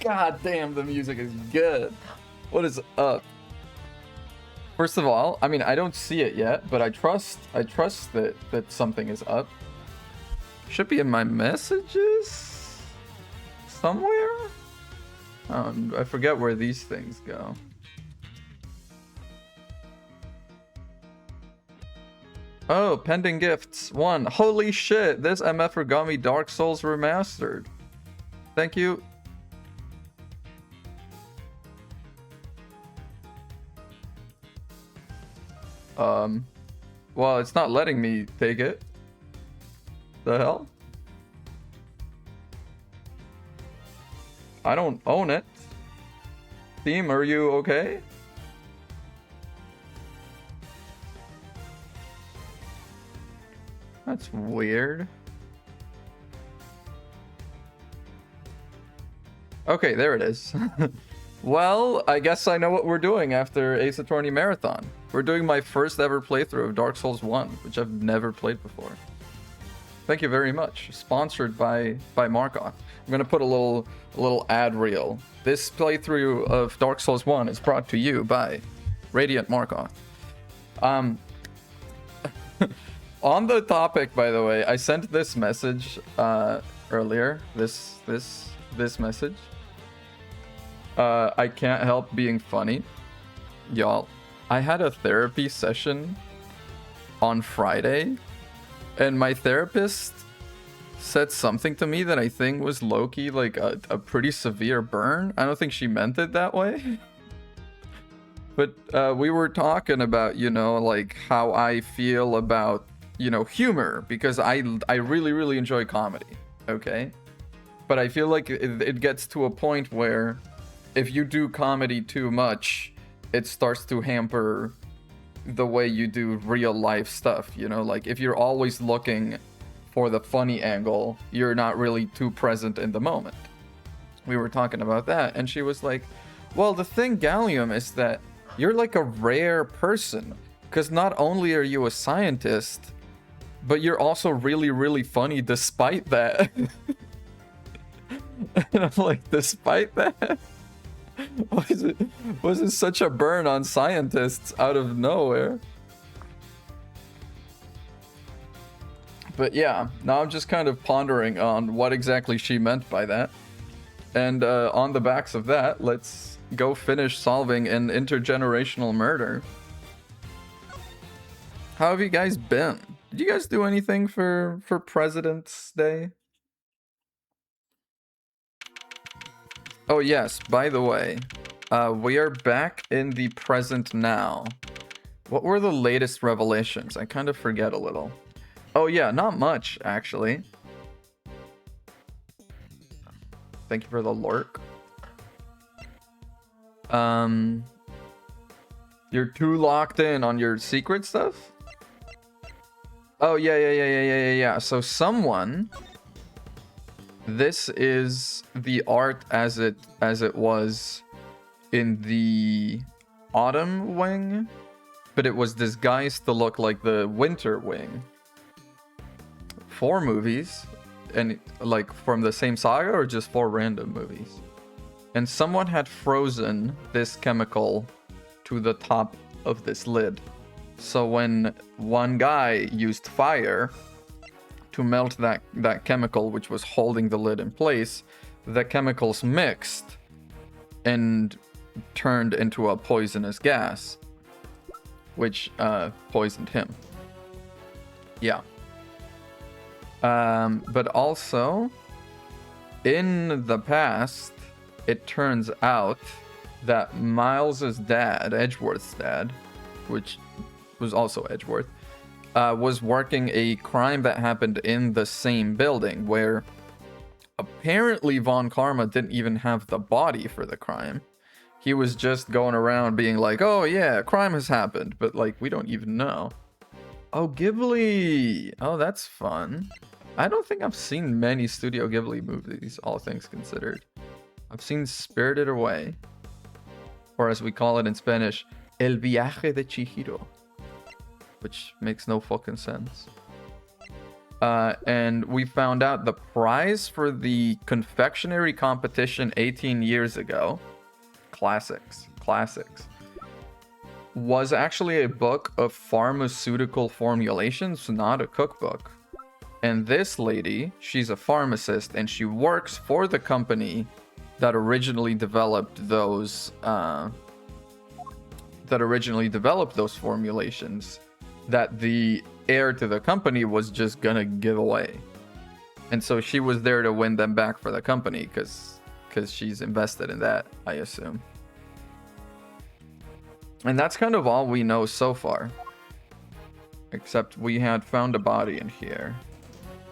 God damn, the music is good. What is up? First of all, I mean, I don't see it yet, but I trust that something is up. Should be in my messages somewhere. I forget where these things go. Oh, pending gifts. 1. Holy shit, this MF got me Dark Souls Remastered. Thank you. Well, it's not letting me take it. The hell? I don't own it. Team, are you okay? That's weird. Okay, there it is. Well, I guess I know what we're doing after Ace Attorney Marathon. We're doing my first ever playthrough of Dark Souls 1, which I've never played before. Thank you very much. Sponsored by Markoth. I'm gonna put a little ad reel. This playthrough of Dark Souls 1 is brought to you by Radiant Markoth. On the topic, by the way, I sent this message earlier. This message. I can't help being funny. Y'all, I had a therapy session on Friday, and my therapist said something to me that I think was low-key like a pretty severe burn. I don't think she meant it that way. But we were talking about, you know, like how I feel about, you know, humor, because I really, really enjoy comedy, okay? But I feel like it gets to a point where if you do comedy too much, it starts to hamper the way you do real life stuff, you know? Like if you're always looking for the funny angle, you're not really too present in the moment. We were talking about that, and she was like, well, the thing, Gallium, is that you're like a rare person, because not only are you a scientist, but you're also really, really funny despite that. And I'm like, despite that? Was it such a burn on scientists out of nowhere? But yeah, now I'm just kind of pondering on what exactly she meant by that. And on the backs of that, let's go finish solving an intergenerational murder. How have you guys been? Did you guys do anything for President's Day? Oh yes, by the way, we are back in the present now. What were the latest revelations? I kind of forget a little. Oh yeah, not much, actually. Thank you for the lurk. You're too locked in on your secret stuff? Oh yeah. So someone... This is the art as it was in the Autumn Wing, but it was disguised to look like the Winter Wing. 4 movies, and like from the same saga, or just 4 random movies. And someone had frozen this chemical to the top of this lid. So when one guy used fire to melt that chemical which was holding the lid in place, the chemicals mixed and turned into a poisonous gas, which poisoned him. Yeah. But also, in the past, it turns out that Miles's dad, Edgeworth's dad, which was also Edgeworth, was working a crime that happened in the same building, where apparently Von Karma didn't even have the body for the crime. He was just going around being like, oh yeah, a crime has happened, but like, we don't even know. Oh, Ghibli! Oh, that's fun. I don't think I've seen many Studio Ghibli movies, all things considered. I've seen Spirited Away, or as we call it in Spanish, El Viaje de Chihiro, which makes no fucking sense. And we found out the prize for the confectionery competition 18 years ago, classics, was actually a book of pharmaceutical formulations, not a cookbook. And this lady, she's a pharmacist, and she works for the company that originally developed those formulations that the heir to the company was just gonna give away. And so she was there to win them back for the company because she's invested in that, I assume. And that's kind of all we know so far. Except we had found a body in here.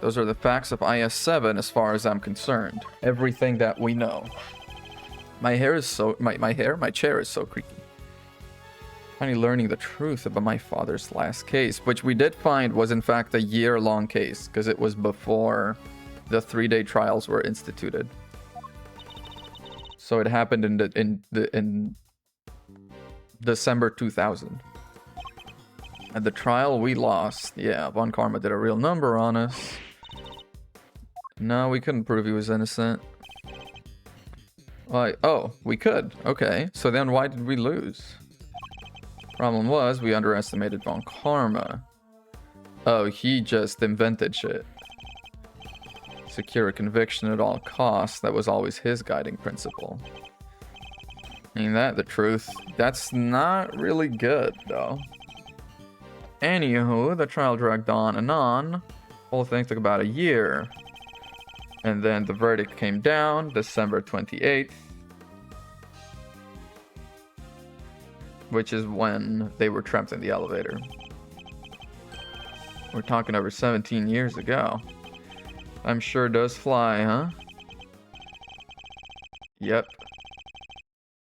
Those are the facts of IS-7 as far as I'm concerned. Everything that we know. My chair is so creaky. Finally learning the truth about my father's last case, which we did find was in fact a year-long case, because it was before the 3-day trials were instituted. So it happened in December 2000. At the trial, we lost. Yeah, Von Karma did a real number on us. No, we couldn't prove he was innocent. Oh, we could. Okay, so then why did we lose? Problem was, we underestimated Von Karma. Oh, he just invented shit. Secure a conviction at all costs. That was always his guiding principle. Ain't that the truth? That's not really good, though. Anywho, the trial dragged on and on. Whole thing took about a year. And then the verdict came down December 28th. Which is when they were trapped in the elevator. We're talking over 17 years ago. I'm sure does fly, huh? Yep.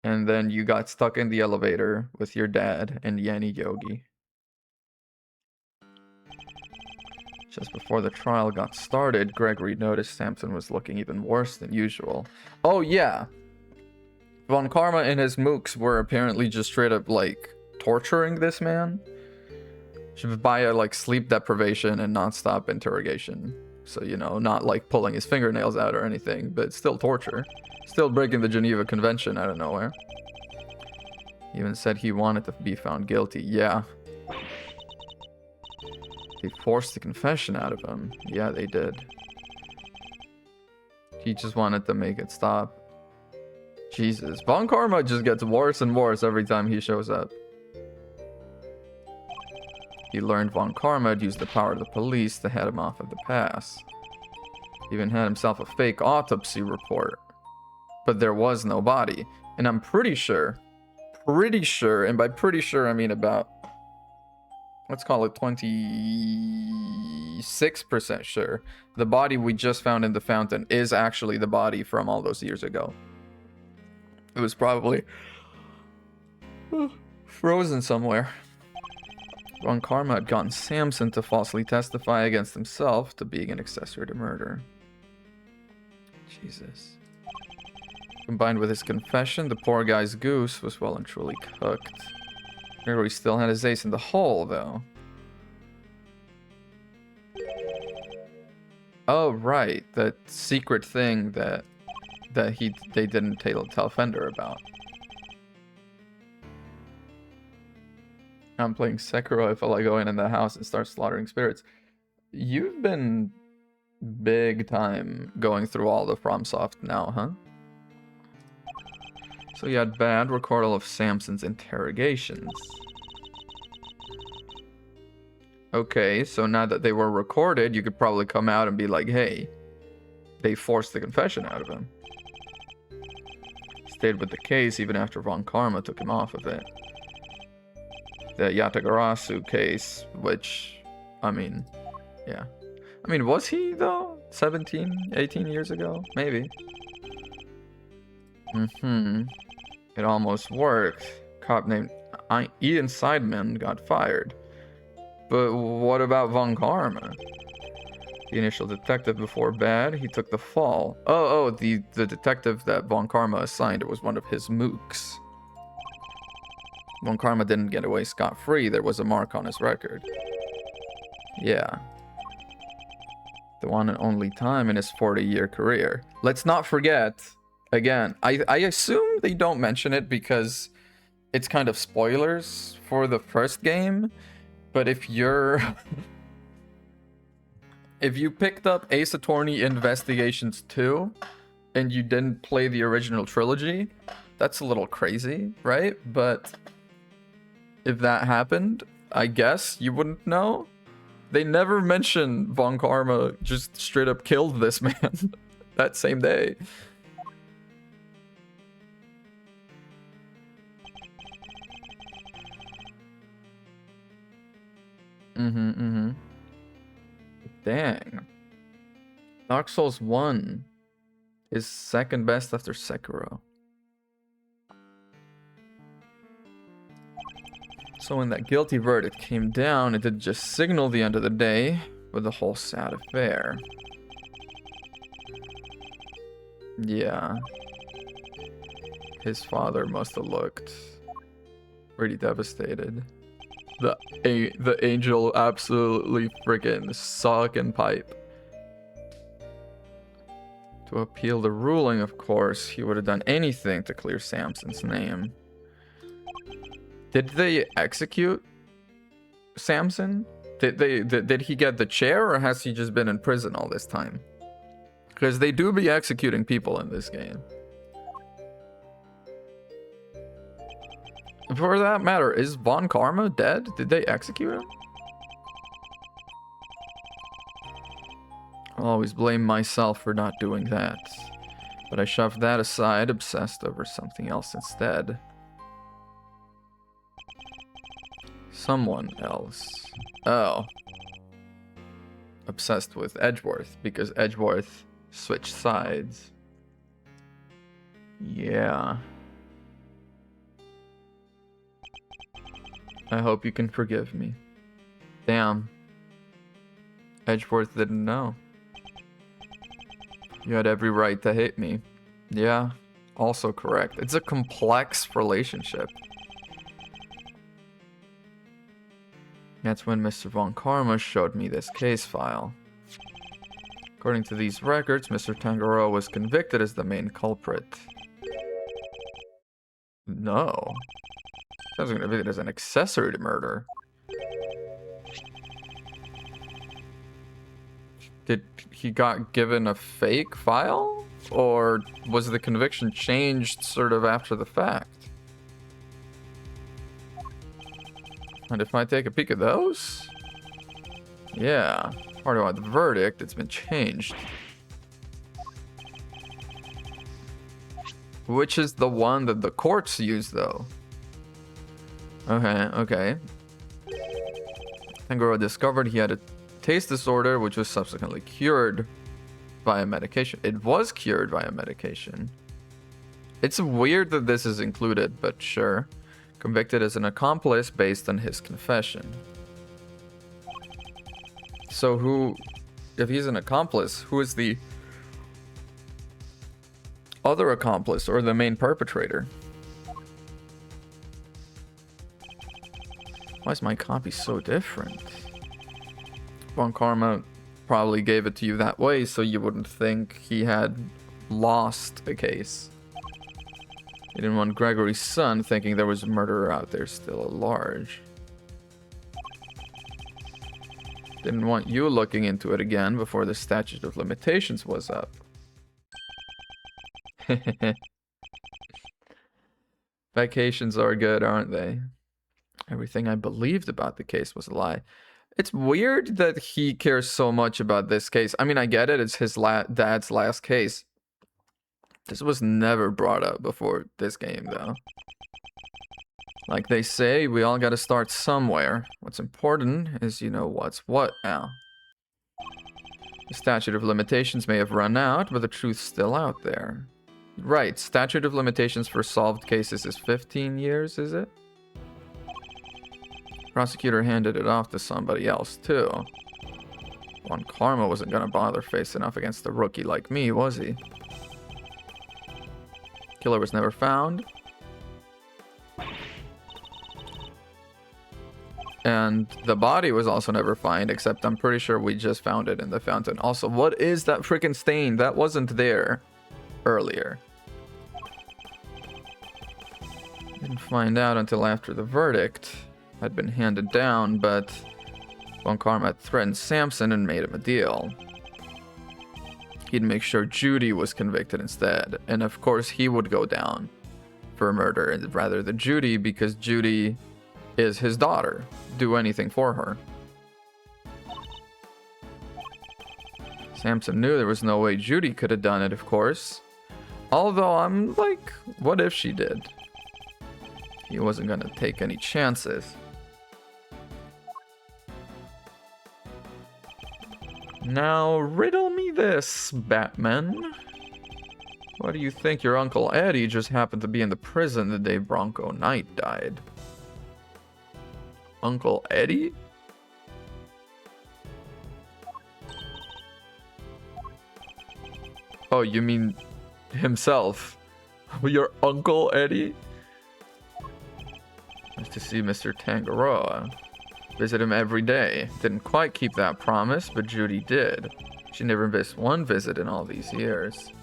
And then you got stuck in the elevator with your dad and Yanni Yogi. Just before the trial got started, Gregory noticed Samson was looking even worse than usual. Oh yeah! Von Karma and his mooks were apparently just straight up, like, torturing this man. Via, like, sleep deprivation and non-stop interrogation. So, you know, not, like, pulling his fingernails out or anything, but still torture. Still breaking the Geneva Convention out of nowhere. He even said he wanted to be found guilty. Yeah. They forced the confession out of him. Yeah, they did. He just wanted to make it stop. Jesus. Von Karma just gets worse and worse every time he shows up. He learned Von Karma had used the power of the police to head him off of the pass. He even had himself a fake autopsy report. But there was no body. And I'm pretty sure, and by pretty sure I mean about, let's call it 26% sure, the body we just found in the fountain is actually the body from all those years ago. It was probably frozen somewhere. Von Karma had gotten Samson to falsely testify against himself to being an accessory to murder. Jesus. Combined with his confession, the poor guy's goose was well and truly cooked. Gregory still had his ace in the hole, though. Oh, right. That secret thing that they didn't tell Fender about. I'm playing Sekiro. I feel like going in the house and start slaughtering spirits. You've been big time going through all the FromSoft now, huh? So you had bad recordal of Samson's interrogations. Okay, so now that they were recorded, you could probably come out and be like, hey, they forced the confession out of him. Stayed with the case even after Von Karma took him off of it. The Yatagarasu case, which, I mean, yeah. I mean, was he, though? 17, 18 years ago? Maybe. It almost worked. Cop named Ian Seidman got fired. But what about Von Karma? The initial detective before Bad, he took the fall. Oh, the detective that Von Karma assigned, it was one of his mooks. Von Karma didn't get away scot-free. There was a mark on his record. Yeah. The one and only time in his 40-year career. Let's not forget, again, I assume they don't mention it because it's kind of spoilers for the first game, but if you're... if you picked up Ace Attorney Investigations 2 and you didn't play the original trilogy, that's a little crazy, right? But if that happened, I guess you wouldn't know. They never mention Von Karma just straight up killed this man that same day. Dang. Dark Souls 1 is second best after Sekiro. So when that guilty verdict came down, it did just signal the end of the day with the whole sad affair. Yeah. His father must have looked pretty devastated. The angel absolutely freaking sucking pipe. To appeal the ruling, of course, he would have done anything to clear Samson's name. Did they execute Samson? Did he get the chair, or has he just been in prison all this time? Because they do be executing people in this game. For that matter, is Von Karma dead? Did they execute him? I'll always blame myself for not doing that. But I shoved that aside, obsessed over something else instead. Someone else. Oh. Obsessed with Edgeworth, because Edgeworth switched sides. Yeah. I hope you can forgive me. Damn. Edgeworth didn't know. You had every right to hate me. Yeah, also correct. It's a complex relationship. That's when Mr. Von Karma showed me this case file. According to these records, Mr. Tangaroa was convicted as the main culprit. No. I was convicted as an accessory to murder. Did he got given a fake file? Or was the conviction changed sort of after the fact? And if I take a peek at those? Yeah. Part about the verdict, it's been changed. Which is the one that the courts use, though? Okay. Tangaroa discovered he had a taste disorder, which was subsequently cured via medication. It was cured via medication. It's weird that this is included, but sure. Convicted as an accomplice based on his confession. So who, if he's an accomplice, who is the other accomplice or the main perpetrator? Why is my copy so different? Von Karma probably gave it to you that way so you wouldn't think he had lost a case. He didn't want Gregory's son thinking there was a murderer out there still at large. Didn't want you looking into it again before the statute of limitations was up. Vacations are good, aren't they? Everything I believed about the case was a lie. It's weird that he cares so much about this case. I mean, I get it. It's his dad's last case. This was never brought up before this game, though. Like they say, we all gotta start somewhere. What's important is you know what's what now. The statute of limitations may have run out, but the truth's still out there. Right, statute of limitations for solved cases is 15 years, is it? Prosecutor handed it off to somebody else, too. Von Karma wasn't gonna bother facing off against a rookie like me, was he? Killer was never found. And the body was also never found, except I'm pretty sure we just found it in the fountain. Also, what is that freaking stain? That wasn't there earlier. Didn't find out until after the verdict had been handed down, but Von Karma had threatened Samson and made him a deal. He'd make sure Judy was convicted instead, and of course he would go down for murder rather than Judy, because Judy is his daughter. Do anything for her. Samson knew there was no way Judy could have done it, of course. Although I'm like, what if she did? He wasn't gonna take any chances. Now, riddle me this, Batman. Why do you think your Uncle Eddie just happened to be in the prison the day Bronco Knight died? Uncle Eddie? Oh, you mean himself? Your Uncle Eddie? Nice to see Mr. Tangaroa. Visit him every day. Didn't quite keep that promise, but Judy did. She never missed one visit in all these years.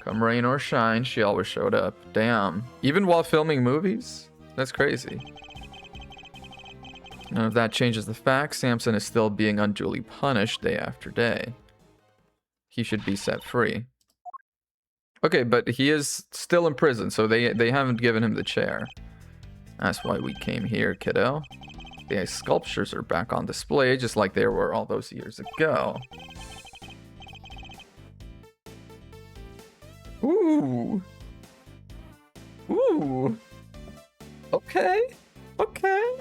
Come rain or shine, she always showed up. Damn. Even while filming movies? That's crazy. None of that changes the fact Samson is still being unduly punished day after day. He should be set free. Okay, but he is still in prison, so they haven't given him the chair. That's why we came here, kiddo. The ice sculptures are back on display, just like they were all those years ago. Ooh. Ooh. Okay. Okay.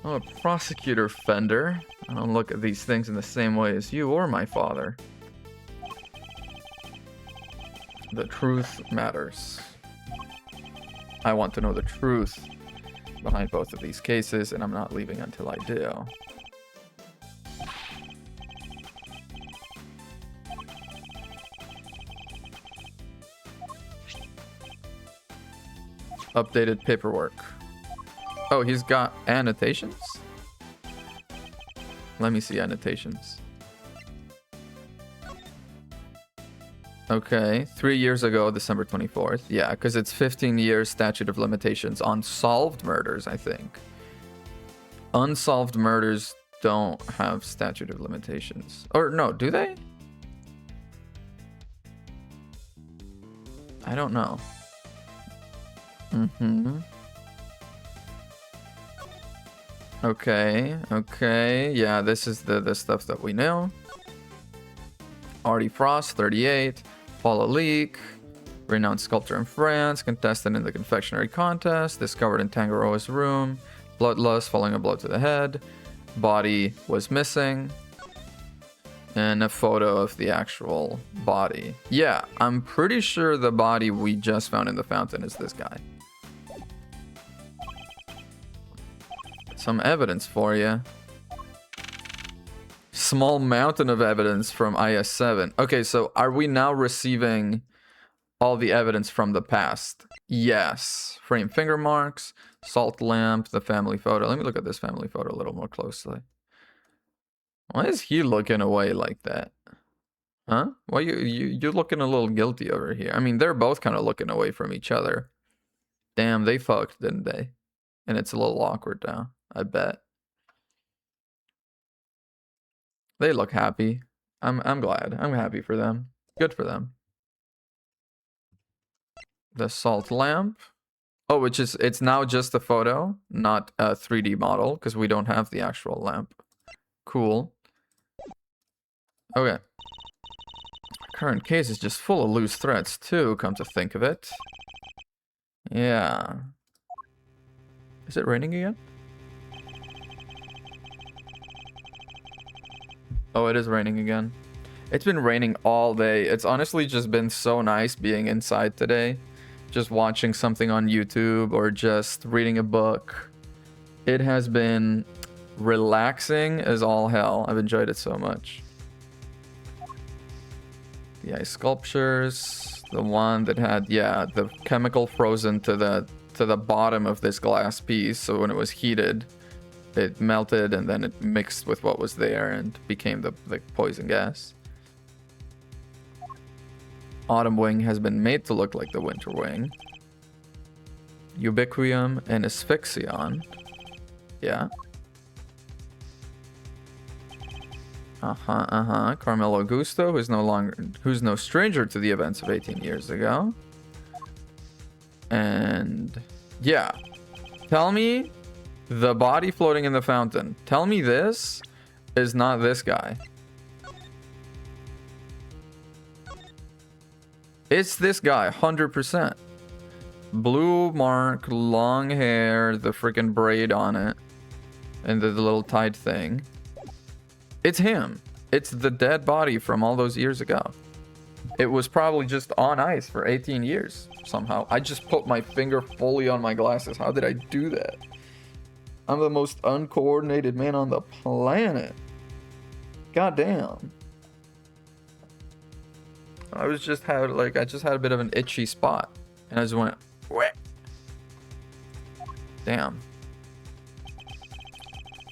I'm a prosecutor, Fender. I don't look at these things in the same way as you or my father. The truth matters. I want to know the truth behind both of these cases, and I'm not leaving until I do. Updated paperwork. Oh, he's got annotations? Let me see annotations. Okay, 3 years ago, December 24th. Yeah, because it's 15 years statute of limitations on solved murders, I think. Unsolved murders don't have statute of limitations. Or no, do they? I don't know. Okay, okay. Yeah, this is the stuff that we know. Artie Frost, 38. Paula Leak, renowned sculptor in France, contestant in the confectionery contest, discovered in Tangaroa's room, bloodlust following a blow to the head, body was missing, and a photo of the actual body. Yeah, I'm pretty sure the body we just found in the fountain is this guy. Some evidence for you. Small mountain of evidence from IS-7. Okay, so are we now receiving all the evidence from the past? Yes. Frame finger marks, salt lamp, the family photo. Let me look at this family photo a little more closely. Why is he looking away like that? Huh? Why you're looking a little guilty over here? I mean, they're both kind of looking away from each other. Damn, they fucked, didn't they? And it's a little awkward now, I bet. They look happy. I'm glad. I'm happy for them. Good for them. The salt lamp. Oh, which is, it's now just a photo, not a 3D model, because we don't have the actual lamp. Cool. Okay. Current case is just full of loose threads too, come to think of it. Yeah. Is it raining again? Oh, it is raining again. It's been raining all day. It's honestly just been so nice being inside today. Just watching something on YouTube or just reading a book. It has been relaxing as all hell. I've enjoyed it so much. The ice sculptures. The one that had, yeah, the chemical frozen to the to the bottom of this glass piece, so when it was heated, it melted and then it mixed with what was there and became the poison gas. Autumn Wing has been made to look like the Winter Wing. Ubiquium and Asphyxion. Yeah. Carmelo Augusto, who's no stranger to the events of 18 years ago. And yeah. Tell me the body floating in the fountain. Tell me this is not this guy. It's this guy, 100%. Blue mark, long hair, the freaking braid on it, and the little tied thing. It's him. It's the dead body from all those years ago. It was probably just on ice for 18 years somehow. I just put my finger fully on my glasses. How did I do that? I'm the most uncoordinated man on the planet. Goddamn. I just had a bit of an itchy spot, and I just went, wheh. Damn.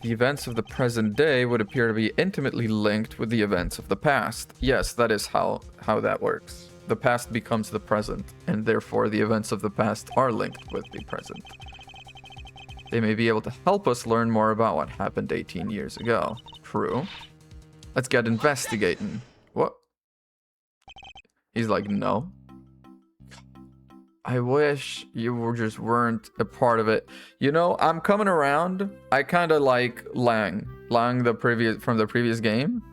The events of the present day would appear to be intimately linked with the events of the past. Yes, that is how that works. The past becomes the present, and therefore the events of the past are linked with the present. They may be able to help us learn more about what happened 18 years ago. True. Let's get investigating. What? He's like, no. I wish you weren't a part of it. You know, I'm coming around. I kind of like Lang from the previous game,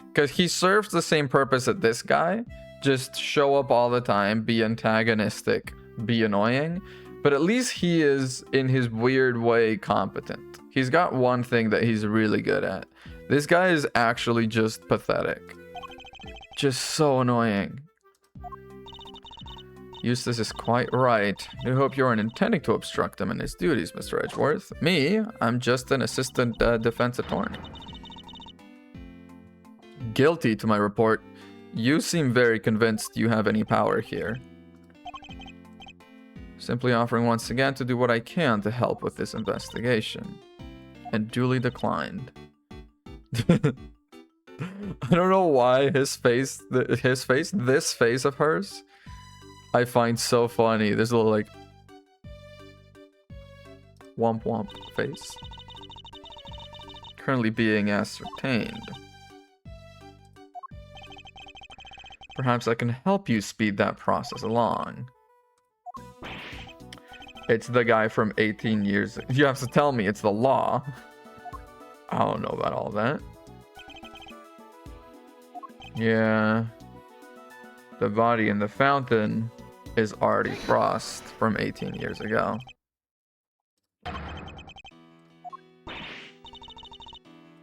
because he serves the same purpose that this guy. Just show up all the time, be antagonistic, be annoying. But at least he is, in his weird way, competent. He's got one thing that he's really good at. This guy is actually just pathetic. Just so annoying. Eustace is quite right. I hope you aren't intending to obstruct him in his duties, Mr. Edgeworth. Me? I'm just an assistant defense attorney. Guilty to my report. You seem very convinced you have any power here. Simply offering once again to do what I can to help with this investigation. And duly declined. I don't know why this face of hers, I find so funny. There's a little like womp womp face. Currently being ascertained. Perhaps I can help you speed that process along. It's the guy from 18 years. You have to tell me it's the law. I don't know about all that. Yeah. The body in the fountain is Artie Frost from 18 years ago.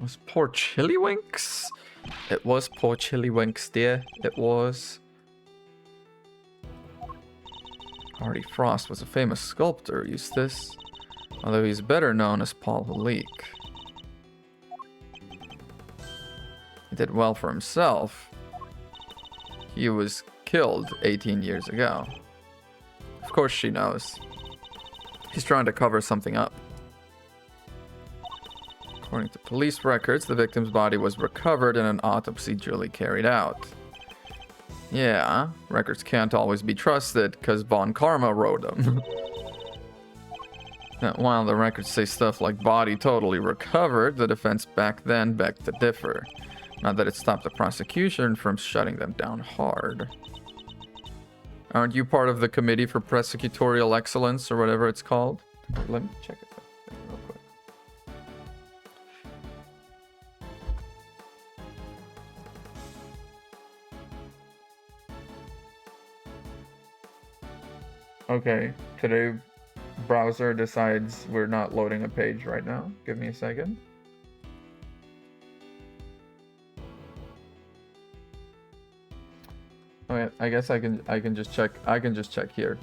Was poor Chillywinks? It was poor Chillywinks, dear. It was. Artie Frost was a famous sculptor, Eustace. Although he's better known as Paul Leek. He did well for himself. He was killed 18 years ago. Of course she knows. He's trying to cover something up. According to police records, the victim's body was recovered and an autopsy duly carried out. Yeah, records can't always be trusted because Von Karma wrote them. While the records say stuff like body totally recovered, the defense back then begged to differ. Not that it stopped the prosecution from shutting them down hard. Aren't you part of the Committee for Prosecutorial Excellence or whatever it's called? Let me check it real quick. Okay, today browser decides we're not loading a page right now. Give me a second. Okay, I guess I can just check. I can just check here.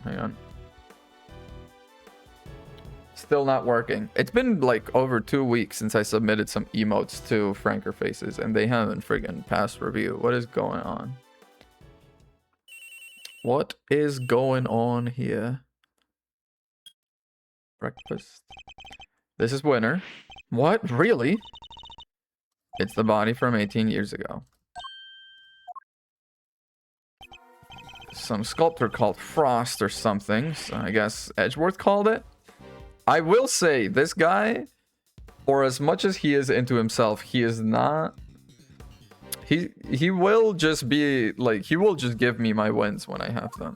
Hang on. Still not working. It's been like over 2 weeks since I submitted some emotes to Franker Faces and they haven't friggin' passed review. What is going on? What is going on here? Breakfast. This is winter. What? Really? It's the body from 18 years ago. Some sculptor called Frost or something. So I guess Edgeworth called it. I will say, this guy, or as much as he is into himself, he is not... He will just be, like, he will just give me my wins when I have them.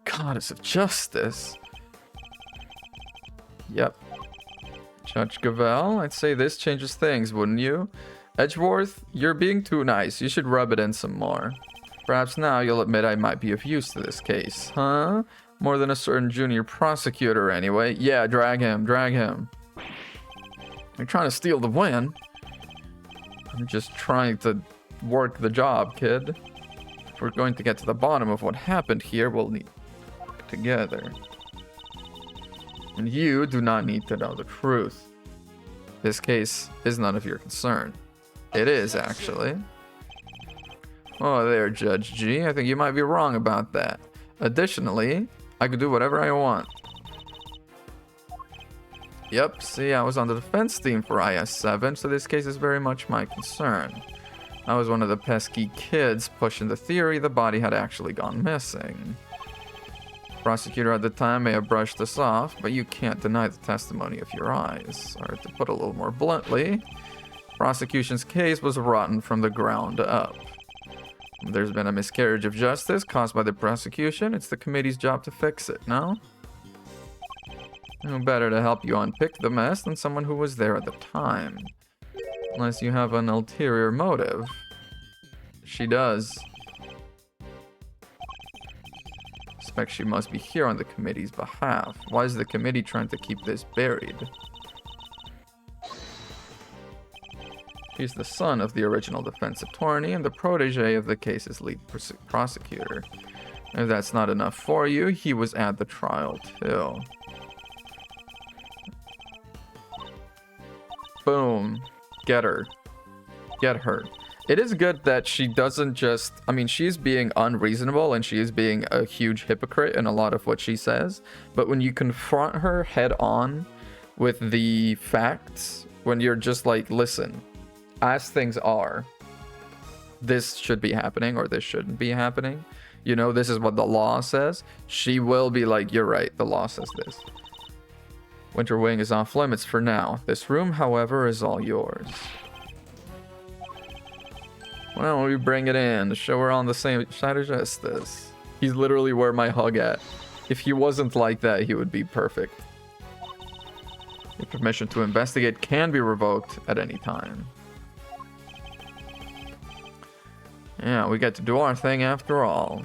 Goddess of Justice. Yep. Judge Gavel, I'd say this changes things, wouldn't you? Edgeworth, you're being too nice. You should rub it in some more. Perhaps now you'll admit I might be of use to this case, huh? More than a certain junior prosecutor, anyway. Yeah, drag him, drag him. You're trying to steal the win. I'm just trying to work the job, kid. If we're going to get to the bottom of what happened here, we'll need to work together. And you do not need to know the truth. This case is none of your concern. It is, actually. Oh, there, Judge G. I think you might be wrong about that. Additionally, I could do whatever I want. Yep, see, I was on the defense team for IS-7, so this case is very much my concern. I was one of the pesky kids pushing the theory the body had actually gone missing. Prosecutor at the time may have brushed this off, but you can't deny the testimony of your eyes. Or to put it a little more bluntly, prosecution's case was rotten from the ground up. There's been a miscarriage of justice caused by the prosecution. It's the committee's job to fix it, no? No better to help you unpick the mess than someone who was there at the time. Unless you have an ulterior motive. She does. Suspect she must be here on the committee's behalf. Why is the committee trying to keep this buried? He's the son of the original defense attorney and the protege of the case's lead prosecutor. If that's not enough for you, he was at the trial too. Boom. Get her. Get her. It is good that she doesn't just... I mean, she's being unreasonable and she is being a huge hypocrite in a lot of what she says. But when you confront her head on with the facts, when you're just like, listen, as things are, this should be happening or this shouldn't be happening. You know, this is what the law says. She will be like, you're right, the law says this. Winter Wing is off limits for now. This room, however, is all yours. Why don't we bring it in to show we're on the same side of justice? He's literally where my hug at. If he wasn't like that, he would be perfect. Your permission to investigate can be revoked at any time. Yeah, we get to do our thing after all.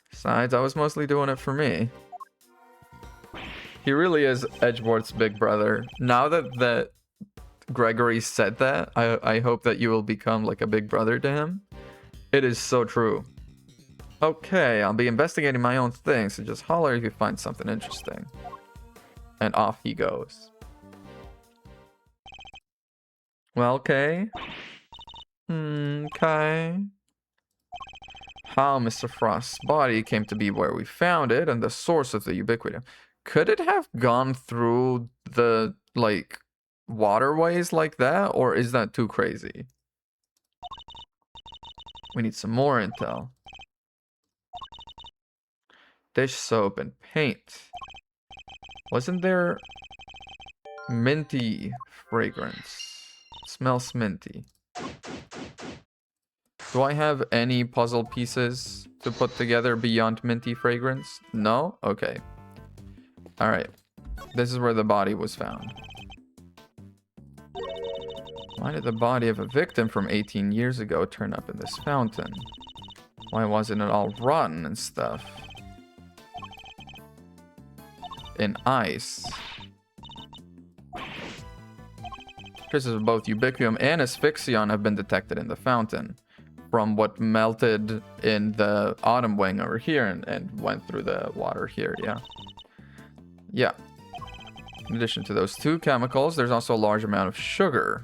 Besides, I was mostly doing it for me. He really is Edgeworth's big brother. Now that Gregory said that, I hope that you will become like a big brother to him. It is so true. Okay, I'll be investigating my own thing, so just holler if you find something interesting. And off he goes. Well, okay. Okay. How Mr. Frost's body came to be where we found it and the source of the ubiquity. Could it have gone through the, like, waterways like that? Or is that too crazy? We need some more intel. Dish soap and paint. Wasn't there minty fragrance? It smells minty. Do I have any puzzle pieces to put together beyond minty fragrance? No? Okay. Alright. This is where the body was found. Why did the body of a victim from 18 years ago turn up in this fountain? Why wasn't it all rotten and stuff? In ice. Traces of both ubiquium and asphyxion have been detected in the fountain. From what melted in the autumn wing over here and went through the water here, yeah. Yeah. In addition to those two chemicals, there's also a large amount of sugar.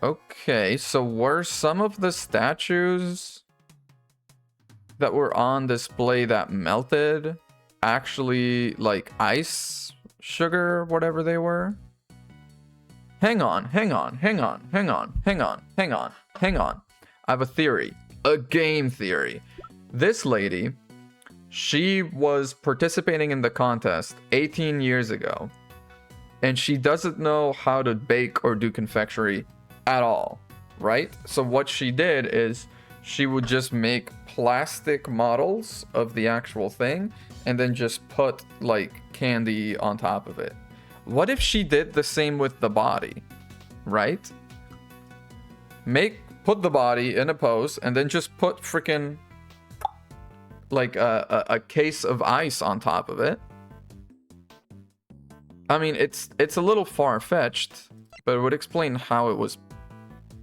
Okay, so were some of the statues that were on display that melted actually like ice, sugar, whatever they were? Hang on. I have a theory, a game theory. This lady, she was participating in the contest 18 years ago, and she doesn't know how to bake or do confectionery at all, right? So what she did is she would just make plastic models of the actual thing and then just put like candy on top of it. What if she did the same with the body, right? Put the body in a pose and then just put freaking like a case of ice on top of it. I mean, it's a little far-fetched, but it would explain how it was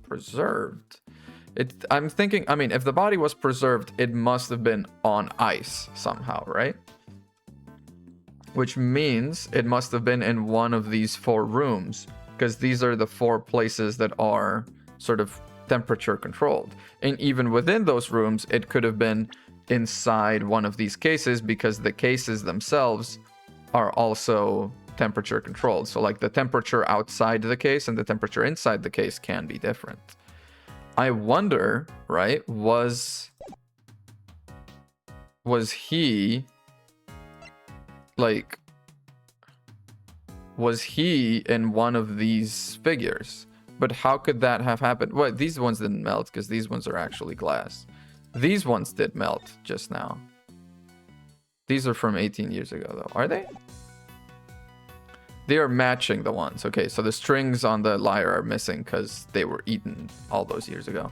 preserved. I'm thinking, I mean, if the body was preserved, it must have been on ice somehow, right? Which means it must have been in one of these 4 rooms, because these are the 4 places that are sort of temperature controlled. And even within those rooms, it could have been inside one of these cases, because the cases themselves are also temperature controlled. So like the temperature outside the case and the temperature inside the case can be different. I wonder, right, was he in one of these figures? But how could that have happened? Well, these ones didn't melt because these ones are actually glass. These ones did melt just now. These are from 18 years ago though. Are they? They are matching the ones. Okay, so the strings on the lyre are missing because they were eaten all those years ago.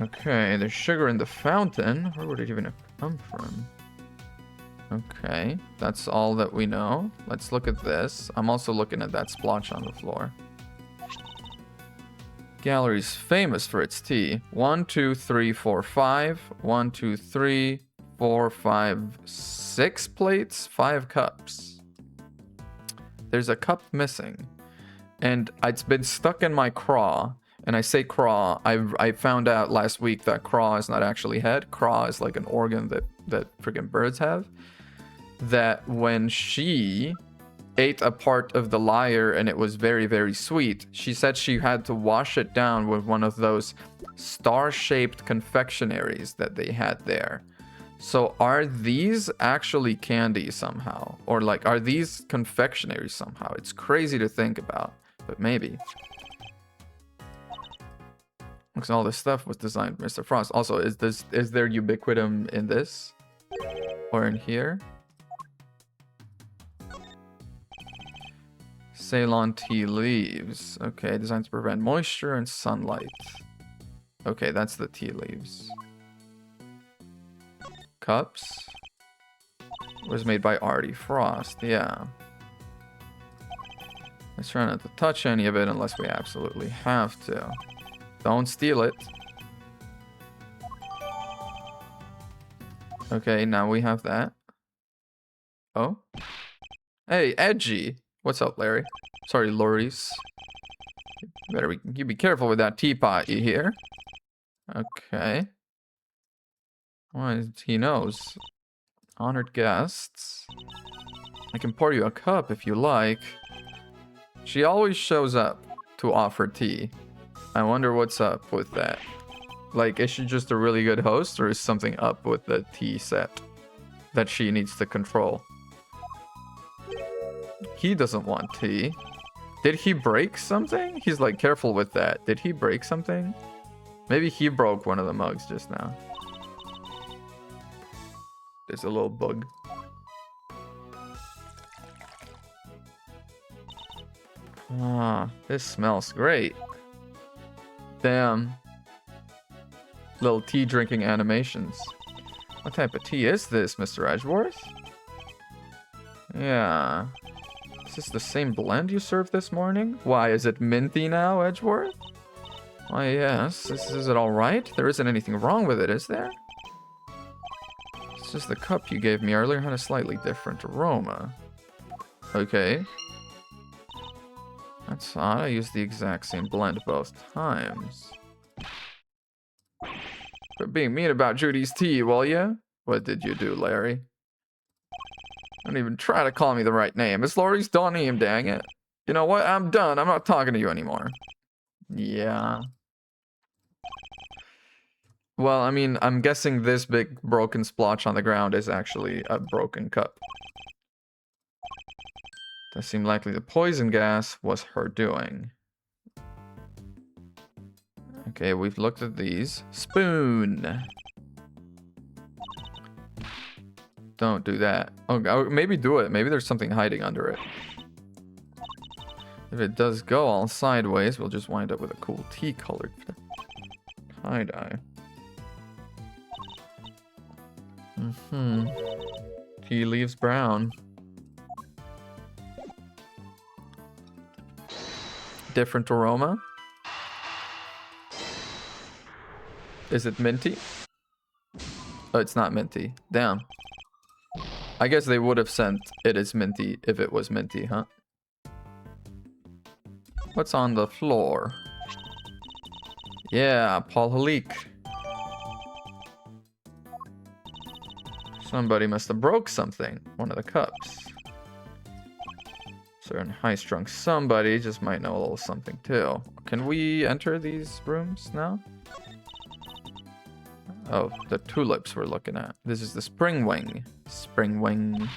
Okay, there's sugar in the fountain. Where would it even have come from? Okay, that's all that we know. Let's look at this. I'm also looking at that splotch on the floor. Gallery's famous for its tea. 1, 2, 3, 4, 5. 1, 2, 3, 4, 5, 6 plates, 5 cups. There's a cup missing, and it's been stuck in my craw. And I say craw. I found out last week that craw is not actually head. Craw is like an organ that freaking birds have. That when she ate a part of the lyre and it was very, very sweet, she said she had to wash it down with one of those star-shaped confectionaries that they had there. So are these actually candy somehow? Or like, are these confectionery somehow? It's crazy to think about, but maybe. Looks all this stuff was designed by Mr. Frost. Also, is there ubiquitum in this? Or in here? Ceylon tea leaves. Okay, designed to prevent moisture and sunlight. Okay, that's the tea leaves. Cups was made by Artie Frost. Yeah. Let's try not to touch any of it unless we absolutely have to. Don't steal it. Okay, now we have that. Oh. Hey, Edgy. What's up, Larry? Sorry, Loris. You be careful with that teapot, you hear? Okay. Well, he knows. Honored guests. I can pour you a cup if you like. She always shows up to offer tea. I wonder what's up with that. Like, is she just a really good host, or is something up with the tea set that she needs to control? He doesn't want tea. Did he break something? He's like, careful with that. Did he break something? Maybe he broke one of the mugs just now. There's a little bug. Ah, this smells great. Damn. Little tea drinking animations. What type of tea is this, Mr. Edgeworth? Yeah. Is this the same blend you served this morning? Why, is it minty now, Edgeworth? Why, yes. Is it alright? There isn't anything wrong with it, is there? It's just the cup you gave me earlier had a slightly different aroma. Okay. That's odd. I used the exact same blend both times. Quit being mean about Judy's tea, will ya? What did you do, Larry? Don't even try to call me the right name. It's Laurie's name, dang it. You know what? I'm done. I'm not talking to you anymore. Yeah. Well, I mean, I'm guessing this big broken splotch on the ground is actually a broken cup. Does seem likely the poison gas was her doing. Okay, we've looked at these. Spoon. Don't do that. Oh, maybe do it. Maybe there's something hiding under it. If it does go all sideways, we'll just wind up with a cool tea-colored tie-dye. Tea leaves brown. Different aroma. Is it minty? Oh, it's not minty. Damn. I guess they would have sent it is minty if it was minty, huh? What's on the floor? Yeah, Paul Halik. Somebody must have broke something. One of the cups. Certain high-strung somebody just might know a little something too. Can we enter these rooms now? Oh, the tulips we're looking at. This is the spring wing. Spring wing.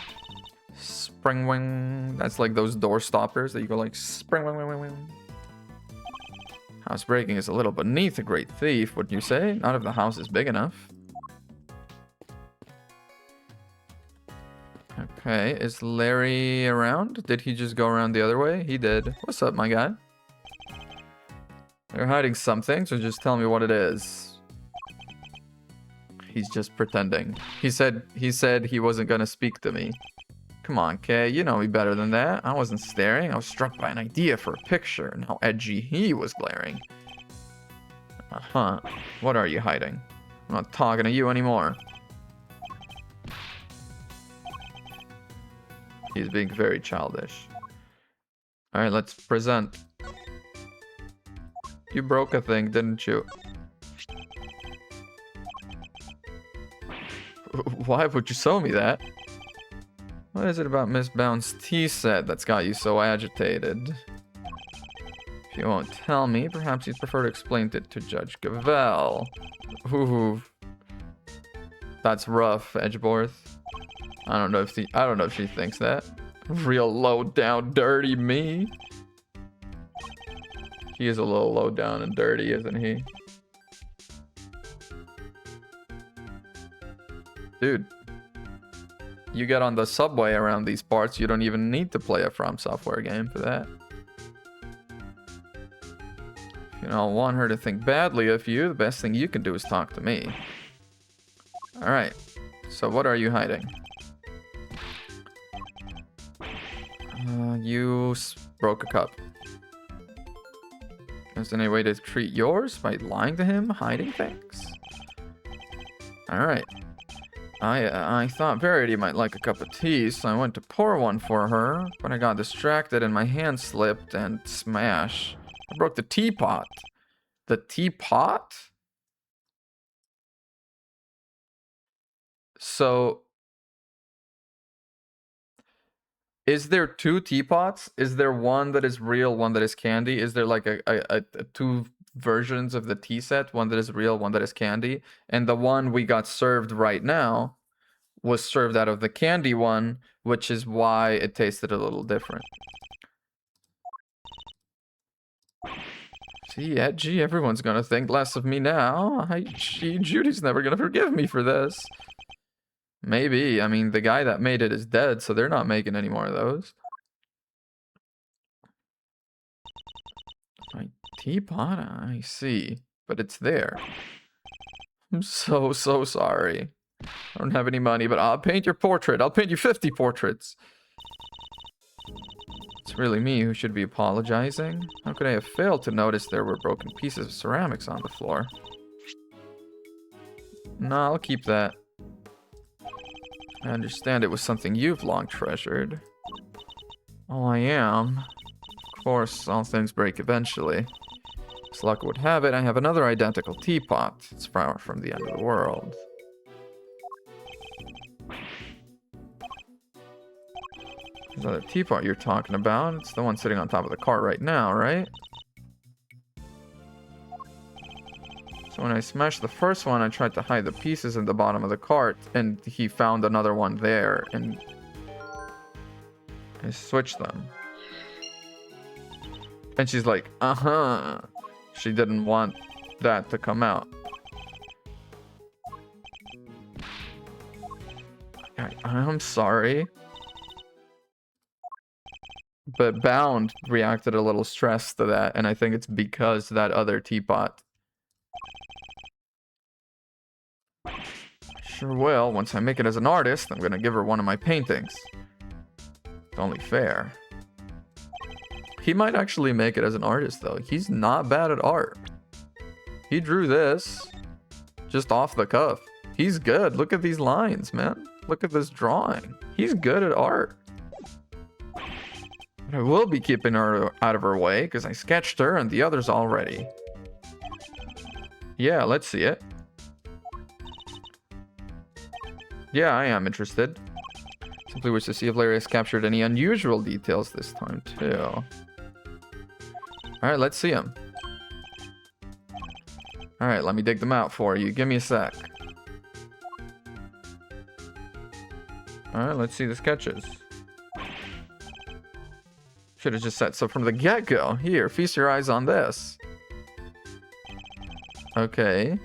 Spring wing. That's like those door stoppers that you go like spring wing, wing, wing, wing. Housebreaking is a little beneath a great thief, wouldn't you say? Not if the house is big enough. Okay, is Larry around? Did he just go around the other way? He did. What's up, my guy? You're hiding something, so just tell me what it is. He's just pretending. He said he wasn't gonna speak to me. Come on, Kay, you know me better than that. I wasn't staring. I was struck by an idea for a picture and how edgy he was glaring. Uh-huh. What are you hiding? I'm not talking to you anymore. He's being very childish. Alright, let's present. You broke a thing, didn't you? Why would you show me that? What is it about Miss Bound's tea set that's got you so agitated? If you won't tell me, perhaps you'd prefer to explain it to Judge Gavel. Ooh. That's rough, Edgeworth. I don't know if she thinks that. Real low down dirty me. He is a little low down and dirty, isn't he? Dude. You get on the subway around these parts, you don't even need to play a From Software game for that. If you don't want her to think badly of you, the best thing you can do is talk to me. Alright. So what are you hiding? You broke a cup. Is there any way to treat yours by lying to him, hiding things? Alright. I thought Verity might like a cup of tea, so I went to pour one for her, but I got distracted and my hand slipped and smash. I broke the teapot. The teapot? So... Is there two teapots? Is there one that is real, one that is candy? Is there like a two versions of the tea set? One that is real, one that is candy? And the one we got served right now was served out of the candy one, which is why it tasted a little different. See, edgy, everyone's gonna think less of me now. Judy's never gonna forgive me for this. Maybe. I mean, the guy that made it is dead, so they're not making any more of those. My teapot? I see. But it's there. I'm so sorry. I don't have any money, but I'll paint your portrait. I'll paint you 50 portraits. It's really me who should be apologizing. How could I have failed to notice there were broken pieces of ceramics on the floor? No, I'll keep that. I understand it was something you've long treasured. Oh, I am. Of course, all things break eventually. As luck would have it, I have another identical teapot. It's far from the end of the world. There's another teapot you're talking about. It's the one sitting on top of the cart right now, right? So when I smashed the first one, I tried to hide the pieces in the bottom of the cart, and he found another one there, and I switched them. And she's like, uh-huh. She didn't want that to come out. I'm sorry. But Bound reacted a little stressed to that, and I think it's because that other teapot. Sure will. Once I make it as an artist, I'm gonna give her one of my paintings. It's only fair. He might actually make it as an artist, though. He's not bad at art. He drew this just off the cuff. He's good. Look at these lines, man. Look at this drawing. He's good at art. But I will be keeping her out of her way because I sketched her and the others already. Yeah, let's see it. Yeah, I am interested. Simply wish to see if Larry has captured any unusual details this time, too. Alright, let's see them. Alright, let me dig them out for you. Give me a sec. Alright, let's see the sketches. Should have just said so from the get-go. Here, feast your eyes on this. Okay.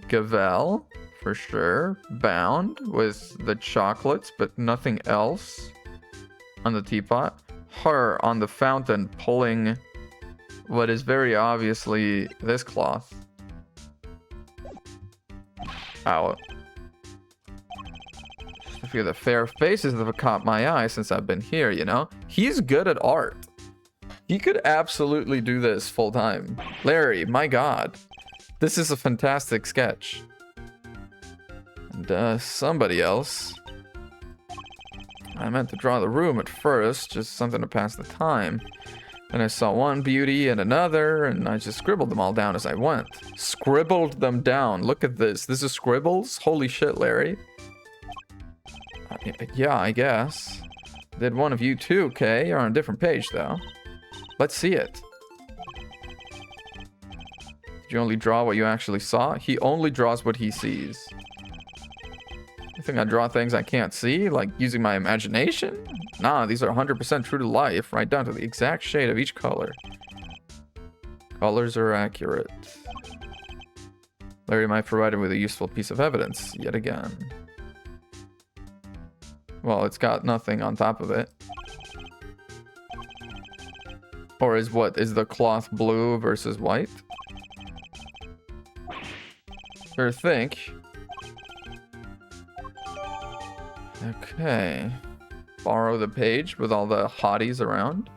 Gavel, for sure. Bound with the chocolates, but nothing else on the teapot. Her on the fountain pulling what is very obviously this cloth out. Just a few of the fair faces that have caught my eye since I've been here, you know? He's good at art. He could absolutely do this full time. Larry, my god. This is a fantastic sketch. And somebody else. I meant to draw the room at first, just something to pass the time. And I saw one beauty and another, and I just scribbled them all down as I went. Scribbled them down. Look at this. This is scribbles? Holy shit, Larry. Yeah, I guess. Did one of you too, Kay? You're on a different page, though. Let's see it. Did you only draw what you actually saw? He only draws what he sees. You think I draw things I can't see? Like using my imagination? Nah, these are 100% true to life, right down to the exact shade of each color. Colors are accurate. Larry might provide him with a useful piece of evidence, yet again. Well, it's got nothing on top of it. Or is the cloth blue versus white? Sure think. Okay. Borrow the page with all the hotties around.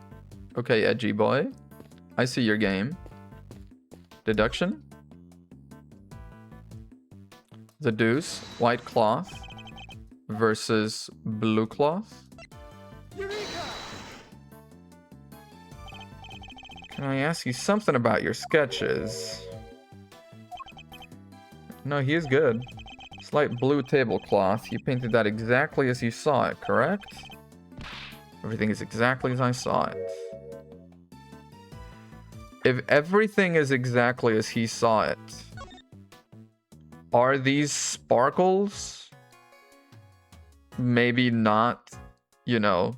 Okay, edgy boy. I see your game. Deduction. The deuce. White cloth versus blue cloth. Can I ask you something about your sketches? No, he is good. Slight blue tablecloth. You painted that exactly as you saw it, correct? Everything is exactly as I saw it. If everything is exactly as he saw it, are these sparkles? Maybe not, you know,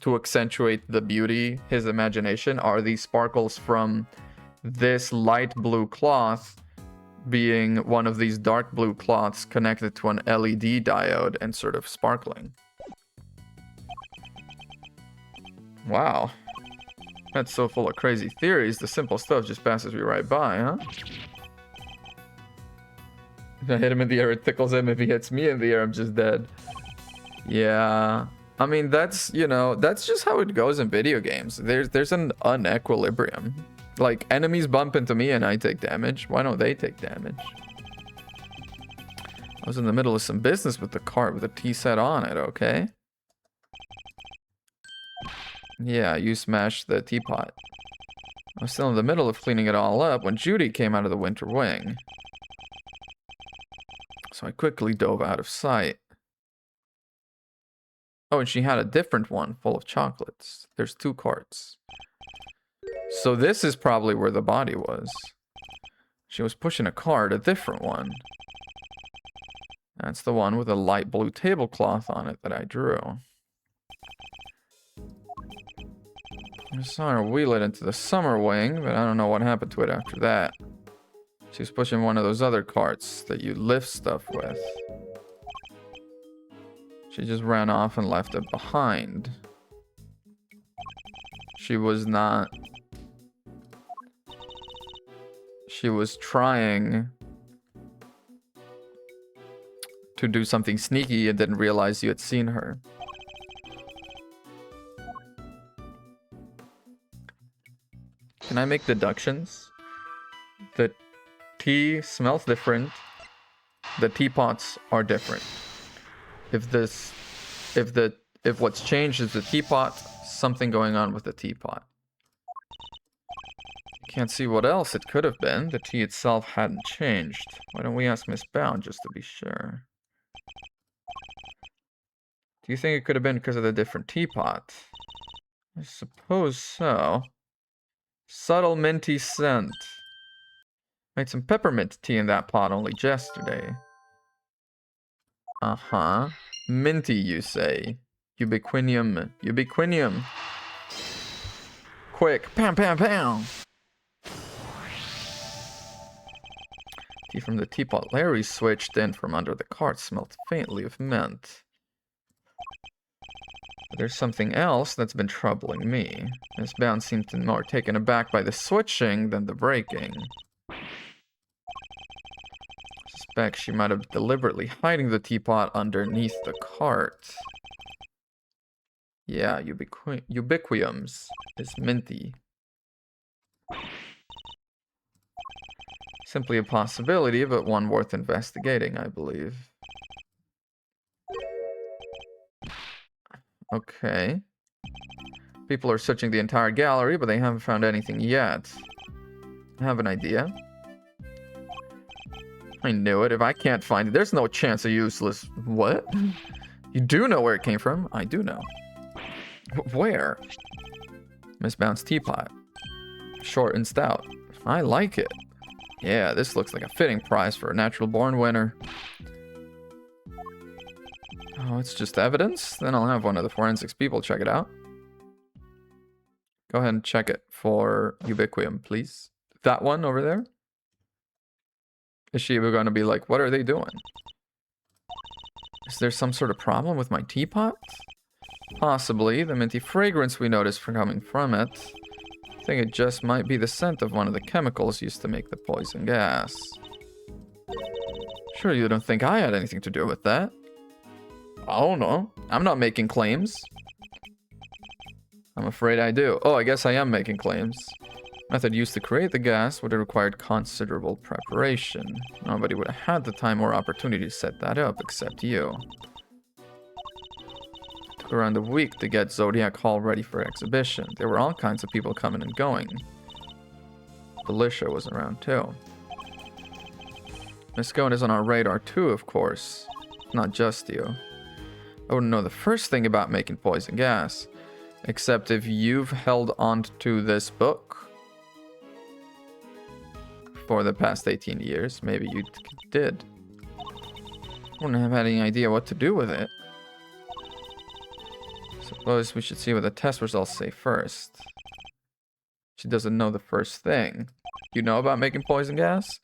to accentuate the beauty, his imagination. Are these sparkles from this light blue cloth being one of these dark blue cloths connected to an LED diode and sort of sparkling? Wow. That's so full of crazy theories, the simple stuff just passes me right by, huh? If I hit him in the air, it tickles him. If he hits me in the air, I'm just dead. Yeah. I mean, that's, you know, that's just how it goes in video games. There's an unequilibrium. Like, enemies bump into me and I take damage. Why don't they take damage? I was in the middle of some business with the cart with a tea set on it, okay? Yeah, you smashed the teapot. I was still in the middle of cleaning it all up when Judy came out of the winter wing. So I quickly dove out of sight. Oh, and she had a different one full of chocolates. There's 2 carts. So this is probably where the body was. She was pushing a cart, a different one. That's the one with a light blue tablecloth on it that I drew. I saw her wheel it into the summer wing, but I don't know what happened to it after that. She was pushing one of those other carts that you lift stuff with. She just ran off and left it behind. She was not... She was trying to do something sneaky and didn't realize you had seen her. Can I make deductions? The tea smells different. The teapots are different. If what's changed is the teapot, something going on with the teapot. Can't see what else it could have been. The tea itself hadn't changed. Why don't we ask Miss Bound just to be sure? Do you think it could have been because of the different teapot? I suppose so. Subtle minty scent. Made some peppermint tea in that pot only yesterday. Uh-huh. Minty, you say. Ubiquinium. Ubiquinium. Quick. Pam, pam, pam. Tea from the teapot Larry switched in from under the cart smelled faintly of mint. But there's something else that's been troubling me. Miss Bound seemed to be more taken aback by the switching than the breaking. I suspect she might have deliberately hiding the teapot underneath the cart. Yeah, Ubiquiums is minty. Simply a possibility, but one worth investigating, I believe. Okay. People are searching the entire gallery, but they haven't found anything yet. I have an idea. I knew it. If I can't find it, there's no chance of useless... What? You do know where it came from? I do know. Where? Miss Bound's teapot. Short and stout. I like it. Yeah, this looks like a fitting prize for a natural-born winner. Oh, it's just evidence? Then I'll have one of the forensics people check it out. Go ahead and check it for Ubiquium, please. That one over there? Is she going to be like, what are they doing? Is there some sort of problem with my teapot? Possibly. The minty fragrance we noticed coming from it. I think it just might be the scent of one of the chemicals used to make the poison gas. Sure you don't think I had anything to do with that? I don't know. I'm not making claims. I'm afraid I do. Oh, I guess I am making claims. Method used to create the gas would have required considerable preparation. Nobody would have had the time or opportunity to set that up except you. Took around a week to get Zodiac Hall ready for exhibition. There were all kinds of people coming and going. Felicia was around too. Miss Scone is on our radar too, of course. Not just you. I wouldn't know the first thing about making poison gas. Except if you've held on to this book for the past 18 years, maybe you did. Wouldn't have had any idea what to do with it. Suppose we should see what the test results say first. She doesn't know the first thing. You know about making poison gas?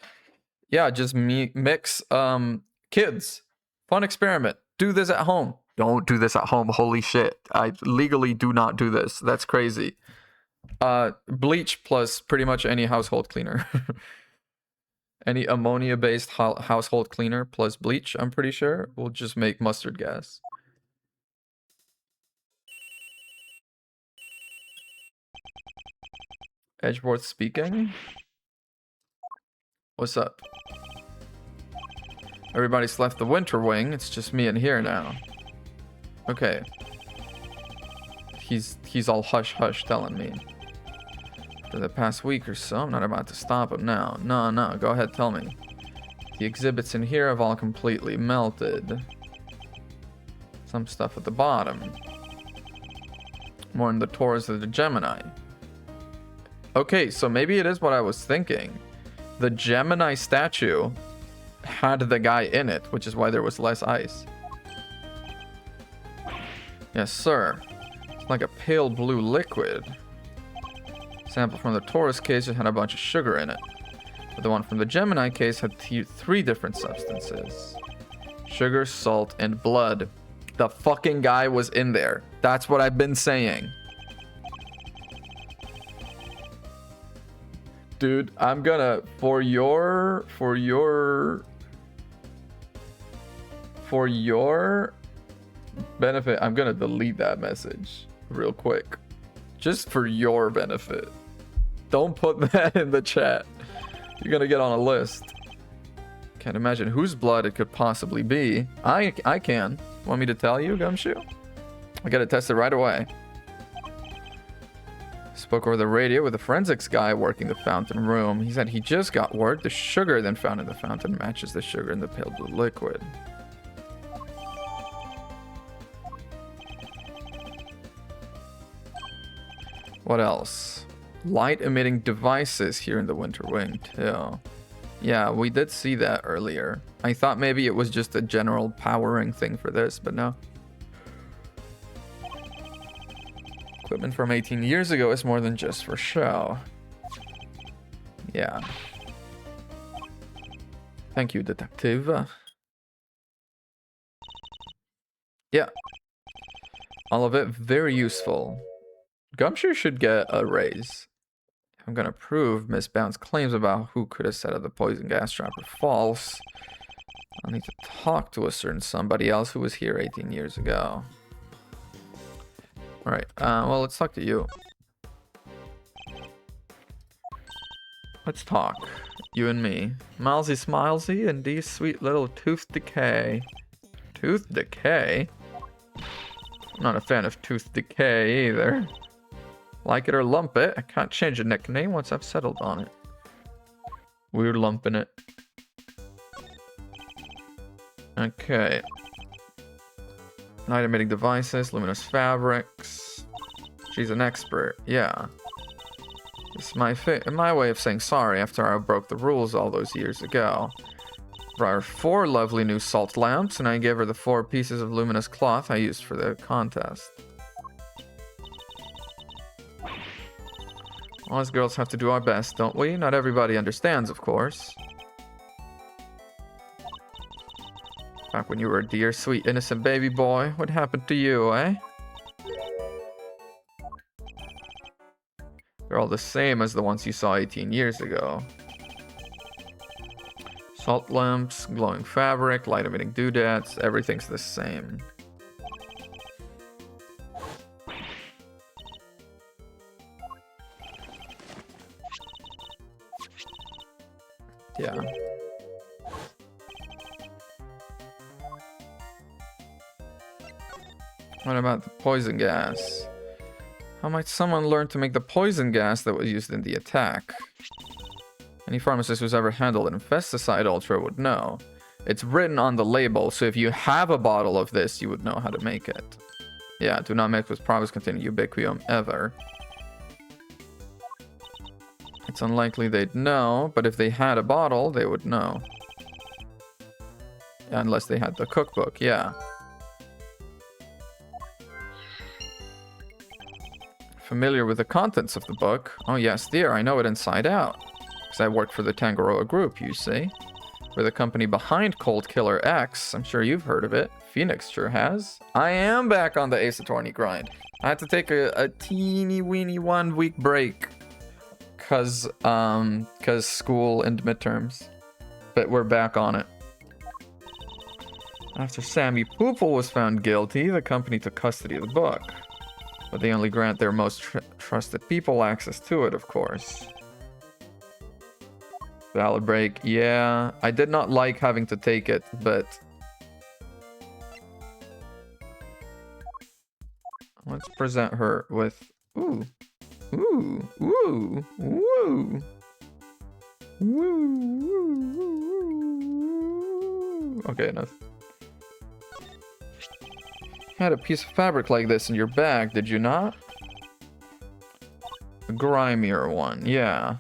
Yeah, just mix kids. Fun experiment. Do this at home. Don't do this at home. Holy shit. I legally do not do this. That's crazy. Bleach plus pretty much any household cleaner. Any ammonia-based household cleaner plus bleach, I'm pretty sure, will just make mustard gas. Edgeworth speaking. What's up? Everybody's left the winter wing. It's just me in here now. Okay. He's all hush hush telling me. For the past week or so, I'm not about to stop him now. No, go ahead, tell me. The exhibits in here have all completely melted. Some stuff at the bottom. More in the Taurus of the Gemini. Okay, so maybe it is what I was thinking. The Gemini statue had the guy in it, which is why there was less ice. Yes, sir. It's like a pale blue liquid. Sample from the Taurus case just had a bunch of sugar in it. But the one from the Gemini case had three different substances. Sugar, salt, and blood. The fucking guy was in there. That's what I've been saying. Dude, I'm gonna, for your benefit, I'm gonna delete that message real quick. Just for your benefit. Don't put that in the chat. You're gonna get on a list. Can't imagine whose blood it could possibly be. I can. Want me to tell you, Gumshoe? I got it tested right away. Spoke over the radio with a forensics guy working the fountain room. He said he just got word the sugar then found in the fountain matches the sugar in the pale blue liquid. What else? Light emitting devices here in the Winter Wing too. Yeah, we did see that earlier. I thought maybe it was just a general powering thing for this, but no. Equipment from 18 years ago is more than just for show. Yeah. Thank you, detective. Yeah. All of it very useful. Gumshoe should get a raise. I'm gonna prove Miss Bounce's claims about who could have set up the poison gas trap are false. I'll need to talk to a certain somebody else who was here 18 years ago. Alright, well, let's talk to you. Let's talk. You and me. Milesy Smilesy and these sweet little Tooth Decay. Tooth Decay? I'm not a fan of Tooth Decay either. Like it or lump it, I can't change a nickname once I've settled on it. We're lumping it. Okay. Light emitting devices, luminous fabrics. She's an expert, yeah. It's my way of saying sorry after I broke the rules all those years ago. Brought her 4 lovely new salt lamps, and I gave her the 4 pieces of luminous cloth I used for the contest. All us girls have to do our best, don't we? Not everybody understands, of course. Back when you were a dear, sweet, innocent baby boy, what happened to you, eh? They're all the same as the ones you saw 18 years ago. Salt lamps, glowing fabric, light-emitting doodads, everything's the same. Yeah. What about the poison gas? How might someone learn to make the poison gas that was used in the attack? Any pharmacist who's ever handled an infesticide ultra would know. It's written on the label, so if you have a bottle of this, you would know how to make it. Yeah, do not mix with products containing ubiquium ever. It's unlikely they'd know, but if they had a bottle, they would know. Yeah, unless they had the cookbook, yeah. Familiar with the contents of the book? Oh yes, dear, I know it inside out. Because I worked for the Tangaroa Group, you see. We're the company behind Cold Killer X. I'm sure you've heard of it. Phoenix sure has. I am back on the Ace Attorney grind. I had to take a teeny weeny 1 week break. Cause school and midterms. But we're back on it. After Sammy Poople was found guilty, the company took custody of the book. But they only grant their most trusted people access to it, of course. Valid break, yeah. I did not like having to take it, but... Let's present her with... Ooh. Ooh, woo, woo. Woo. Okay, enough. You had a piece of fabric like this in your bag, did you not? A grimier one, yeah.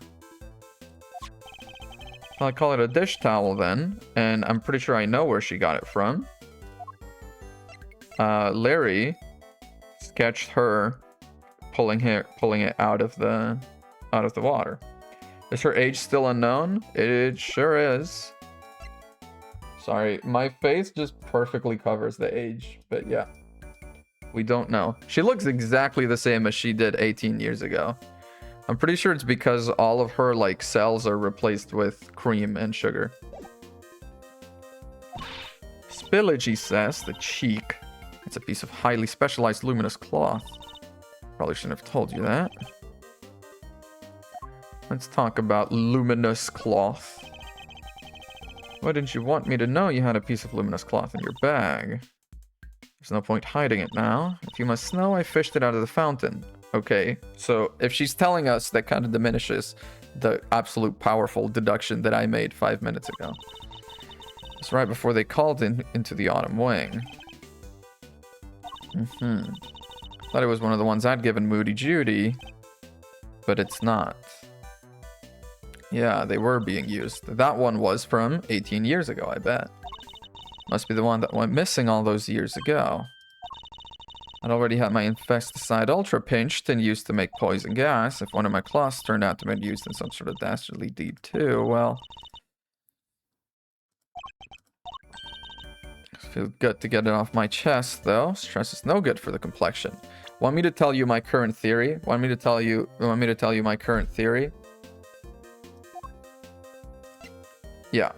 I'll call it a dish towel then, and I'm pretty sure I know where she got it from. Larry sketched her pulling it out of the water. Is her age still unknown? It sure is. Sorry, my face just perfectly covers the age, but yeah. We don't know. She looks exactly the same as she did 18 years ago. I'm pretty sure it's because all of her like cells are replaced with cream and sugar. Spillage, he says, the cheek. It's a piece of highly specialized luminous cloth. Probably shouldn't have told you that. Let's talk about luminous cloth. Why didn't you want me to know you had a piece of luminous cloth in your bag? There's no point hiding it now. If you must know, I fished it out of the fountain. Okay, so if she's telling us, that kind of diminishes the absolute powerful deduction that I made 5 minutes ago. It's right before they called into the Autumn Wing. Thought it was one of the ones I'd given Moody Judy, but it's not. Yeah, they were being used. That one was from 18 years ago, I bet. Must be the one that went missing all those years ago. I'd already had my Infesticide Ultra pinched and used to make poison gas. If one of my cloths turned out to be used in some sort of dastardly deed too, well... Feels good to get it off my chest, though. Stress is no good for the complexion. Want me to tell you my current theory? Want me to tell you my current theory? Yeah.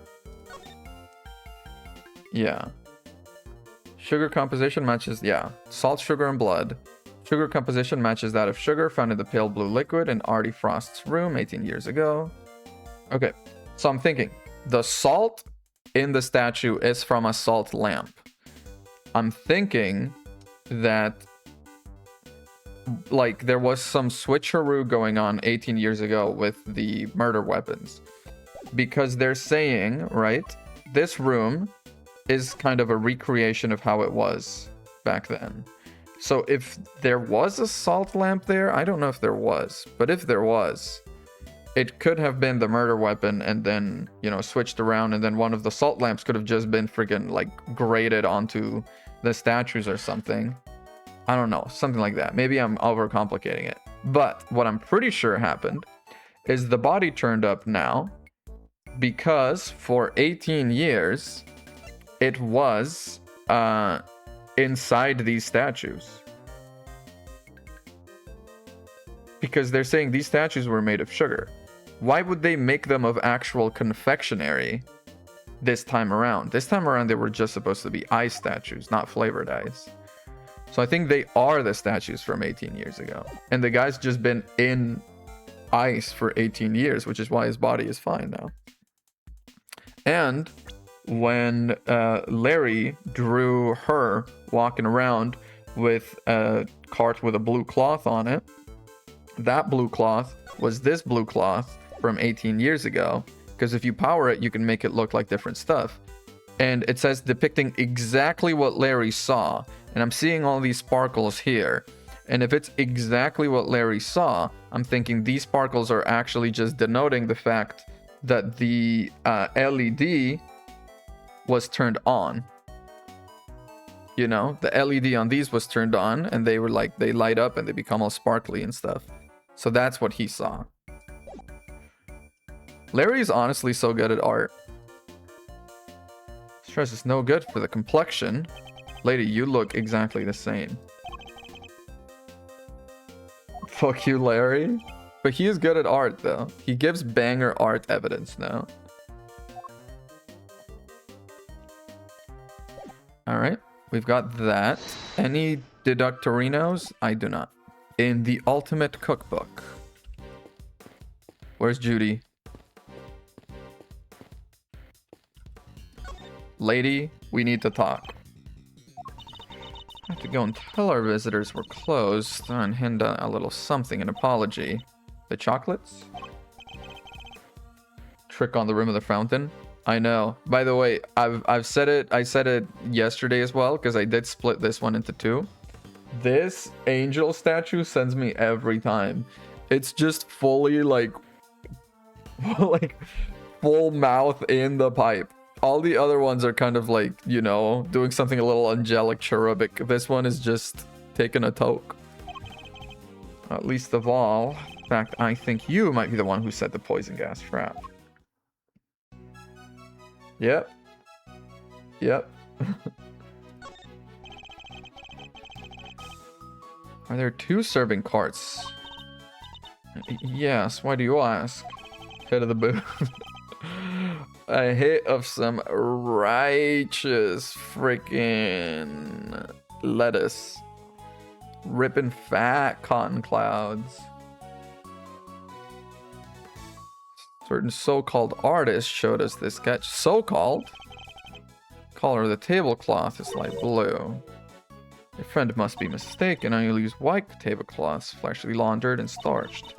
Yeah. Sugar composition matches, yeah. Salt, sugar, and blood. Sugar composition matches that of sugar found in the pale blue liquid in Artie Frost's room 18 years ago. Okay, so I'm thinking the salt in the statue is from a salt lamp. I'm thinking that like there was some switcheroo going on 18 years ago with the murder weapons. Because they're saying, right, this room is kind of a recreation of how it was back then. So if there was a salt lamp there, I don't know if there was, but if there was, it could have been the murder weapon and then, you know, switched around, and then one of the salt lamps could have just been friggin' like grated onto the statues or something. I don't know, something like that. Maybe I'm overcomplicating it. But what I'm pretty sure happened is the body turned up now because for 18 years it was inside these statues. Because they're saying these statues were made of sugar. Why would they make them of actual confectionery this time around? This time around, they were just supposed to be ice statues, not flavored ice. So I think they are the statues from 18 years ago. And the guy's just been in ice for 18 years, which is why his body is fine now. And when Larry drew her walking around with a cart with a blue cloth on it, that blue cloth was this blue cloth from 18 years ago, because if you power it, you can make it look like different stuff. And it says depicting exactly what Larry saw. And I'm seeing all these sparkles here. And if it's exactly what Larry saw, I'm thinking these sparkles are actually just denoting the fact that the LED was turned on. You know, the LED on these was turned on, and they were like, they light up and they become all sparkly and stuff. So that's what he saw. Larry's honestly so good at art. Stress is no good for the complexion. Lady, you look exactly the same. Fuck you, Larry. But he is good at art, though. He gives banger art evidence now. Alright, we've got that. Any deductorinos? I do not. In the ultimate cookbook. Where's Judy? Lady, we need to talk. I have to to go and tell our visitors we're closed and hand out a little something, an apology. The chocolates? Trick on the rim of the fountain? I know. By the way, I've said it. I said it yesterday as well because I did split this one into two. This angel statue sends me every time. It's just fully like full mouth in the pipe. All the other ones are kind of like, you know, doing something a little angelic cherubic. This one is just taking a toke. At least of all. In fact, I think you might be the one who set the poison gas trap. Yep. Yep. Are there 2 serving carts? Yes, why do you ask? Head of the booth. A hit of some righteous freaking lettuce. Ripping fat cotton clouds. Certain so-called artist showed us this sketch. So-called? Color of the tablecloth is light blue. Your friend must be mistaken. I only use white tablecloths, freshly laundered and starched.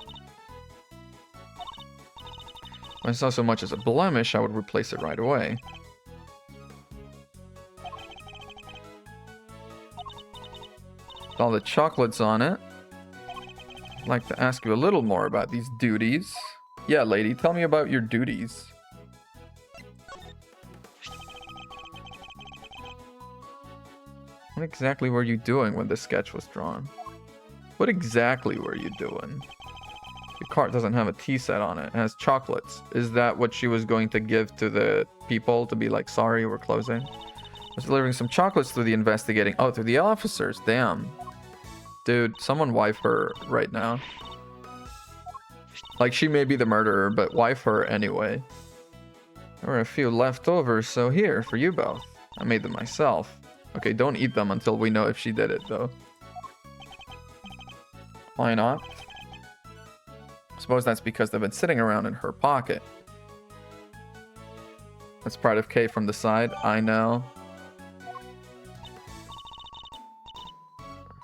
If I saw so much as a blemish, I would replace it right away. With all the chocolates on it, I'd like to ask you a little more about these duties. Yeah, lady, tell me about your duties. What exactly were you doing when this sketch was drawn? What exactly were you doing? Your cart doesn't have a tea set on it. It has chocolates. Is that what she was going to give to the people to be like, sorry, we're closing? I was delivering some chocolates to the investigating. Oh, to the officers. Damn. Dude, someone wife her right now. Like, she may be the murderer, but wife her anyway. There were a few left over, so here, for you both. I made them myself. Okay, don't eat them until we know if she did it, though. Why not? I suppose that's because they've been sitting around in her pocket. That's part of K from the side. I know.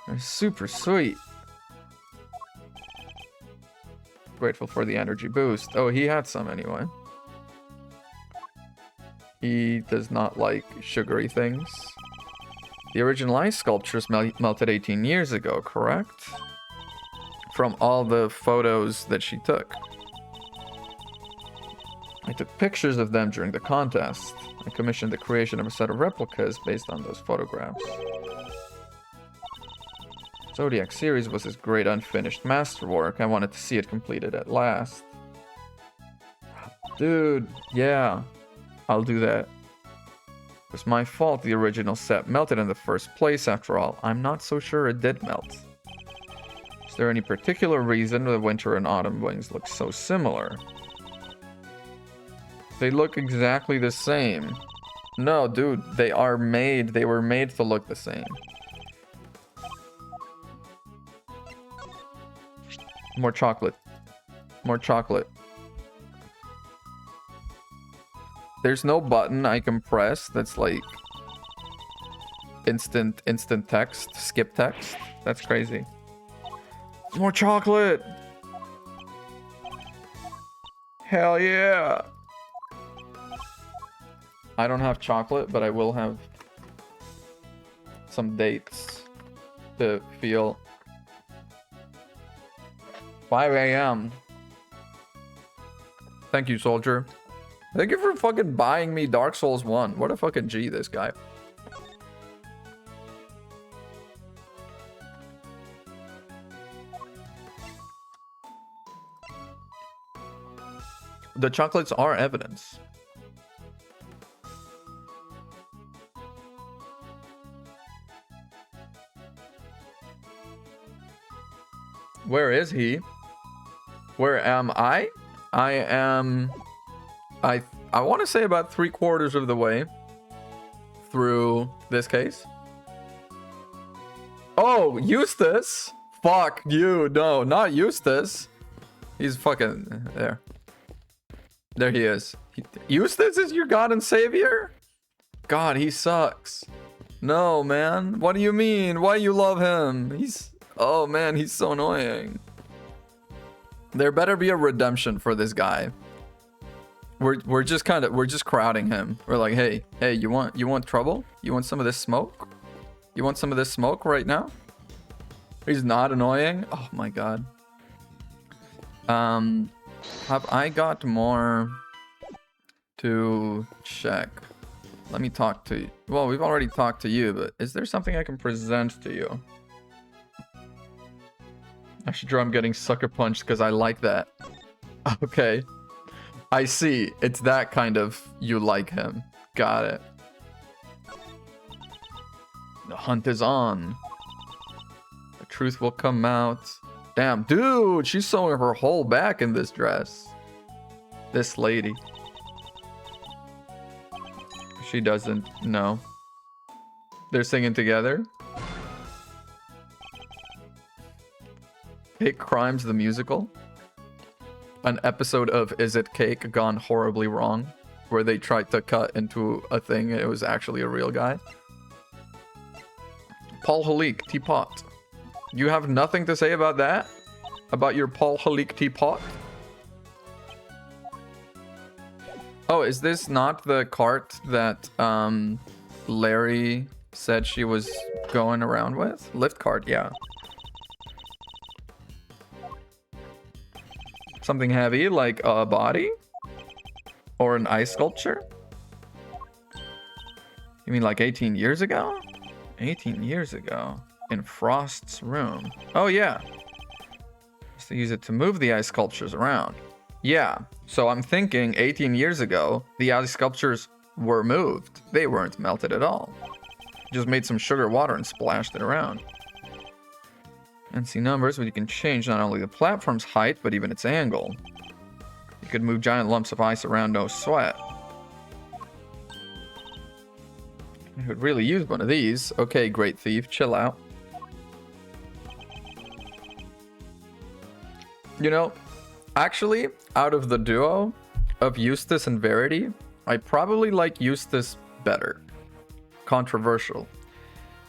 They're super sweet. Grateful for the energy boost. Oh, he had some anyway. He does not like sugary things. The original ice sculptures melted 18 years ago, correct? From all the photos that she took. I took pictures of them during the contest. I commissioned the creation of a set of replicas based on those photographs. Zodiac series was his great unfinished masterwork. I wanted to see it completed at last. Dude, yeah, I'll do that. It was my fault the original set melted in the first place, after all. I'm not so sure it did melt. Is there any particular reason the winter and autumn wings look so similar? They look exactly the same. No, dude, they were made to look the same. More chocolate. More chocolate. There's no button I can press that's like instant text, skip text. That's crazy. More chocolate. Hell yeah. I don't have chocolate, but I will have some dates to feel. 5 a.m. Thank you, soldier. Thank you for fucking buying me Dark Souls 1. What a fucking G, this guy. The chocolates are evidence. Where is he? Where am I? I am... I want to say about 3/4 of the way through this case. Oh, Eustace! Fuck you. No, not Eustace. He's fucking... There. There he is. Eustace is your god and savior? God, he sucks. No, man. What do you mean? Why you love him? Oh man, he's so annoying. There better be a redemption for this guy. We're just crowding him. We're like, hey, you want trouble? You want some of this smoke? You want some of this smoke right now? He's not annoying. Oh my god. Have I got more to check? Let me talk to you. Well, we've already talked to you, but is there something I can present to you? I should draw I'm getting sucker punched because I like that. Okay. I see. It's that kind of you like him. Got it. The hunt is on. The truth will come out. Damn, dude, she's sewing her whole back in this dress. This lady. She doesn't know. They're singing together. Hate Crimes the musical. An episode of Is It Cake gone horribly wrong, where they tried to cut into a thing and it was actually a real guy. Paul Halik, teapot. You have nothing to say about that? About your Paul Halik teapot? Oh, is this not the cart that Larry said she was going around with? Lift cart, yeah. Something heavy like a body? Or an ice sculpture? You mean like 18 years ago? 18 years ago. In Frost's room. Oh yeah. Just to use it to move the ice sculptures around. Yeah. So I'm thinking 18 years ago, the ice sculptures were moved. They weren't melted at all. Just made some sugar water and splashed it around. And see numbers, but you can change not only the platform's height, but even its angle. You could move giant lumps of ice around no sweat. I could really use one of these. Okay, Great Thief, chill out. You know, actually, out of the duo of Eustace and Verity, I probably like Eustace better. Controversial.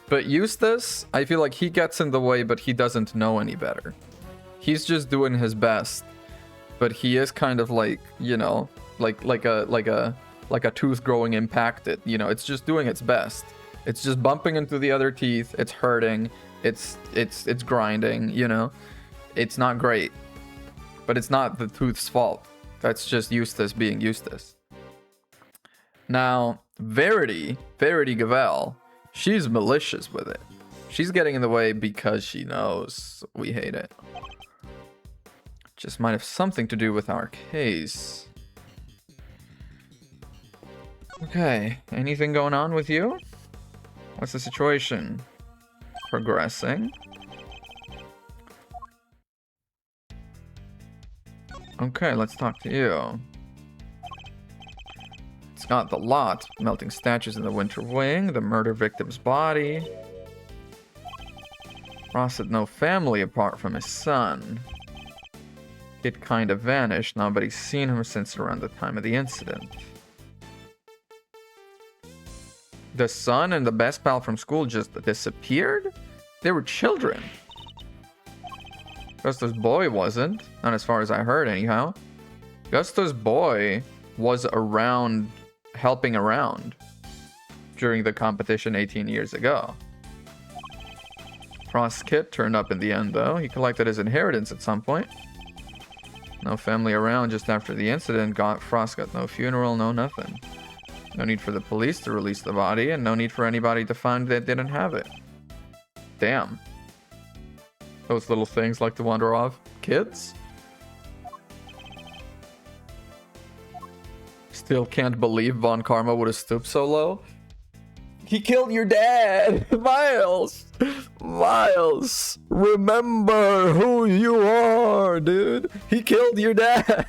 But Eustace, I feel like he gets in the way, but he doesn't know any better. He's just doing his best, but he is kind of like, you know, like a tooth growing impacted. You know, it's just doing its best. It's just bumping into the other teeth. It's hurting. It's grinding. You know, it's not great, but it's not the tooth's fault. That's just Eustace being Eustace. Now, Verity Gavel. She's malicious with it. She's getting in the way because she knows we hate it. Just might have something to do with our case. Okay, anything going on with you? What's the situation? Progressing. Okay, let's talk to you. It's got the lot, melting statues in the winter wing, the murder victim's body. Ross had no family apart from his son. Kid kind of vanished, nobody's seen him since around the time of the incident. The son and the best pal from school just disappeared? They were children. Gusto's boy wasn't, not as far as I heard anyhow. Gusto's boy was around, helping around during the competition 18 years ago. Frost's kid turned up in the end though. He collected his inheritance at some point. No family around just after the incident. Frost got no funeral, no nothing. No need for the police to release the body, and no need for anybody to find they didn't have it. Damn. Those little things like to wander off. Kids? Still can't believe Von Karma would have stooped so low. He killed your dad! Miles! Miles! Remember who you are, dude! He killed your dad!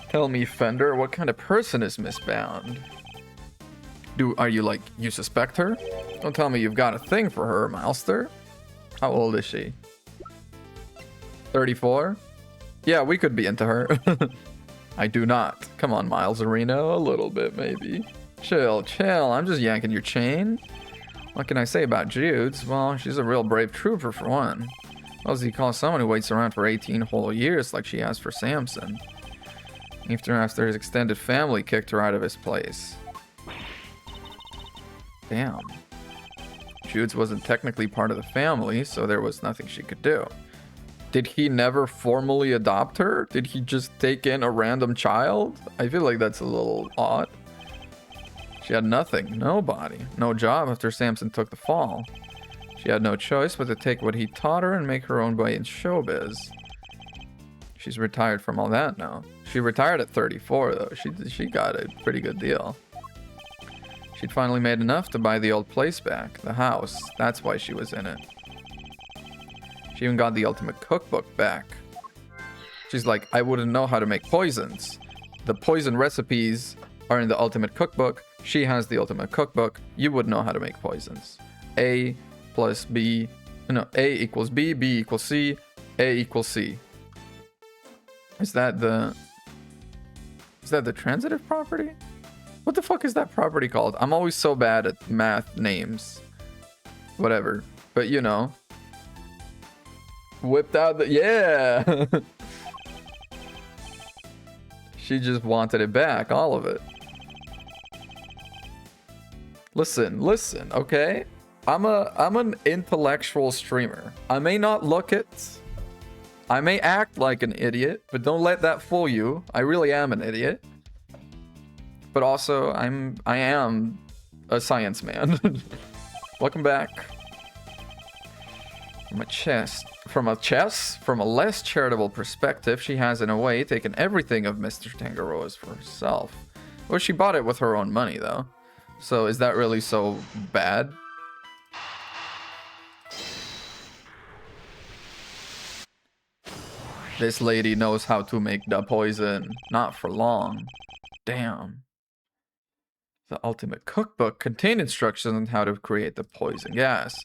Tell me, Fender, what kind of person is Miss Bound? Are you like, you suspect her? Don't tell me you've got a thing for her, Milester. How old is she? 34? Yeah, we could be into her. I do not. Come on, Miles Arena, a little bit maybe. Chill, chill. I'm just yanking your chain. What can I say about Judes? Well, she's a real brave trooper for one. What does he call someone who waits around for 18 whole years like she has for Samson? Even after his extended family kicked her out of his place. Damn. Judes wasn't technically part of the family, so there was nothing she could do. Did he never formally adopt her? Did he just take in a random child? I feel like that's a little odd. She had nothing, nobody, no job after Samson took the fall. She had no choice but to take what he taught her and make her own way in showbiz. She's retired from all that now. She retired at 34 though. She got a pretty good deal. She'd finally made enough to buy the old place back, the house. That's why she was in it. She even got the ultimate cookbook back. She's like, I wouldn't know how to make poisons. The poison recipes are in the ultimate cookbook. She has the ultimate cookbook. You would know how to make poisons. A plus B. No, A equals B, B equals C, A equals C. Is that the transitive property? What the fuck is that property called? I'm always so bad at math names. Whatever. But you know. Whipped out the... Yeah! She just wanted it back. All of it. Listen, okay? I'm an intellectual streamer. I may not look it. I may act like an idiot, but don't let that fool you. I really am an idiot. But also, I am a science man. Welcome back. From a less charitable perspective, she has in a way taken everything of Mr. Tangaroa's for herself. Well, she bought it with her own money though. So is that really so bad? This lady knows how to make the poison. Not for long. Damn. The ultimate cookbook contained instructions on how to create the poison gas.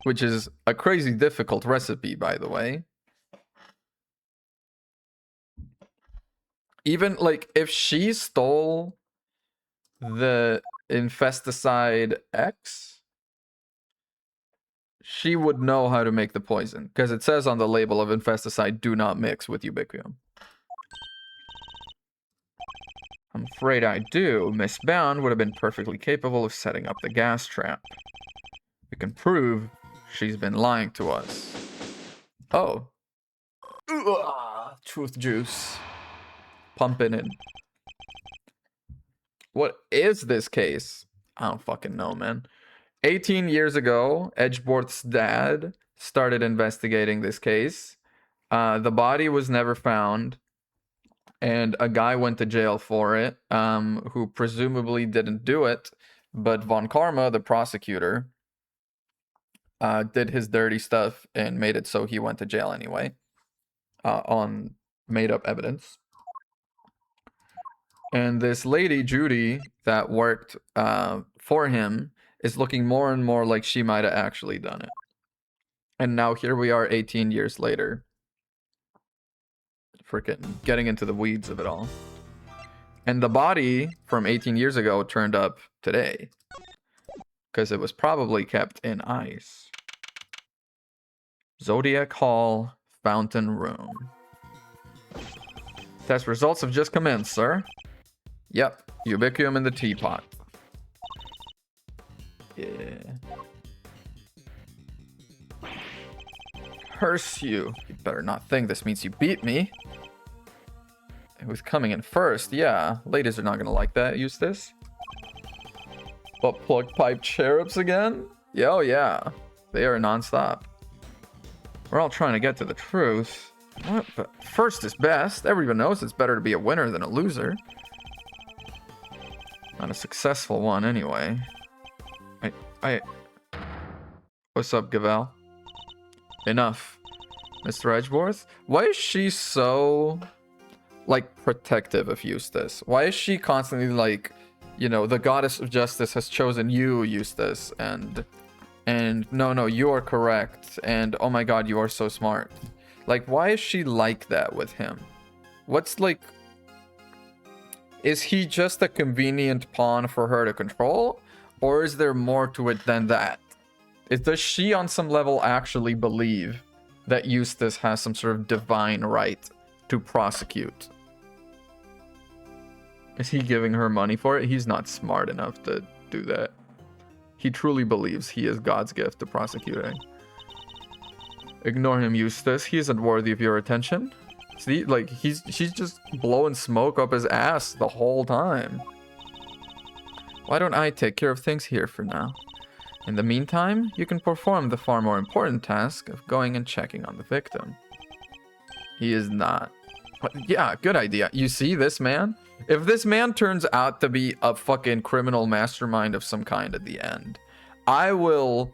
Which is a crazy difficult recipe, by the way. Even, like, if she stole the Infesticide X, she would know how to make the poison. Because it says on the label of Infesticide, do not mix with Ubiquium. I'm afraid I do. Miss Bound would have been perfectly capable of setting up the gas trap. We can prove she's been lying to us. Oh. Truth juice. Pumping in. What is this case? I don't fucking know, man. 18 years ago, Edgeworth's dad started investigating this case. The body was never found. And a guy went to jail for it, who presumably didn't do it. But Von Karma, the prosecutor, did his dirty stuff and made it so he went to jail anyway. On made-up evidence. And this lady, Judy, that worked for him, is looking more and more like she might have actually done it. And now here we are 18 years later. Freaking getting into the weeds of it all. And the body from 18 years ago turned up today. Because it was probably kept in ice. Zodiac Hall Fountain Room. Test results have just commenced, sir. Yep, Ubiquium in the teapot. Yeah. Curse you. You better not think this means you beat me. Who's coming in first? Yeah, ladies are not gonna like that. Use this. But plug pipe cherubs again? Yeah, oh yeah. They are non-stop. We're all trying to get to the truth. What? But first is best. Everyone knows it's better to be a winner than a loser. Not a successful one, anyway. What's up, Gavel? Enough. Mr. Edgeworth? Why is she so, like, protective of Eustace? Why is she constantly like, you know, the goddess of justice has chosen you, Eustace, and no, you are correct, and oh my god, you are so smart. Like, why is she like that with him? What's, like... Is he just a convenient pawn for her to control? Or is there more to it than that? Does she on some level actually believe that Eustace has some sort of divine right to prosecute? Is he giving her money for it? He's not smart enough to do that. He truly believes he is God's gift to prosecuting. Ignore him, Eustace. He isn't worthy of your attention. See, like, she's just blowing smoke up his ass the whole time. Why don't I take care of things here for now? In the meantime, you can perform the far more important task of going and checking on the victim. He is not. But yeah, good idea. You see this man? If this man turns out to be a fucking criminal mastermind of some kind at the end, I'll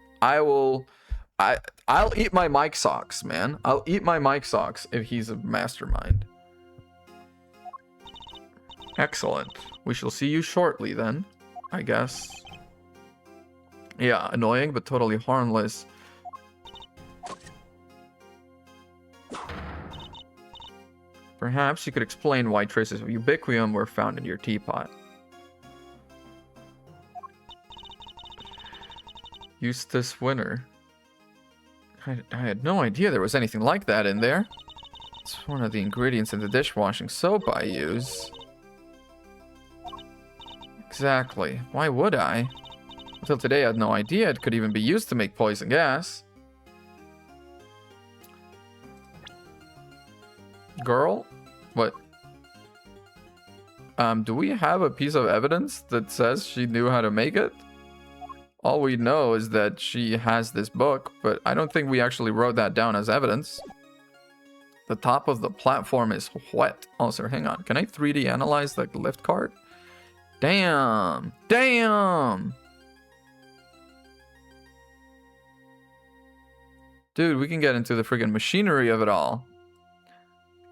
eat my Mike socks, man. I'll eat my Mike socks if he's a mastermind. Excellent. We shall see you shortly then, I guess. Yeah, annoying but totally harmless. Perhaps you could explain why traces of ubiquium were found in your teapot. Eustace Winner. I had no idea there was anything like that in there. It's one of the ingredients in the dishwashing soap I use. Exactly. Why would I? Until today I had no idea it could even be used to make poison gas. Girl? What? Do we have a piece of evidence that says she knew how to make it? All we know is that she has this book, but I don't think we actually wrote that down as evidence. The top of the platform is wet. Also, hang on. Can I 3D analyze the lift cart? Damn! Damn! Dude, we can get into the friggin' machinery of it all.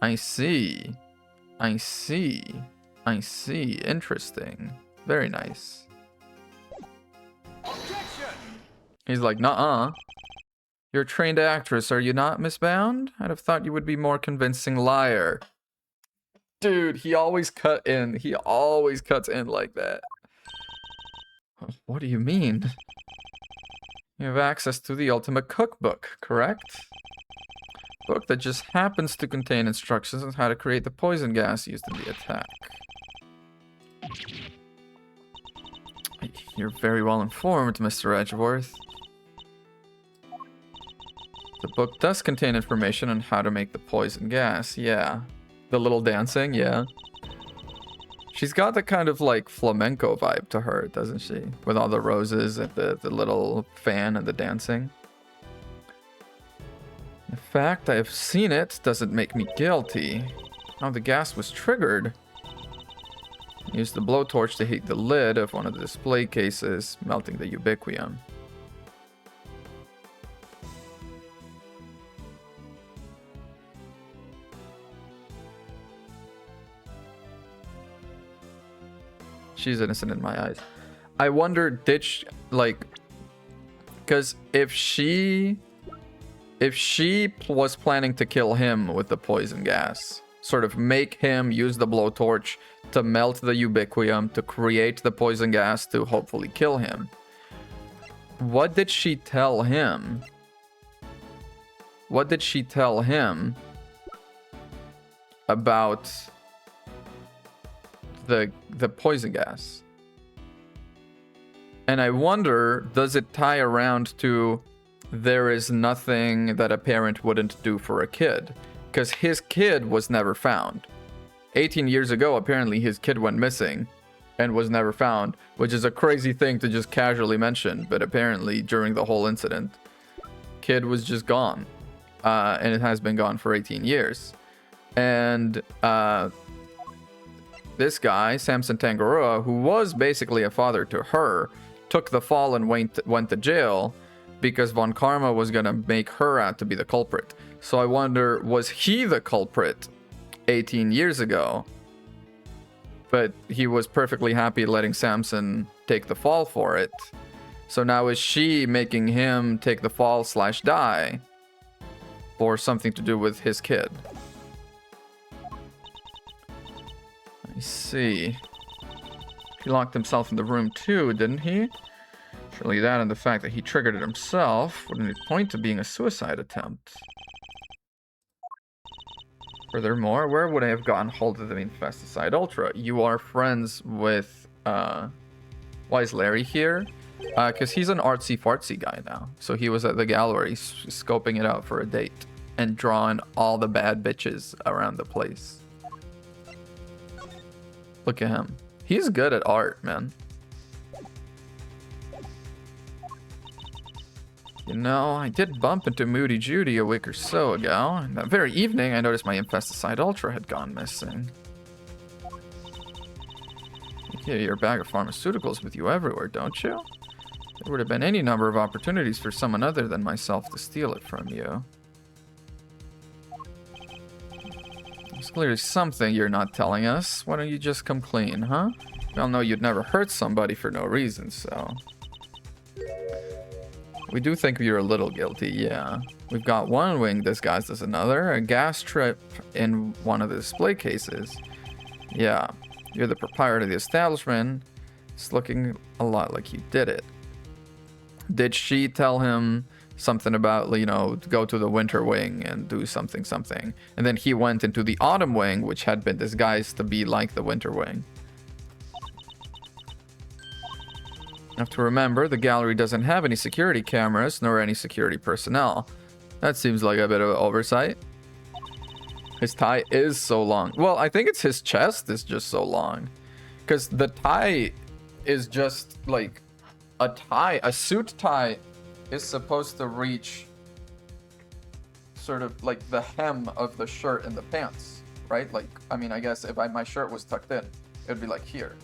I see. I see. I see. Interesting. Very nice. Objection! He's like, nuh-uh. You're a trained actress, are you not, Miss Bound? I'd have thought you would be more convincing liar. Dude, he always cut in. He always cuts in like that. What do you mean? You have access to the ultimate cookbook, correct? Book that just happens to contain instructions on how to create the poison gas used in the attack. You're very well informed, Mr. Edgeworth. The book does contain information on how to make the poison gas, yeah. The little dancing, yeah. She's got the kind of like flamenco vibe to her, doesn't she? With all the roses and the little fan and the dancing. The fact I have seen it doesn't make me guilty. How the gas was triggered. Use the blowtorch to heat the lid of one of the display cases, melting the ubiquium. She's innocent in my eyes. I wonder, did she, like, because if she was planning to kill him with the poison gas, sort of make him use the blowtorch to melt the ubiquium to create the poison gas to hopefully kill him, what did she tell him? What did she tell him about the poison gas? And I wonder, does it tie around to there is nothing that a parent wouldn't do for a kid? Because his kid was never found. 18 years ago, apparently his kid went missing and was never found, which is a crazy thing to just casually mention, but apparently during the whole incident, kid was just gone. And it has been gone for 18 years. And this guy, Samson Tangaroa, who was basically a father to her, took the fall and went to jail because Von Karma was going to make her out to be the culprit. So I wonder, was he the culprit 18 years ago? But he was perfectly happy letting Samson take the fall for it. So now is she making him take the fall / die for something to do with his kid? I see. see. He locked himself in the room too, didn't he? Surely that and the fact that he triggered it himself wouldn't point to being a suicide attempt. Furthermore, where would I have gotten hold of the Infesticide Ultra? You are friends with, why is Larry here? Because he's an artsy-fartsy guy now. So he was at the gallery scoping it out for a date and drawing all the bad bitches around the place. Look at him. He's good at art, man. You know, I did bump into Moody Judy a week or so ago, and that very evening I noticed my Infesticide Ultra had gone missing. You carry your bag of pharmaceuticals with you everywhere, don't you? There would have been any number of opportunities for someone other than myself to steal it from you. There's clearly something you're not telling us. Why don't you just come clean, huh? We all know you'd never hurt somebody for no reason, so... We do think you're a little guilty, yeah. We've got one wing disguised as another, a gas trip in one of the display cases. Yeah, you're the proprietor of the establishment. It's looking a lot like you did it. Did she tell him something about, you know, go to the winter wing and do something? And then he went into the autumn wing, which had been disguised to be like the winter wing. You have to remember, the gallery doesn't have any security cameras, nor any security personnel. That seems like a bit of an oversight. His tie is so long. Well, I think it's his chest is just so long. Because the tie is just like a tie. A suit tie is supposed to reach sort of like the hem of the shirt and the pants, right? Like, I mean, I guess if my shirt was tucked in, it would be like here.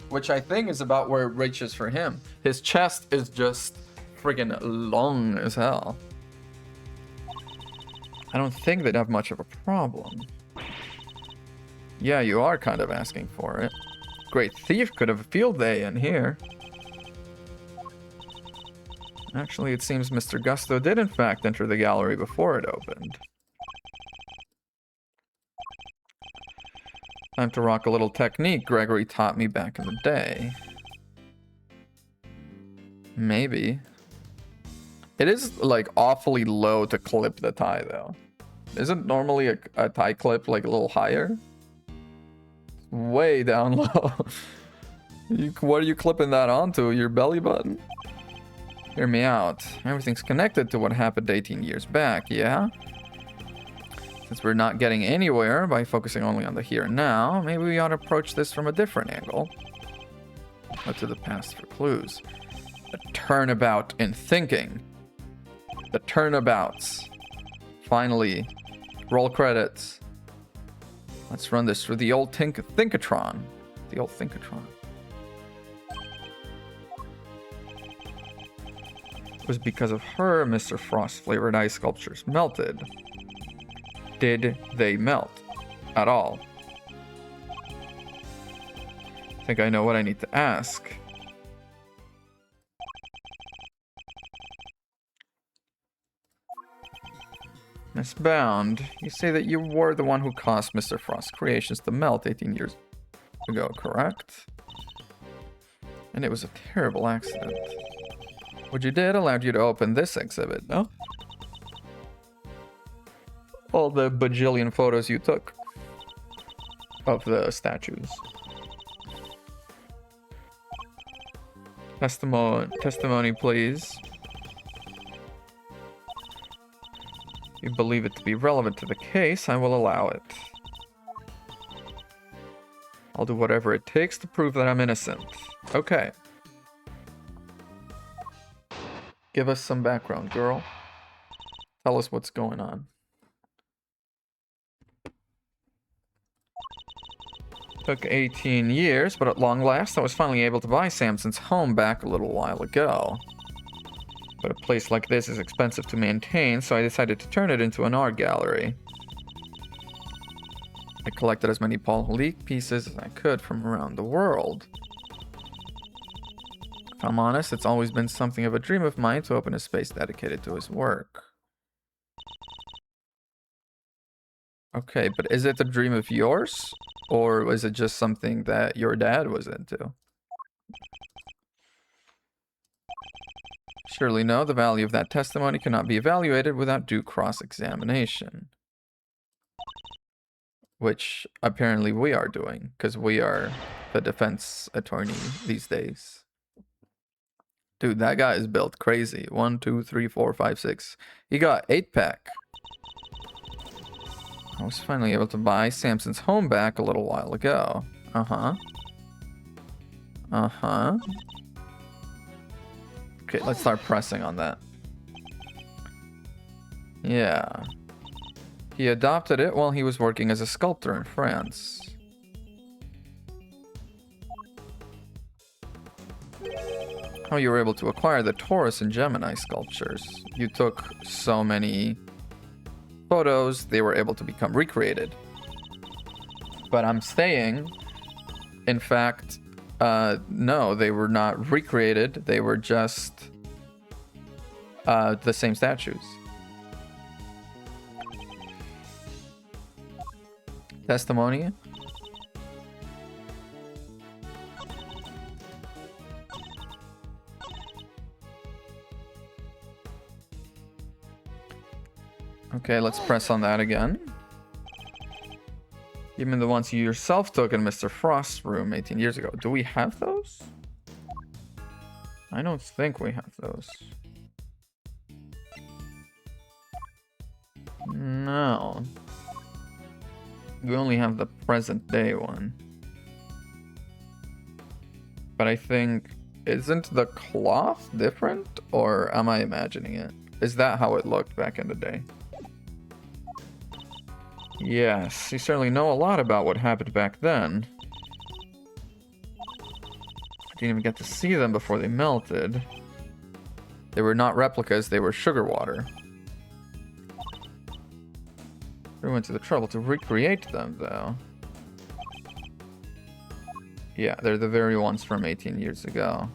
Which I think is about where it reaches for him. His chest is just friggin' long as hell. I don't think they'd have much of a problem. Yeah, you are kind of asking for it. Great thief could have a field day in here. Actually, it seems Mr. Gusto did in fact enter the gallery before it opened. Time to rock a little technique Gregory taught me back in the day. Maybe. It is, like, awfully low to clip the tie, though. Isn't normally a tie clip, like, a little higher? Way down low. What are you clipping that onto? Your belly button? Hear me out. Everything's connected to what happened 18 years back, yeah? Since we're not getting anywhere by focusing only on the here and now, maybe we ought to approach this from a different angle. Look to the past for clues. A turnabout in thinking. The turnabouts. Finally, roll credits. Let's run this through the old Thinkatron. The old Thinkatron. It was because of her Mr. Frost flavored ice sculptures melted. Did they melt at all? I think I know what I need to ask. Miss Bound, you say that you were the one who caused Mr. Frost's creations to melt 18 years ago, correct? And it was a terrible accident. What you did allowed you to open this exhibit, no? All the bajillion photos you took of the statues. Testimony, please. If you believe it to be relevant to the case, I will allow it. I'll do whatever it takes to prove that I'm innocent. Okay. Give us some background, girl. Tell us what's going on. Took 18 years, but at long last, I was finally able to buy Samson's home back a little while ago. But a place like this is expensive to maintain, so I decided to turn it into an art gallery. I collected as many Paul Halique pieces as I could from around the world. If I'm honest, it's always been something of a dream of mine to open a space dedicated to his work. Okay, but is it a dream of yours? Or was it just something that your dad was into? Surely no, the value of that testimony cannot be evaluated without due cross-examination. Which apparently we are doing, because we are the defense attorney these days. Dude, that guy is built crazy. 1, 2, 3, 4, 5, 6. He got 8-pack. I was finally able to buy Samson's home back a little while ago. Uh-huh. Uh-huh. Okay, let's start pressing on that. Yeah. He adopted it while he was working as a sculptor in France. How you were able to acquire the Taurus and Gemini sculptures. You took so many photos, they were able to become recreated. But I'm saying, in fact, no, they were not recreated. They were just the same statues. Testimony. Okay, let's press on that again. Even the ones you yourself took in Mr. Frost's room 18 years ago. Do we have those? I don't think we have those. No. We only have the present day one. But I think... Isn't the cloth different? Or am I imagining it? Is that how it looked back in the day? Yes, you certainly know a lot about what happened back then. I didn't even get to see them before they melted. They were not replicas, they were sugar water. We went to the trouble to recreate them, though. Yeah, they're the very ones from 18 years ago.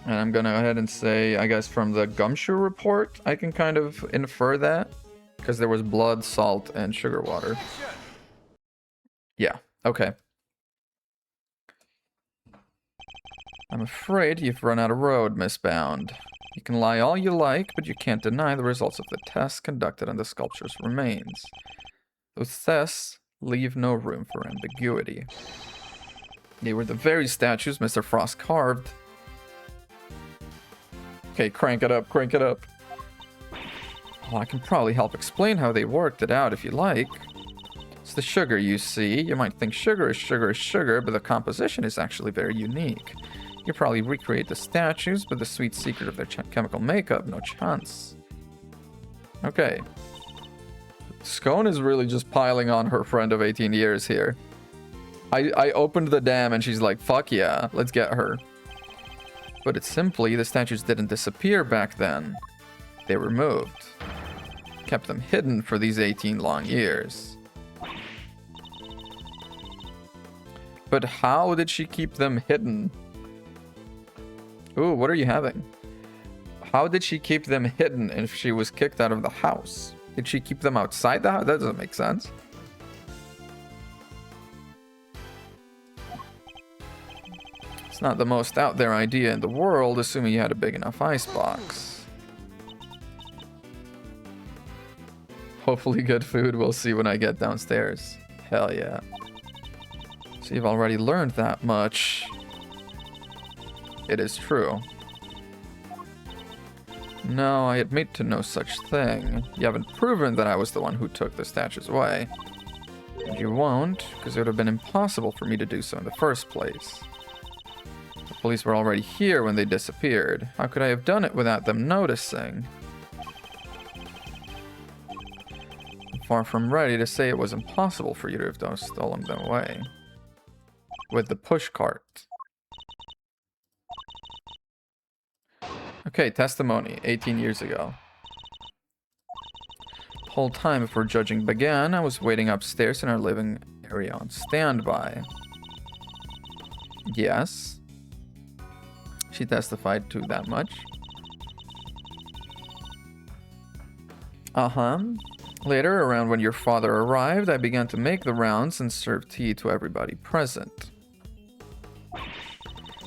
And I'm gonna go ahead and say, I guess from the Gumshoe report, I can kind of infer that. Because there was blood, salt, and sugar water. Yeah, okay. I'm afraid you've run out of road, Miss Bound. You can lie all you like, but you can't deny the results of the tests conducted on the sculpture's remains. Those tests leave no room for ambiguity. They were the very statues Mr. Frost carved. Okay, crank it up, crank it up. Well, I can probably help explain how they worked it out if you like. It's the sugar, you see. You might think sugar is sugar is sugar, but the composition is actually very unique. You could probably recreate the statues, but the sweet secret of their chemical makeup, no chance. Okay. Scone is really just piling on her friend of 18 years here. I opened the dam and she's like, fuck yeah, let's get her. But it's simply, the statues didn't disappear back then. They were moved. Kept them hidden for these 18 long years. But how did she keep them hidden? Ooh, what are you having? How did she keep them hidden if she was kicked out of the house? Did she keep them outside the house? That doesn't make sense. It's not the most out there idea in the world, assuming you had a big enough icebox. Hopefully good food, we'll see when I get downstairs. Hell yeah. So you've already learned that much. It is true. No, I admit to no such thing. You haven't proven that I was the one who took the statues away. And you won't, because it would have been impossible for me to do so in the first place. The police were already here when they disappeared. How could I have done it without them noticing? I'm far from ready to say it was impossible for you to have stolen them away. With the pushcart. Okay, testimony, 18 years ago. The whole time before judging began, I was waiting upstairs in our living area on standby. Yes. She testified to that much. Later, around when your father arrived, I began to make the rounds and serve tea to everybody present.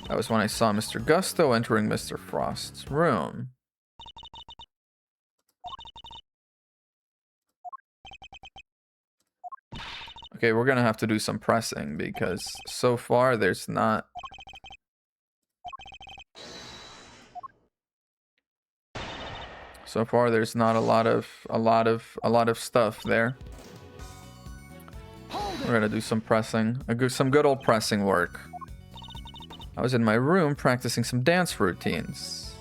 That was when I saw Mr. Gusto entering Mr. Frost's room. Okay, we're gonna have to do some pressing because so far there's not... So far there's not a lot of stuff there. We're gonna do some pressing, some good old pressing work. I was in my room practicing some dance routines.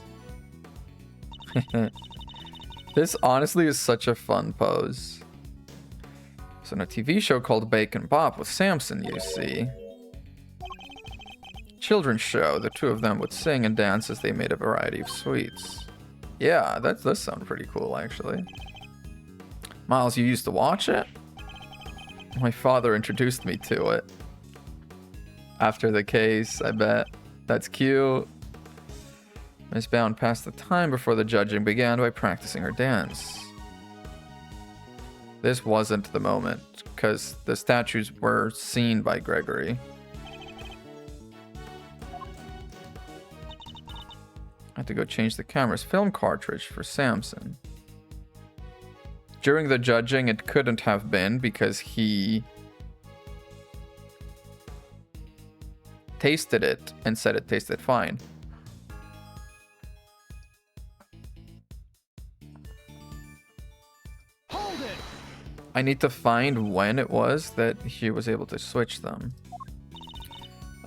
This honestly is such a fun pose. It's in a TV show called Bacon Bop with Samson, you see. Children's show, the two of them would sing and dance as they made a variety of sweets. Yeah, that does sound pretty cool, actually. Miles, you used to watch it? My father introduced me to it. After the case, I bet. That's cute. Miss Bound passed the time before the judging began by practicing her dance. This wasn't the moment, because the statues were seen by Gregory. I had to go change the camera's film cartridge for Samson. During the judging, it couldn't have been because he tasted it and said it tasted fine. Hold it. I need to find when it was that he was able to switch them.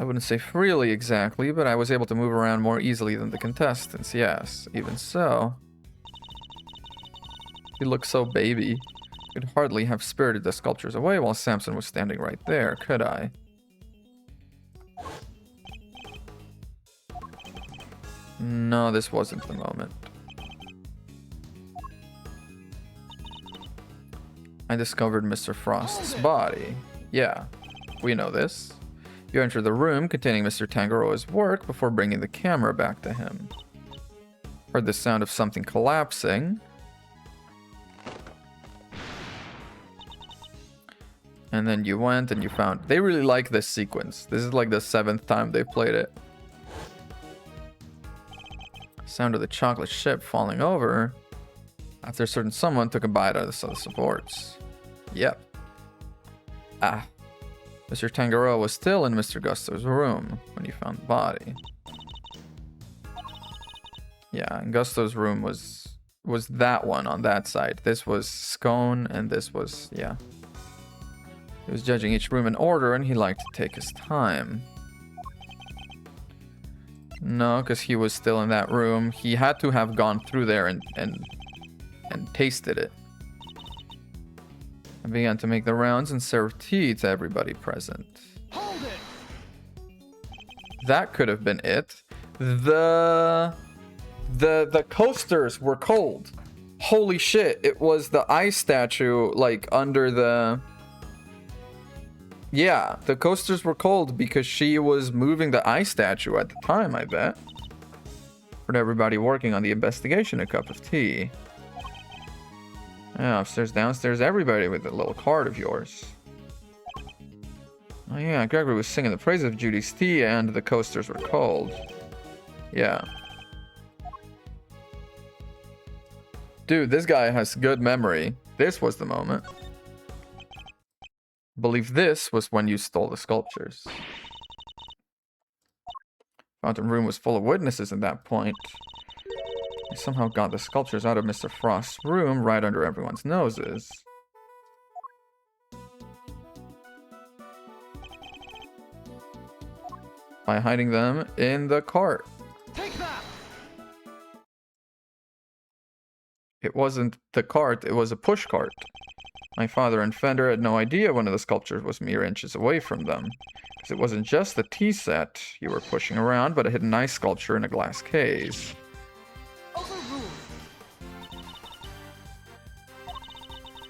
I wouldn't say freely exactly, but I was able to move around more easily than the contestants, yes. Even so, he looked so baby. Could hardly have spirited the sculptures away while Samson was standing right there, could I? No, this wasn't the moment. I discovered Mr. Frost's body. Yeah, we know this. You enter the room containing Mr. Tangaroa's work before bringing the camera back to him. Heard the sound of something collapsing. And then you went and you found... They really like this sequence. This is like the 7th time they've played it. Sound of the chocolate ship falling over after a certain someone took a bite out of the supports. Yep. Ah. Mr. Tangaroa was still in Mr. Gusto's room when you found the body. Yeah, and Gusto's room was that one on that side. This was Scone, and this was, yeah. He was judging each room in order, and he liked to take his time. No, because he was still in that room. He had to have gone through there and tasted it. I began to make the rounds and serve tea to everybody present. Hold it. That could have been it. The coasters were cold. Holy shit, it was the ice statue, like, under the... Yeah, the coasters were cold because she was moving the ice statue at the time, I bet. For everybody working on the investigation, a cup of tea. Yeah, upstairs, downstairs, everybody with a little card of yours. Oh yeah, Gregory was singing the praise of Judy's tea and the coasters were cold. Yeah. Dude, this guy has good memory. This was the moment. I believe this was when you stole the sculptures. Fountain room was full of witnesses at that point. I somehow got the sculptures out of Mr. Frost's room right under everyone's noses. By hiding them in the cart. Take that. It wasn't the cart, it was a push cart. My father and Fender had no idea one of the sculptures was mere inches away from them. Because it wasn't just the tea set you were pushing around, but a hidden ice sculpture in a glass case.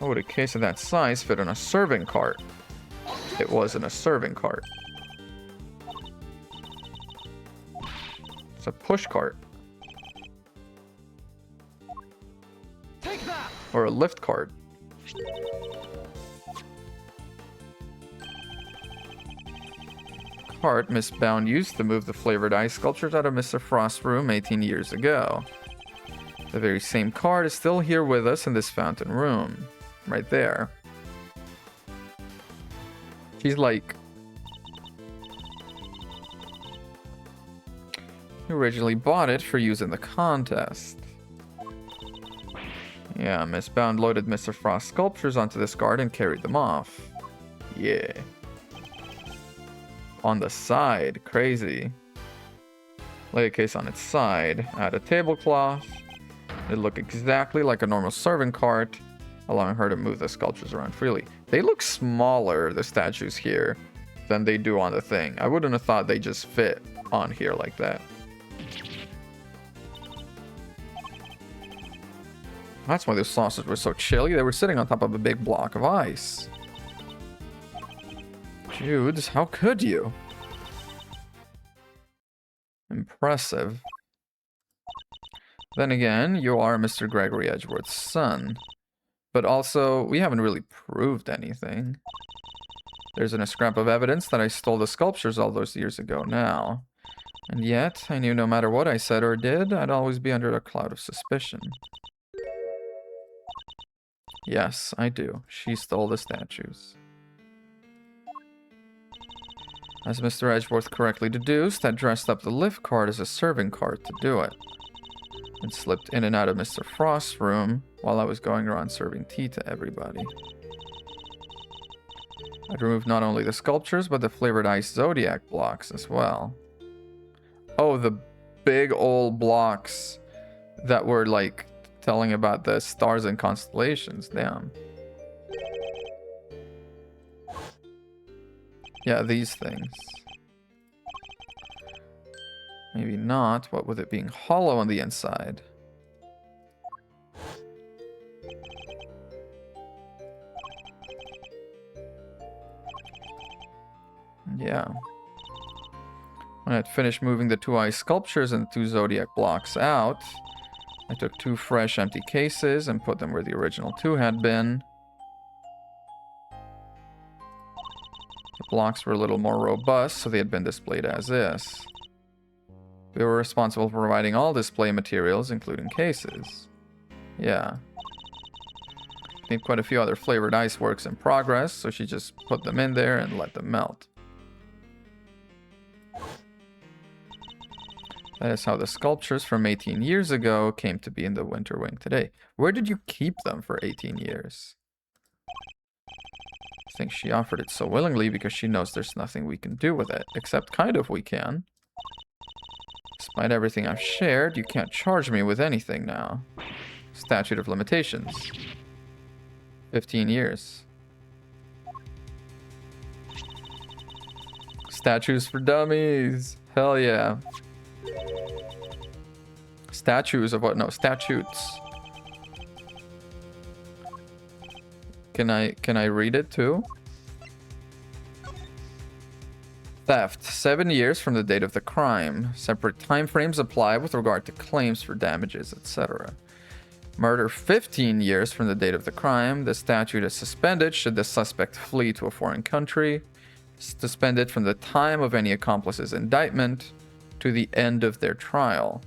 How would a case of that size fit on a serving cart? It wasn't a serving cart. It's a push cart. Take that! Or a lift cart. Cart Miss Bound used to move the flavored ice sculptures out of Mr. Frost's room 18 years ago. The very same cart is still here with us in this fountain room. Right there. She's like... He originally bought it for use in the contest. Yeah, Miss Bound loaded Mr. Frost's sculptures onto this cart and carried them off. Yeah. On the side. Crazy. Lay a case on its side. Add a tablecloth. It looked exactly like a normal serving cart, allowing her to move the sculptures around freely. They look smaller, the statues here, than they do on the thing. I wouldn't have thought they just fit on here like that. That's why those saucers were so chilly. They were sitting on top of a big block of ice. Judes, how could you? Impressive. Then again, you are Mr. Gregory Edgeworth's son. But also, we haven't really proved anything. There's a scrap of evidence that I stole the sculptures all those years ago now. And yet, I knew no matter what I said or did, I'd always be under a cloud of suspicion. Yes, I do. She stole the statues. As Mr. Edgeworth correctly deduced, I dressed up the lift cart as a serving cart to do it. And slipped in and out of Mr. Frost's room while I was going around serving tea to everybody. I'd removed not only the sculptures, but the flavored ice zodiac blocks as well. Oh, the big old blocks that were like telling about the stars and constellations. Damn. Yeah, these things. Maybe not. What with it being hollow on the inside? Yeah. When I'd finished moving the 2 ice sculptures and the 2 zodiac blocks out, I took 2 fresh empty cases and put them where the original 2 had been. The blocks were a little more robust, so they had been displayed as is. We were responsible for providing all display materials, including cases. Yeah. She had quite a few other flavored ice works in progress, so she just put them in there and let them melt. That is how the sculptures from 18 years ago came to be in the Winter Wing today. Where did you keep them for 18 years? I think she offered it so willingly because she knows there's nothing we can do with it, except kind of we can. Despite everything I've shared, you can't charge me with anything now. Statute of limitations. 15 years. Statues for dummies. Hell yeah. Statues of what? No, statutes. Can I read it too? Theft, 7 years from the date of the crime. Separate timeframes apply with regard to claims for damages, etc. Murder, 15 years from the date of the crime. The statute is suspended should the suspect flee to a foreign country. Suspended from the time of any accomplice's indictment to the end of their trial.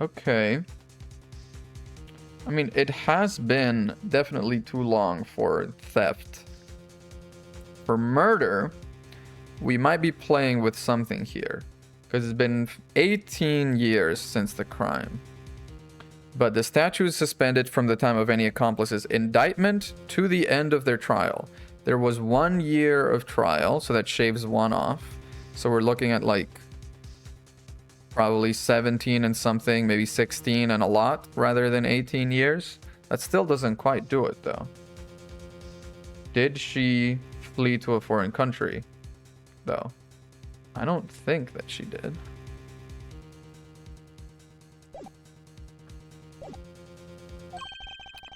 Okay. I mean, it has been definitely too long for theft. For murder, we might be playing with something here. Because it's been 18 years since the crime. But the statute is suspended from the time of any accomplice's indictment to the end of their trial. There was 1 year of trial, so that shaves 1 off. So we're looking at like probably 17 and something, maybe 16 and a lot, rather than 18 years. That still doesn't quite do it, though. Did she flee to a foreign country, though? I don't think that she did.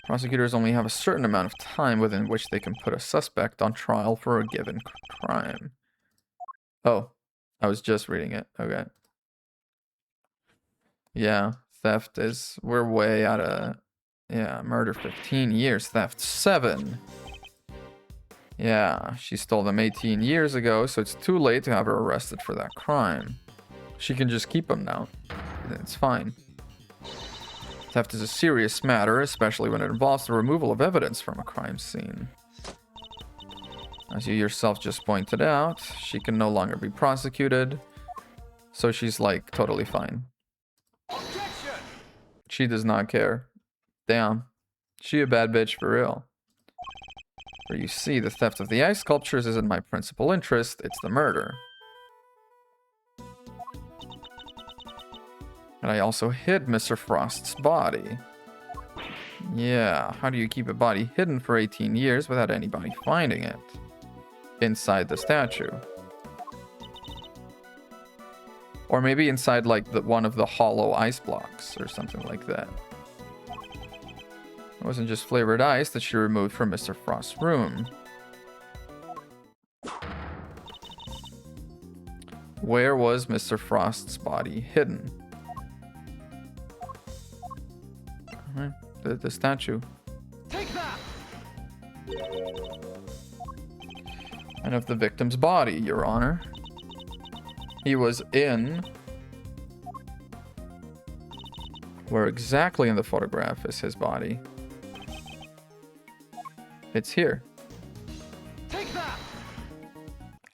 Prosecutors only have a certain amount of time within which they can put a suspect on trial for a given crime. Oh, I was just reading it. Okay. Yeah, theft is... We're way out of... Yeah, murder 15 years, theft 7. Yeah, she stole them 18 years ago, so it's too late to have her arrested for that crime. She can just keep them now. It's fine. Theft is a serious matter, especially when it involves the removal of evidence from a crime scene. As you yourself just pointed out, she can no longer be prosecuted, so she's like totally fine. Objection! She does not care. Damn. She a bad bitch for real. For you see, the theft of the ice sculptures isn't my principal interest, it's the murder. And I also hid Mr. Frost's body. Yeah, how do you keep a body hidden for 18 years without anybody finding it? Inside the statue. Or maybe inside like one of the hollow ice blocks or something like that. It wasn't just flavored ice that she removed from Mr. Frost's room. Where was Mr. Frost's body hidden? The statue. Take that! And of the victim's body, Your Honor. He was in... Where exactly in the photograph is his body? It's here. Take that!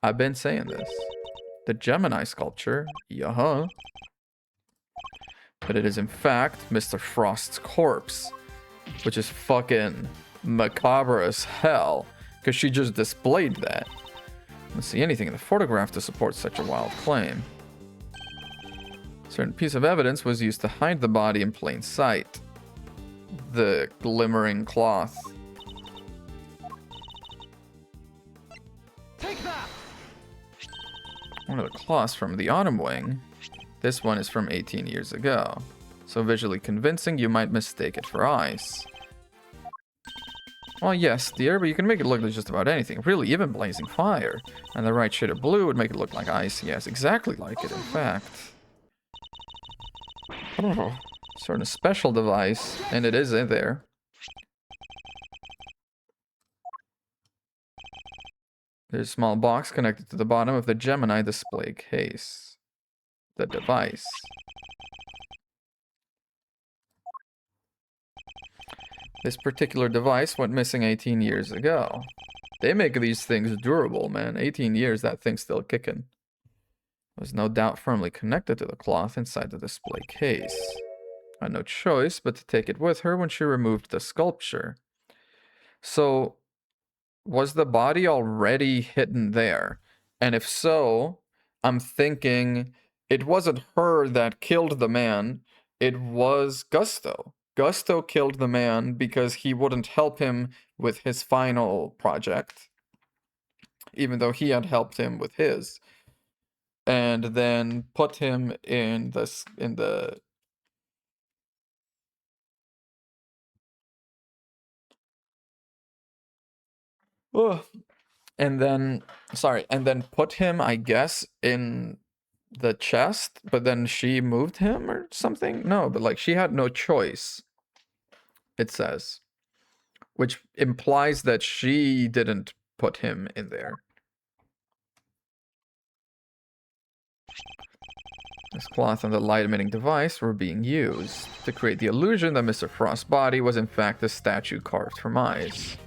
I've been saying this. The Gemini sculpture, yeah. But it is in fact Mr. Frost's corpse, which is fucking macabre as hell, because she just displayed that. I don't see anything in the photograph to support such a wild claim. A certain piece of evidence was used to hide the body in plain sight. The glimmering cloth. Take that! One of the cloths from the Autumn Wing. This one is from 18 years ago. So visually convincing, you might mistake it for ice. Well, yes, dear, but you can make it look like just about anything. Really, even blazing fire. And the right shade of blue would make it look like ice. Yes, exactly like it, in fact. Oh, sort of special device, and it is in there. There's a small box connected to the bottom of the Gemini display case. The device. This particular device went missing 18 years ago. They make these things durable, man. 18 years, that thing's still kicking. It was no doubt firmly connected to the cloth inside the display case. I had no choice but to take it with her when she removed the sculpture. So, was the body already hidden there? And if so, I'm thinking it wasn't her that killed the man, it was Gusto. Gusto killed the man because he wouldn't help him with his final project, even though he had helped him with his, and then put him in the Ugh. And then put him, I guess, in the chest, but then she moved him or something? No, but like she had no choice, it says. Which implies that she didn't put him in there. This cloth and the light-emitting device were being used to create the illusion that Mr. Frost's body was in fact a statue carved from ice.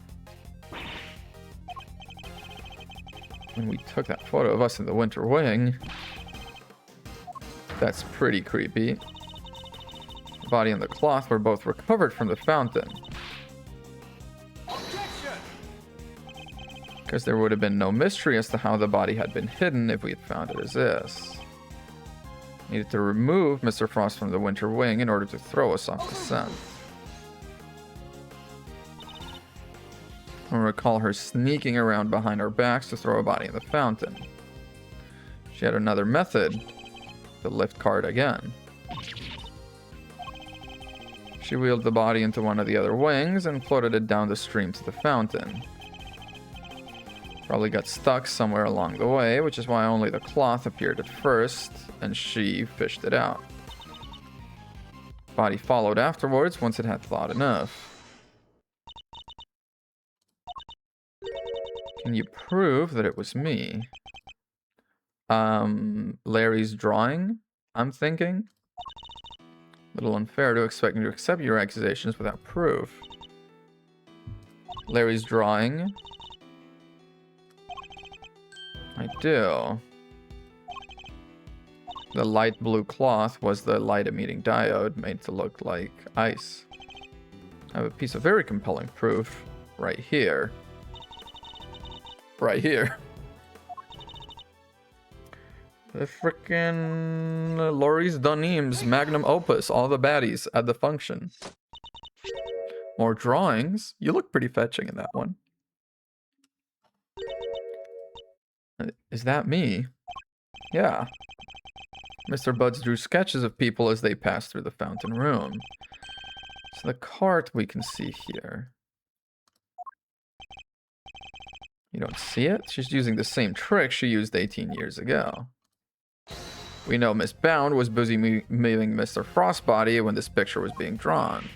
When we took that photo of us in the Winter Wing, that's pretty creepy. The body and the cloth were both recovered from the fountain. Because there would have been no mystery as to how the body had been hidden if we had found it as is. Needed to remove Mr. Frost from the Winter Wing in order to throw us off the scent. I recall her sneaking around behind our backs to throw a body in the fountain. She had another method, the lift cart again. She wheeled the body into one of the other wings and floated it down the stream to the fountain. Probably got stuck somewhere along the way, which is why only the cloth appeared at first, and she fished it out. Body followed afterwards once it had thawed enough. Can you prove that it was me? Larry's drawing, I'm thinking. A little unfair to expect me to accept your accusations without proof. Larry's drawing. I do. The light blue cloth was the light-emitting diode made to look like ice. I have a piece of very compelling proof right here. Right here. The frickin' Loris Dunim's magnum opus, all the baddies at the function. More drawings. You look pretty fetching in that one. Is that me? Yeah. Mr. Buds drew sketches of people as they passed through the fountain room. So the cart we can see here. You don't see it? She's using the same trick she used 18 years ago. We know Miss Bound was busy moving Mr. Frostbody when this picture was being drawn.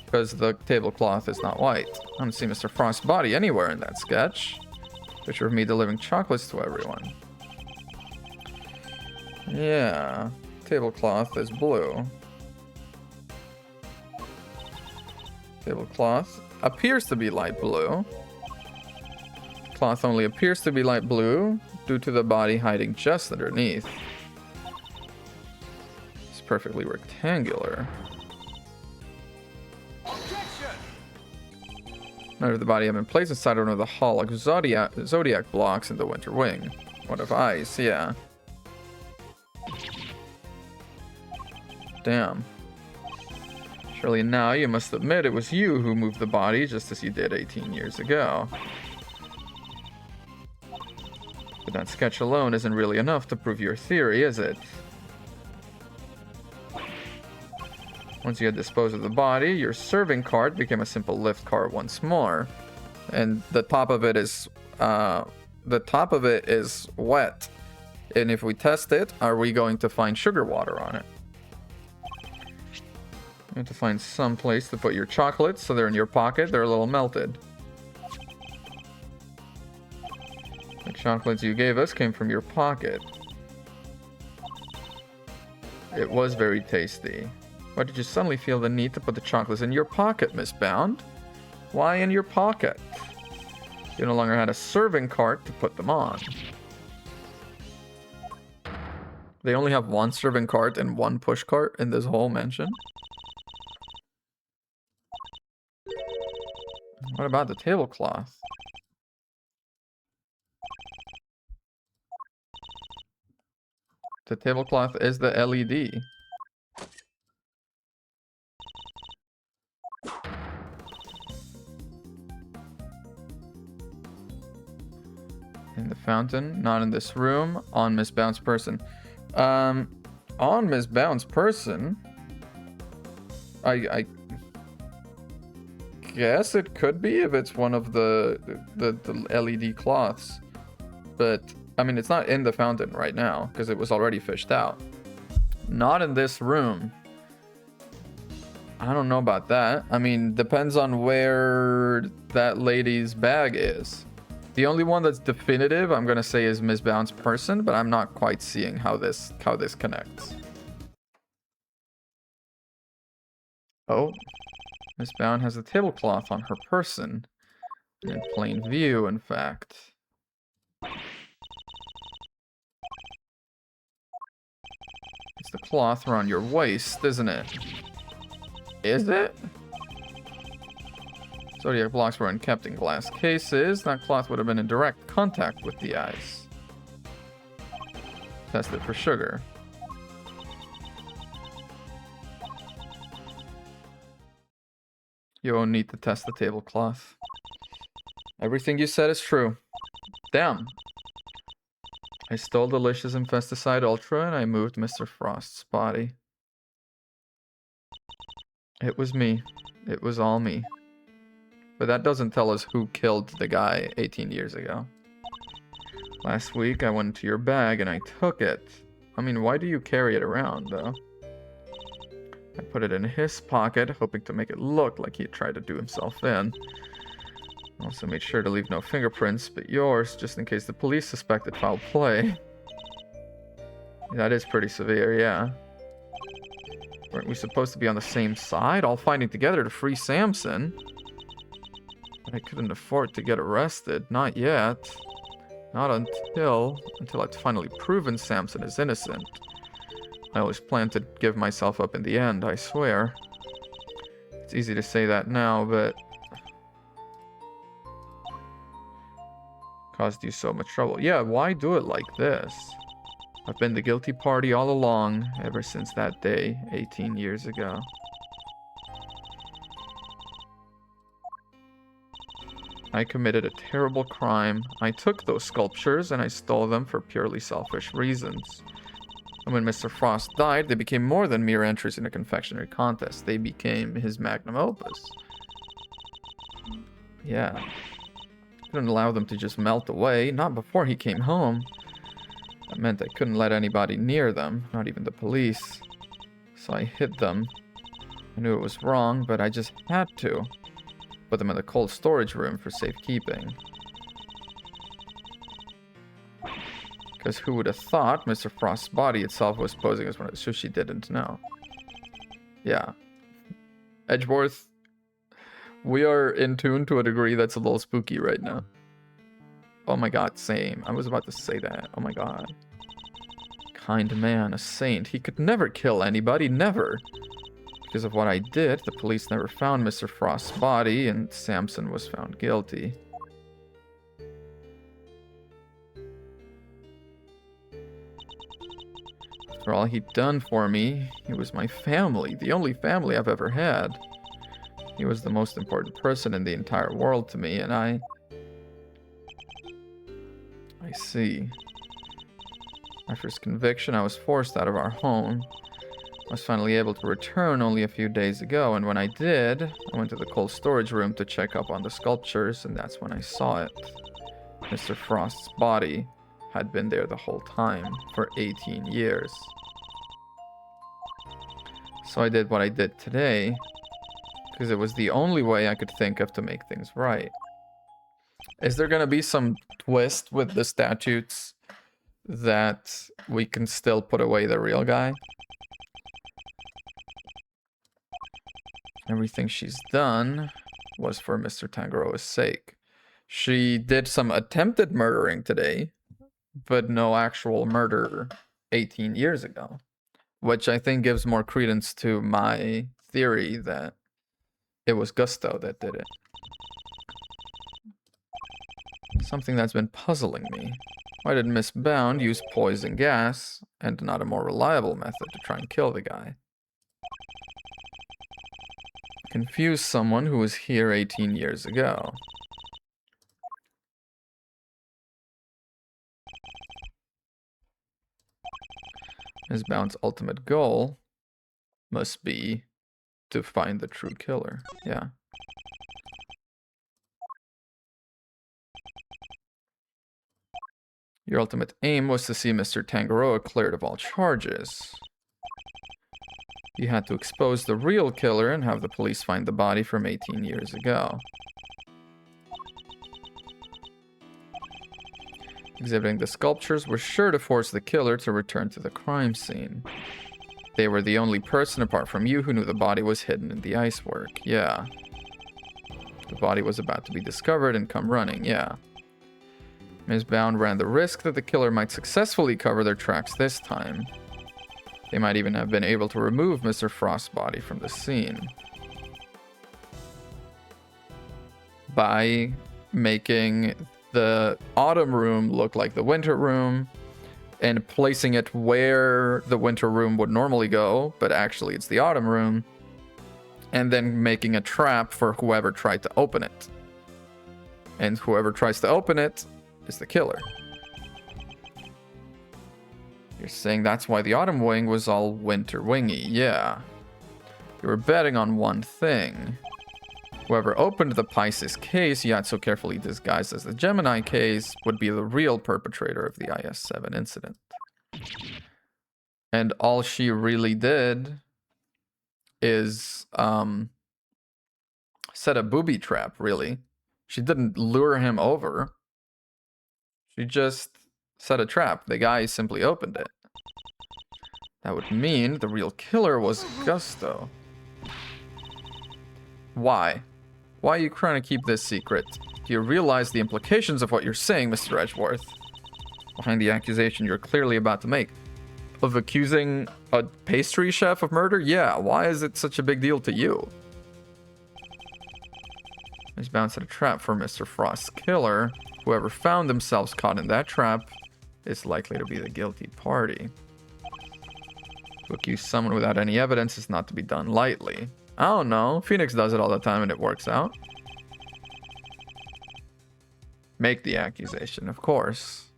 Because the tablecloth is not white. I don't see Mr. Frostbody anywhere in that sketch. Picture of me delivering chocolates to everyone. Yeah, tablecloth is blue. Tablecloth appears to be light blue. Cloth only appears to be light blue due to the body hiding just underneath. It's perfectly rectangular. Objection! None of the body have been placed inside one of the Holoc Zodiac blocks in the Winter Wing. One of ice, yeah. Damn. Surely now you must admit it was you who moved the body just as you did 18 years ago. But that sketch alone isn't really enough to prove your theory, is it? Once you had disposed of the body, your serving cart became a simple lift cart once more. And the top of it is wet. And if we test it, are we going to find sugar water on it? You have to find some place to put your chocolates so they're in your pocket. They're a little melted. The chocolates you gave us came from your pocket. It was very tasty. Why did you suddenly feel the need to put the chocolates in your pocket, Miss Bound? Why in your pocket? You no longer had a serving cart to put them on. They only have one serving cart and one push cart in this whole mansion? What about the tablecloth? The tablecloth is the LED. In the fountain, not in this room, on Miss Bound's person. On Miss Bound's person, I guess it could be if it's one of the LED cloths, but I mean it's not in the fountain right now because it was already fished out. Not in this room. I don't know about that. I mean, depends on where that lady's bag is. The only one that's definitive, I'm gonna say, is Miss Bound's person, but I'm not quite seeing how this connects. Oh, Miss Bound has a tablecloth on her person. In plain view, in fact. It's the cloth around your waist, isn't it? Is it? Zodiac blocks were kept in glass cases. That cloth would have been in direct contact with the ice. Test it for sugar. You won't need to test the tablecloth. Everything you said is true. Damn. I stole Delicious Infesticide Ultra and I moved Mr. Frost's body. It was me. It was all me. But that doesn't tell us who killed the guy 18 years ago. Last week, I went into your bag and I took it. I mean, why do you carry it around, though? I put it in his pocket, hoping to make it look like he tried to do himself in. I also made sure to leave no fingerprints but yours, just in case the police suspected foul play. That is pretty severe, yeah. Weren't we supposed to be on the same side, all fighting together to free Samson? But I couldn't afford to get arrested, not yet. Not until I'd finally proven Samson is innocent. I always planned to give myself up in the end, I swear. It's easy to say that now, but... caused you so much trouble. Yeah, why do it like this? I've been the guilty party all along, ever since that day, 18 years ago. I committed a terrible crime. I took those sculptures and I stole them for purely selfish reasons. And when Mr. Frost died, they became more than mere entries in a confectionery contest. They became his magnum opus. Yeah. Couldn't allow them to just melt away, not before he came home. That meant I couldn't let anybody near them, not even the police. So I hid them. I knew it was wrong, but I just had to. Put them in the cold storage room for safekeeping. Because who would have thought Mr. Frost's body itself was posing as one of the sushi didn't know. Yeah. Edgeworth, we are in tune to a degree that's a little spooky right now. Oh my god, same. I was about to say that. Oh my god. Kind man, a saint. He could never kill anybody, never. Because of what I did, the police never found Mr. Frost's body, and Samson was found guilty. For all he'd done for me, he was my family, the only family I've ever had. He was the most important person in the entire world to me, and I see. After his conviction, I was forced out of our home. I was finally able to return only a few days ago, and when I did, I went to the cold storage room to check up on the sculptures, and that's when I saw it. Mr. Frost's body had been there the whole time, for 18 years. So I did what I did today, because it was the only way I could think of to make things right. Is there gonna be some twist with the statutes that we can still put away the real guy? Everything she's done was for Mr. Tangaroa's sake. She did some attempted murdering today, but no actual murder 18 years ago. Which I think gives more credence to my theory that it was Gusto that did it. Something that's been puzzling me. Why did Miss Bound use poison gas and not a more reliable method to try and kill the guy? Confuse someone who was here 18 years ago. Miss Bound's ultimate goal must be to find the true killer. Yeah. Your ultimate aim was to see Mr. Tangaroa cleared of all charges. You had to expose the real killer and have the police find the body from 18 years ago. Exhibiting the sculptures were sure to force the killer to return to the crime scene. They were the only person apart from you who knew the body was hidden in the icework. Yeah. The body was about to be discovered and come running. Yeah. Ms. Bound ran the risk that the killer might successfully cover their tracks this time. They might even have been able to remove Mr. Frost's body from the scene. By making the autumn room look like the winter room and placing it where the winter room would normally go, but actually it's the autumn room, and then making a trap for whoever tried to open it. And whoever tries to open it is the killer. You're saying that's why the autumn wing was all winter wingy. Yeah. You were betting on one thing. Whoever opened the Pisces case, yet so carefully disguised as the Gemini case, would be the real perpetrator of the IS-7 incident. And all she really did is set a booby trap, really. She didn't lure him over. She just set a trap. The guy simply opened it. That would mean the real killer was Gusto. Why? Why are you trying to keep this secret? Do you realize the implications of what you're saying, Mr. Edgeworth? Behind the accusation you're clearly about to make. Of accusing a pastry chef of murder? Yeah, why is it such a big deal to you? He's bound to a trap for Mr. Frost's killer. Whoever found themselves caught in that trap is likely to be the guilty party. To accuse someone without any evidence is not to be done lightly. I don't know. Phoenix does it all the time and it works out. Make the accusation, of course.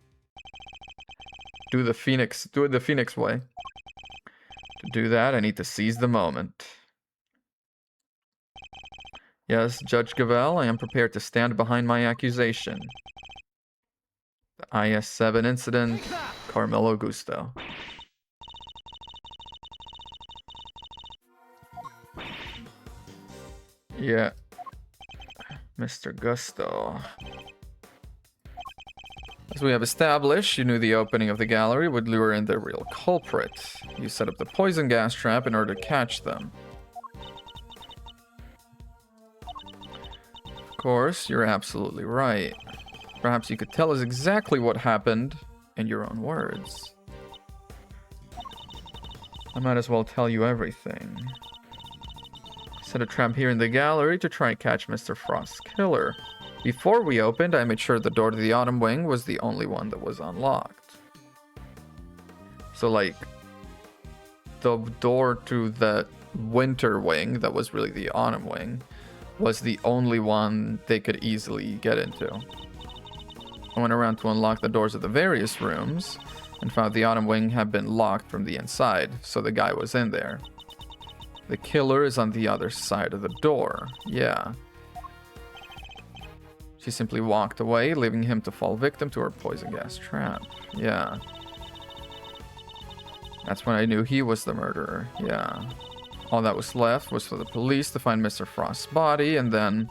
Do it the Phoenix way. To do that, I need to seize the moment. Yes, Judge Gavel, I am prepared to stand behind my accusation. The IS-7 incident, Carmelo Gusto. Yeah. Mr. Gusto. As we have established, you knew the opening of the gallery would lure in the real culprit. You set up the poison gas trap in order to catch them. Of course, you're absolutely right. Perhaps you could tell us exactly what happened in your own words. I might as well tell you everything. Set a trap here in the gallery to try and catch Mr. Frost's killer. Before we opened, I made sure the door to the Autumn Wing was the only one that was unlocked. So, like, the door to the Winter Wing, that was really the Autumn Wing, was the only one they could easily get into. I went around to unlock the doors of the various rooms, and found the Autumn Wing had been locked from the inside, so the guy was in there. The killer is on the other side of the door. Yeah. She simply walked away, leaving him to fall victim to her poison gas trap. Yeah. That's when I knew he was the murderer. Yeah. All that was left was for the police to find Mr. Frost's body, and then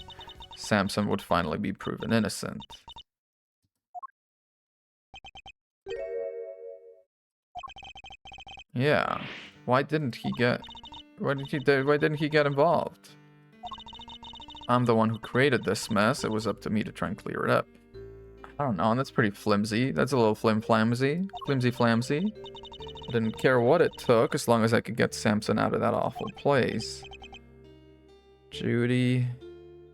Samson would finally be proven innocent. Yeah. Why didn't he get involved? I'm the one who created this mess. It was up to me to try and clear it up. I don't know, that's pretty flimsy. That's a little flimsy. Flimsy-flamsy. I didn't care what it took, as long as I could get Samson out of that awful place. Judy.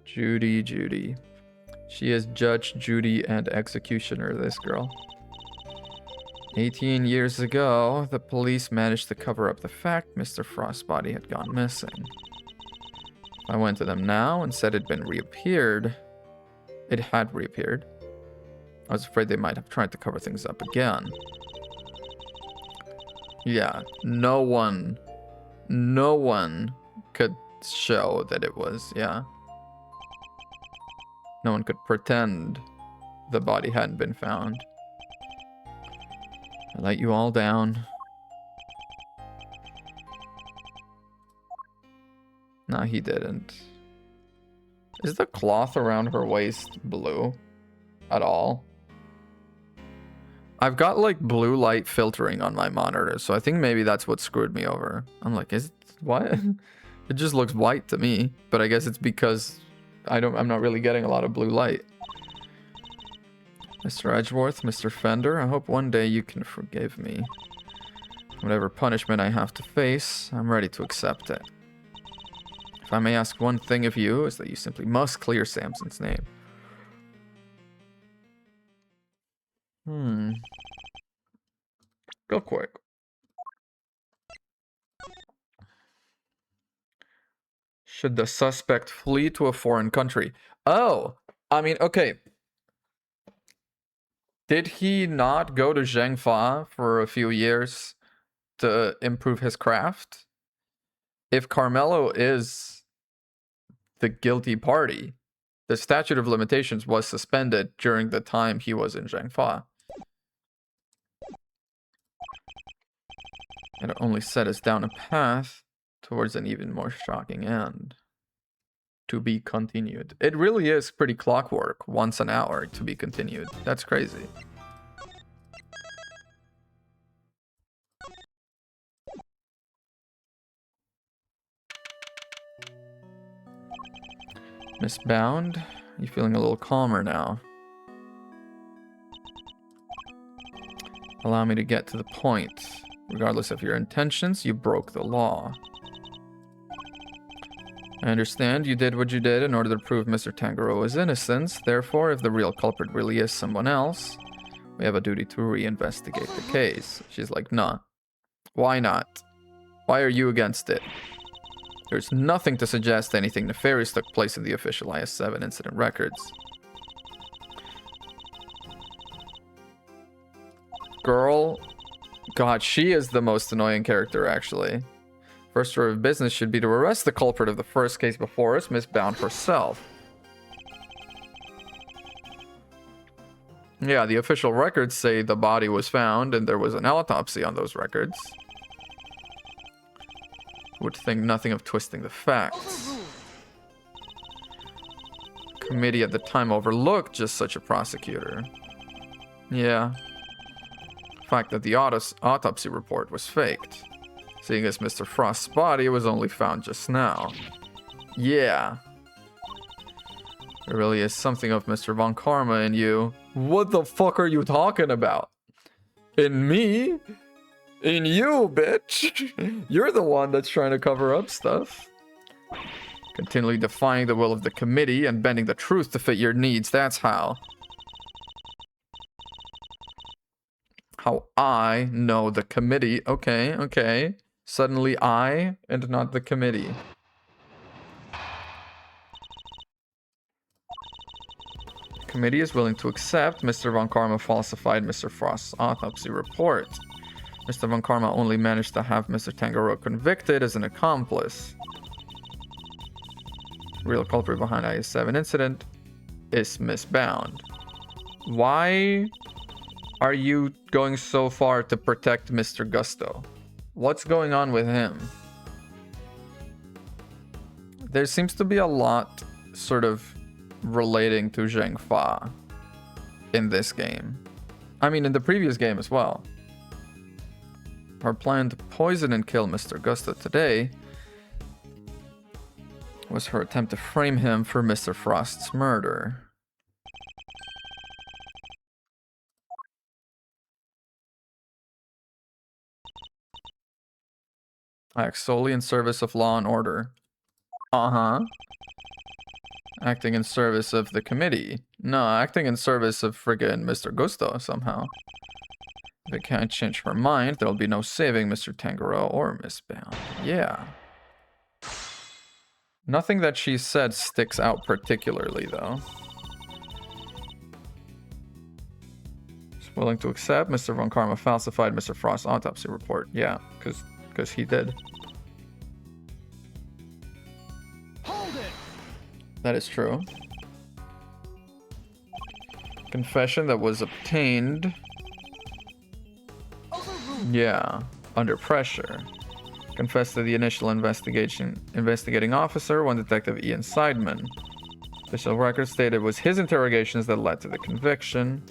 She is Judge, Judy, and Executioner, this girl. 18 years ago, the police managed to cover up the fact Mr. Frost's body had gone missing. I went to them now and said it had reappeared. I was afraid they might have tried to cover things up again. Yeah, no one could show that it was, yeah. No one could pretend the body hadn't been found. I let you all down. No, he didn't. Is the cloth around her waist blue at all? I've got like blue light filtering on my monitor, so I think maybe that's what screwed me over. I'm like, is it what? It just looks white to me, but I guess it's because I'm not really getting a lot of blue light. Mr. Edgeworth, Mr. Fender, I hope one day you can forgive me. Whatever punishment I have to face, I'm ready to accept it. If I may ask one thing of you, is that you simply must clear Samson's name. Real quick. Should the suspect flee to a foreign country? Oh, I mean, okay. Did he not go to Zhengfa for a few years to improve his craft? If Carmelo is the guilty party. The statute of limitations was suspended during the time he was in Zhangfa. It only set us down a path towards an even more shocking end. To be continued. It really is pretty clockwork. Once an hour to be continued. That's crazy. Miss Bound, you feeling a little calmer now? Allow me to get to the point. Regardless of your intentions, you broke the law. I understand you did what you did in order to prove Mr. Tangaroa's innocence. Therefore, if the real culprit really is someone else, we have a duty to reinvestigate the case. She's like, nah. Why not? Why are you against it? There's nothing to suggest anything nefarious took place in the official IS-7 incident records. Girl. God, she is the most annoying character, actually. First order of business should be to arrest the culprit of the first case before us, Miss Bound herself. Yeah, the official records say the body was found and there was an autopsy on those records. Would think nothing of twisting the facts. Committee at the time overlooked just such a prosecutor. Yeah. The fact that the autopsy report was faked. Seeing as Mr. Frost's body was only found just now. Yeah. There really is something of Mr. Von Karma in you. What the fuck are you talking about? In me? In you, bitch. You're the one that's trying to cover up stuff. Continually defying the will of the committee and bending the truth to fit your needs. That's how. How I know the committee. Okay, okay. Suddenly I and not the committee. The committee is willing to accept Mr. Von Karma falsified Mr. Frost's autopsy report. Mr. Von Karma only managed to have Mr. Tangaroa convicted as an accomplice. Real culprit behind IS-7 incident is Miss Bound. Why are you going so far to protect Mr. Gusto? What's going on with him? There seems to be a lot sort of relating to Zheng Fa in this game. I mean, in the previous game as well. Our plan to poison and kill Mr. Gusto today was her attempt to frame him for Mr. Frost's murder. I act solely in service of law and order. Uh-huh. Acting in service of the committee. No, acting in service of friggin' Mr. Gusto somehow. If it can't change her mind, there'll be no saving Mr. Tangaroa or Miss Bound. Yeah. Nothing that she said sticks out particularly, though. She's willing to accept Mr. Von Karma falsified Mr. Frost's autopsy report. Yeah, because he did. Hold it. That is true. Confession that was obtained. Yeah, under pressure. Confessed to the initial investigating officer, one Detective Ian Seidman. Official records stated it was his interrogations that led to the conviction.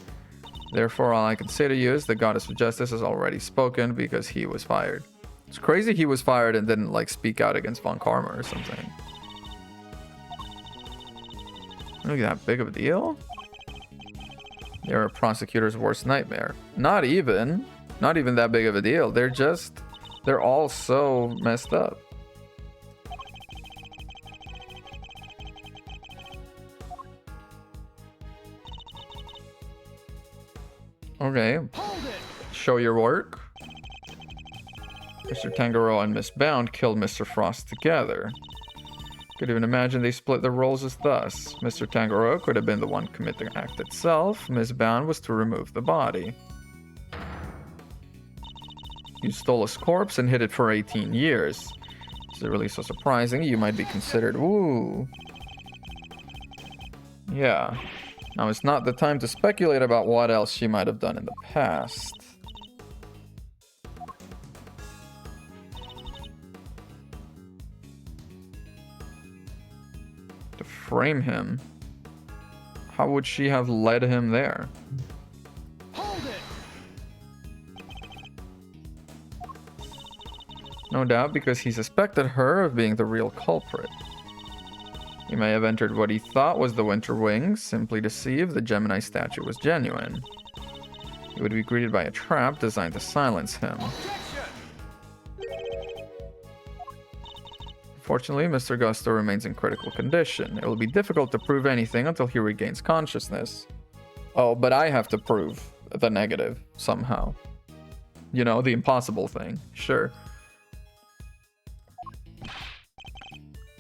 Therefore, all I can say to you is the goddess of justice has already spoken because he was fired. It's crazy he was fired and didn't, like, speak out against Von Karma or something. Look at that big of a deal. They're a prosecutor's worst nightmare. Not even that big of a deal. They're all so messed up. Okay. Show your work. Mr. Tangaroa and Miss Bound killed Mr. Frost together. Could even imagine they split their roles as thus. Mr. Tangaroa could have been the one to commit the act itself. Miss Bound was to remove the body. You stole his corpse and hid it for 18 years. Is it really so surprising? You might be considered, ooh, Yeah. Now it's not the time to speculate about what else she might have done in the past. To frame him, how would she have led him there? Hold it. No doubt because he suspected her of being the real culprit. He may have entered what he thought was the Winter Wings simply to see if the Gemini statue was genuine. He would be greeted by a trap designed to silence him. Fortunately, Mr. Gusto remains in critical condition. It will be difficult to prove anything until he regains consciousness. Oh, but I have to prove the negative somehow. You know, the impossible thing. Sure.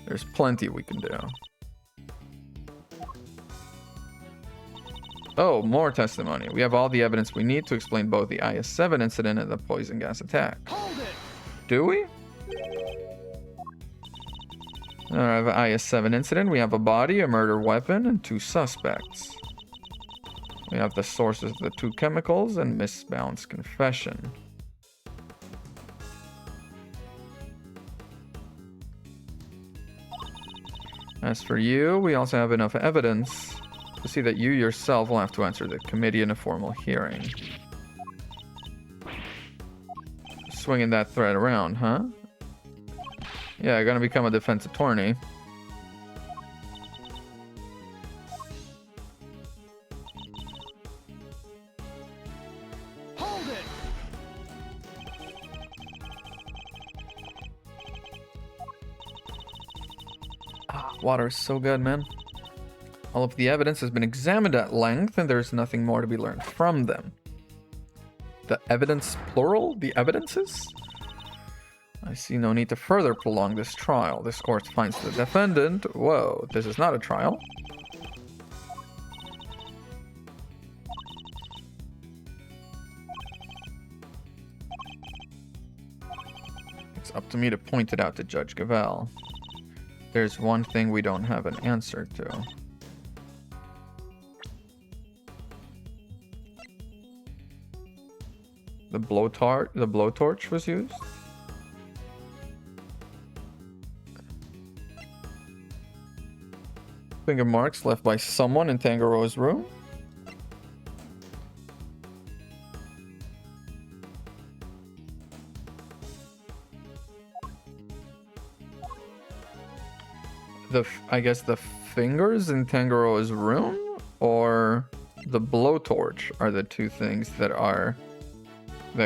There's plenty we can do. Oh, more testimony. We have all the evidence we need to explain both the IS-7 incident and the poison gas attack. Hold it. Do we? We have an IS-7 incident. We have a body, a murder weapon, and 2 suspects. We have the sources of the 2 chemicals and Miss Bound's confession. As for you, we also have enough evidence to see that you yourself will have to answer the committee in a formal hearing. Swinging that thread around, huh? Yeah, you're gonna become a defense attorney. Hold it. Water is so good, man. All of the evidence has been examined at length, and there's nothing more to be learned from them. The evidence, plural? The evidences? I see no need to further prolong this trial. This court finds the defendant... Whoa, this is not a trial. It's up to me to point it out to Judge Gavel. There's one thing we don't have an answer to. The blowtorch was used? Finger marks left by someone in Tangaroa's room? I guess the fingers in Tangaroa's room or the blowtorch are the 2 things that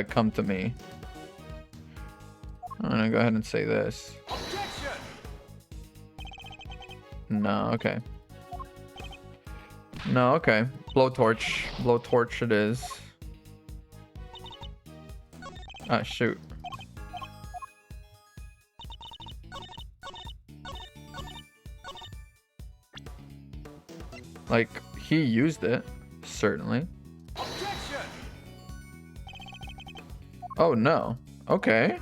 come to me. I'm gonna go ahead and say this. Objection. No, okay. No, okay. Blowtorch it is. Ah, shoot. Like, he used it, certainly. Objection. Oh, no. Okay.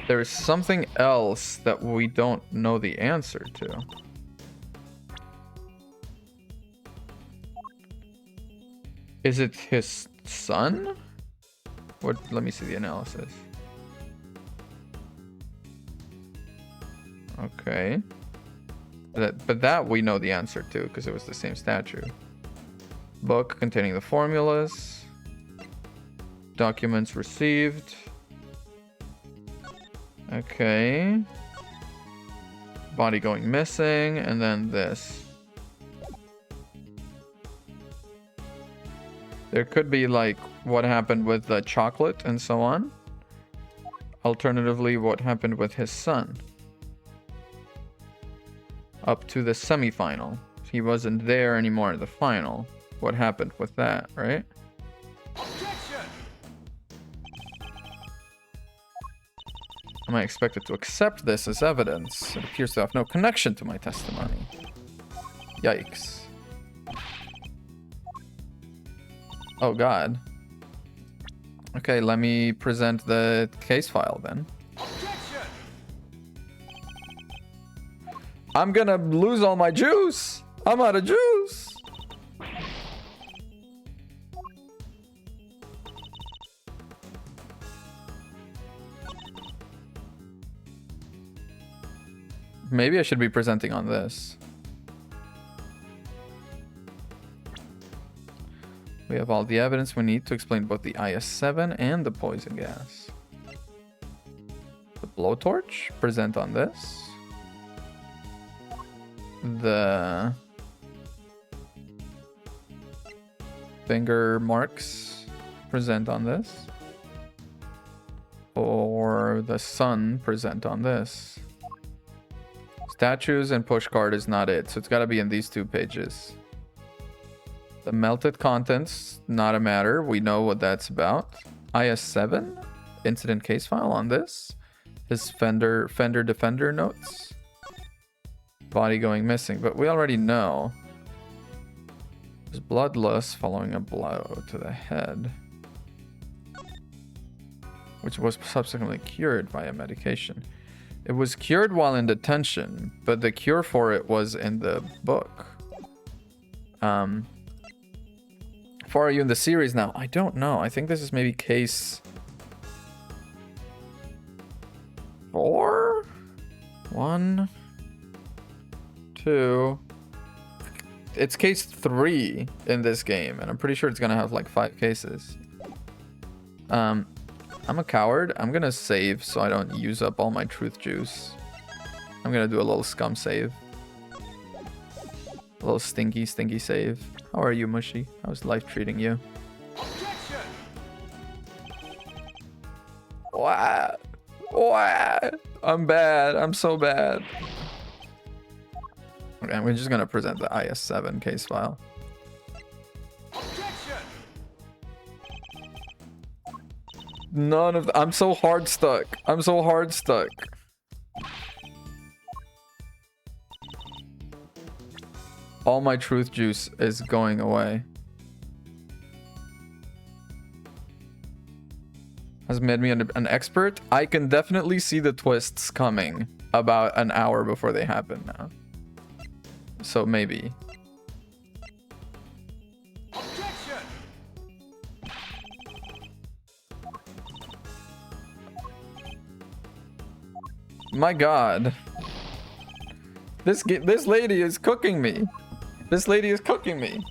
There's something else that we don't know the answer to. Is it his son? What? Let me see the analysis. Okay. But that we know the answer to because it was the same statue. Book containing the formulas. Documents received. Okay. Body going missing, and then this. There could be like what happened with the chocolate and so on. Alternatively, what happened with his son. Up to the semifinal. He wasn't there anymore in the final. What happened with that, right? Objection. Am I expected to accept this as evidence? It appears to have no connection to my testimony. Yikes. Oh god. Okay, let me present the case file then. Objection. I'm gonna lose all my juice. I'm out of juice. Maybe I should be presenting on this. We have all the evidence we need to explain both the IS-7 and the poison gas. The blowtorch, present on this. The finger marks, present on this. Or the sun, present on this. Statues and pushcart is not it, so it's got to be in these 2 pages. The melted contents, not a matter. We know what that's about. IS-7, incident case file on this. His fender defender notes. Body going missing, but we already know. There's bloodlust following a blow to the head, which was subsequently cured by a medication. It was cured while in detention, but the cure for it was in the book. How far are you in the series now? I don't know. I think this is maybe case 4? 1, 2. It's case 3 in this game, and I'm pretty sure it's gonna have like 5 cases. I'm a coward. I'm gonna save so I don't use up all my truth juice. I'm gonna do a little scum save. A little stinky save. How are you, Mushy? How's life treating you? Objection! What? What? I'm bad. I'm so bad. Okay, we're just gonna present the IS-7 case file. Objection! None of I'm so hard stuck. I'm so hard stuck. All my truth juice is going away. Has made me an expert. I can definitely see the twists coming about an hour before they happen now. So maybe. Objection! My God. This lady is cooking me. This lady is cooking me.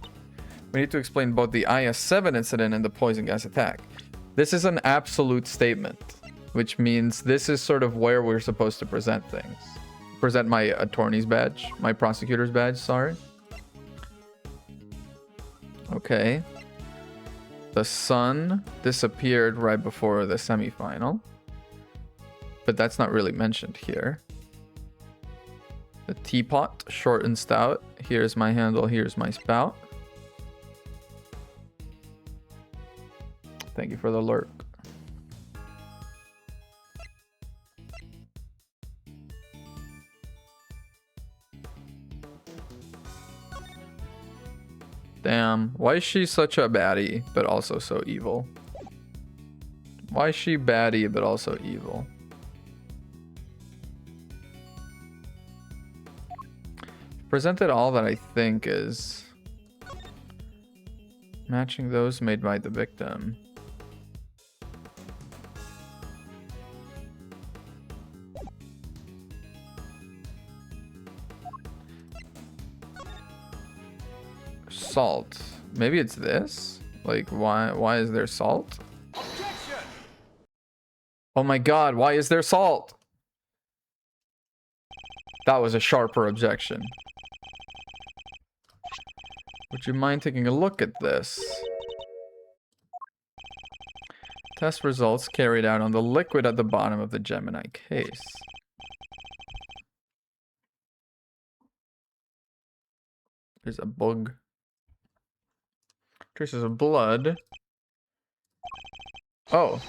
We need to explain both the IS-7 incident and the poison gas attack. This is an absolute statement, which means this is sort of where we're supposed to present things. Present my attorney's badge, my prosecutor's badge, sorry. Okay. The sun disappeared right before the semifinal, but that's not really mentioned here. The teapot, short and stout. Here's my handle, here's my spout. Thank you for the lurk. Damn, why is she such a baddie, but also so evil? Why is she baddie, but also evil? Presented all that I think is matching those made by the victim. Salt. Maybe it's this? Like, why is there salt? Objection! Oh my God, why is there salt? That was a sharper objection. Would you mind taking a look at this? Test results carried out on the liquid at the bottom of the Gemini case. There's a bug. Traces of blood. Oh.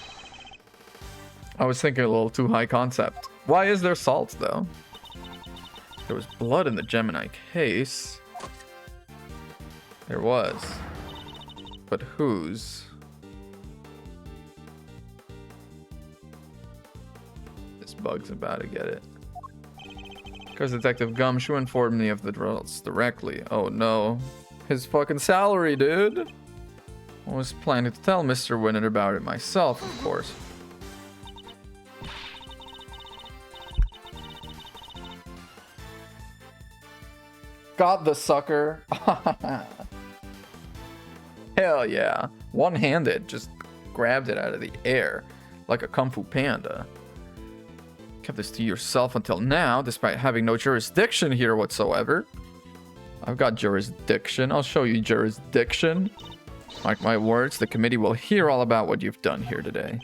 I was thinking a little too high concept. Why is there salt, though? There was blood in the Gemini case. There was. But whose? This bug's about to get it. Because Detective Gumshoe informed me of the results directly. Oh no. His fucking salary, dude. I was planning to tell Mr. Winnet about it myself, of course. Got the sucker. Hell yeah. One-handed, just grabbed it out of the air like a Kung Fu Panda. Kept this to yourself until now, despite having no jurisdiction here whatsoever. I've got jurisdiction. I'll show you jurisdiction. Mark my words, the committee will hear all about what you've done here today.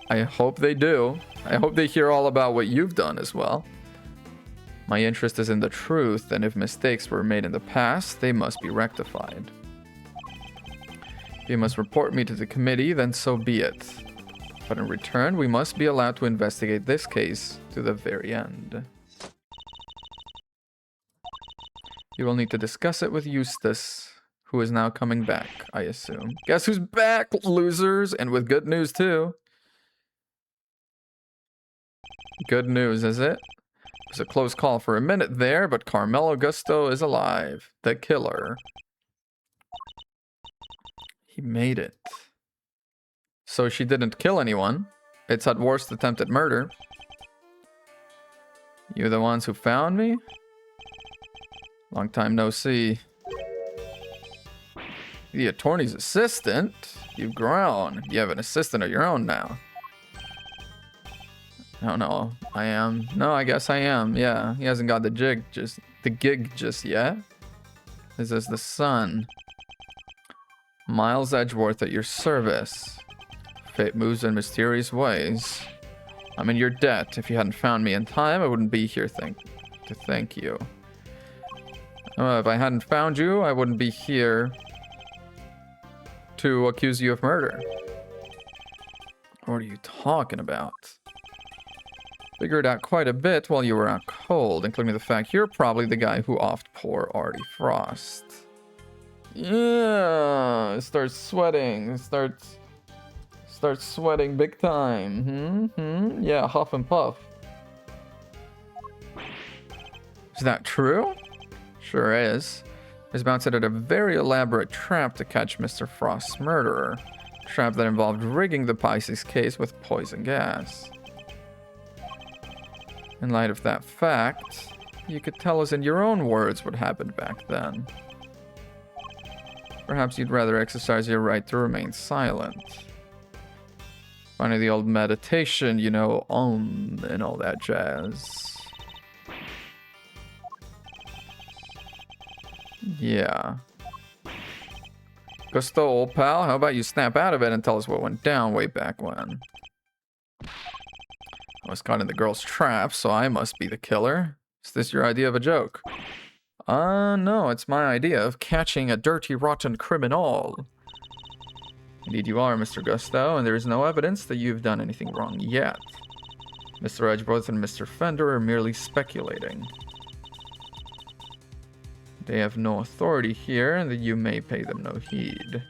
I hope they do. I hope they hear all about what you've done as well. My interest is in the truth, and if mistakes were made in the past, they must be rectified. If you must report me to the committee, then so be it. But in return, we must be allowed to investigate this case to the very end. You will need to discuss it with Eustace, who is now coming back, I assume. Guess who's back, losers? And with good news, too. Good news, is it? It was a close call for a minute there, but Carmelo Gusto is alive. The killer. He made it. So she didn't kill anyone. It's at worst attempted murder. You the ones who found me? Long time no see. The attorney's assistant? You've grown. You have an assistant of your own now. I don't know. I am. No, I guess I am. Yeah, he hasn't got the gig just yet. This is the son. Miles Edgeworth at your service. Fate moves in mysterious ways. I'm in your debt. If you hadn't found me in time, I wouldn't be here to thank you. If I hadn't found you, I wouldn't be here to accuse you of murder. What are you talking about? Figured out quite a bit while you were out cold, including the fact you're probably the guy who offed poor Artie Frost. Yeah, it starts sweating. It starts sweating big time. Yeah, huff and puff. Is that true? Sure is. He's mounted a very elaborate trap to catch Mr. Frost's murderer. A trap that involved rigging the Pisces case with poison gas. In light of that fact, you could tell us in your own words what happened back then. Perhaps you'd rather exercise your right to remain silent. Finding the old meditation, you know, and all that jazz. Yeah. Gusto, old pal, how about you snap out of it and tell us what went down way back when? I was caught in the girl's trap, so I must be the killer. Is this your idea of a joke? No, it's my idea of catching a dirty, rotten criminal. Indeed you are, Mr. Gusto, and there is no evidence that you've done anything wrong yet. Mr. Edgeworth and Mr. Fender are merely speculating. They have no authority here, and that you may pay them no heed.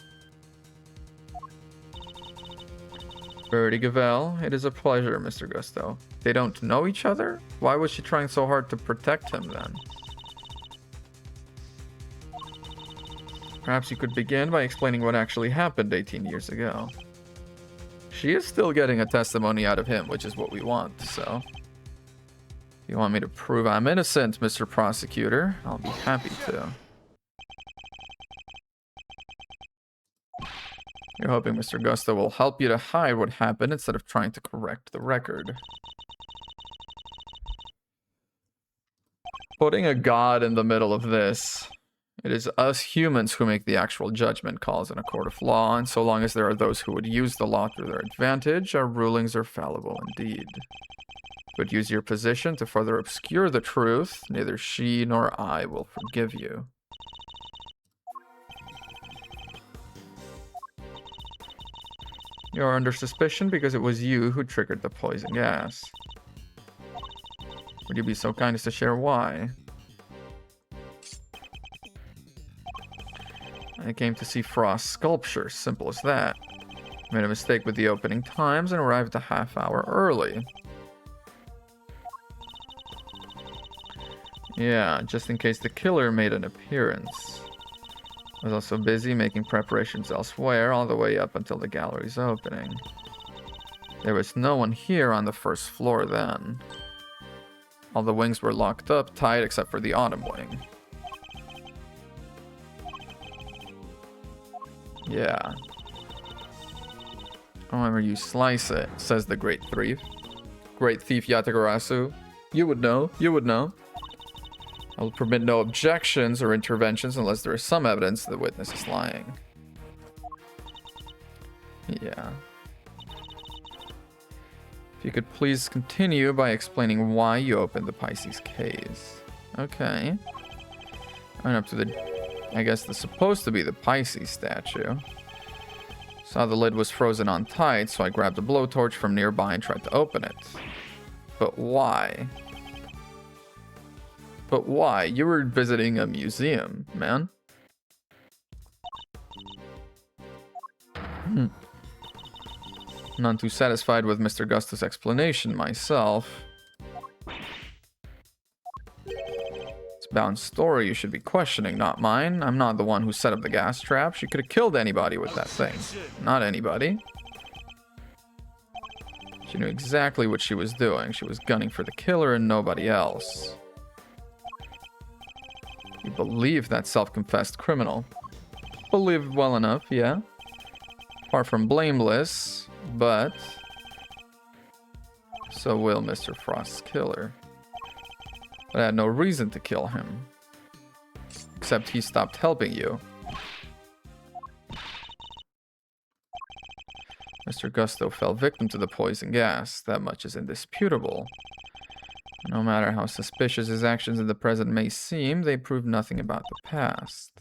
Bertie Gavel, it is a pleasure, Mr. Gusto. They don't know each other? Why was she trying so hard to protect him then? Perhaps you could begin by explaining what actually happened 18 years ago. She is still getting a testimony out of him, which is what we want, so... If you want me to prove I'm innocent, Mr. Prosecutor, I'll be happy to. You're hoping Mr. Gusto will help you to hide what happened instead of trying to correct the record. Putting a god in the middle of this. It is us humans who make the actual judgment calls in a court of law, and so long as there are those who would use the law to their advantage, our rulings are fallible indeed. Would use your position to further obscure the truth, neither she nor I will forgive you. You are under suspicion because it was you who triggered the poison gas. Would you be so kind as to share why? I came to see Frost's sculpture, simple as that. Made a mistake with the opening times and arrived a half hour early. Yeah, just in case the killer made an appearance. I was also busy making preparations elsewhere, all the way up until the gallery's opening. There was no one here on the first floor then. All the wings were locked up, tight, except for the autumn wing. Yeah. However you slice it, says the Great Thief. Great Thief Yatagarasu. You would know. You would know. I will permit no objections or interventions unless there is some evidence the witness is lying. Yeah. If you could please continue by explaining why you opened the Pisces case. Okay. I went up to the, I guess, the supposed to be the Pisces statue. Saw the lid was frozen on tight, so I grabbed a blowtorch from nearby and tried to open it. But why? But why? You were visiting a museum, man. None too satisfied with Mr. Gusto's explanation myself. It's Bound's story you should be questioning, not mine. I'm not the one who set up the gas trap. She could have killed anybody with that thing. Not anybody. She knew exactly what she was doing. She was gunning for the killer and nobody else. You believe that self-confessed criminal. Believed well enough, yeah. Far from blameless, but so will Mr. Frost's killer. But I had no reason to kill him. Except he stopped helping you. Mr. Gusto fell victim to the poison gas. That much is indisputable. No matter how suspicious his actions in the present may seem, they prove nothing about the past.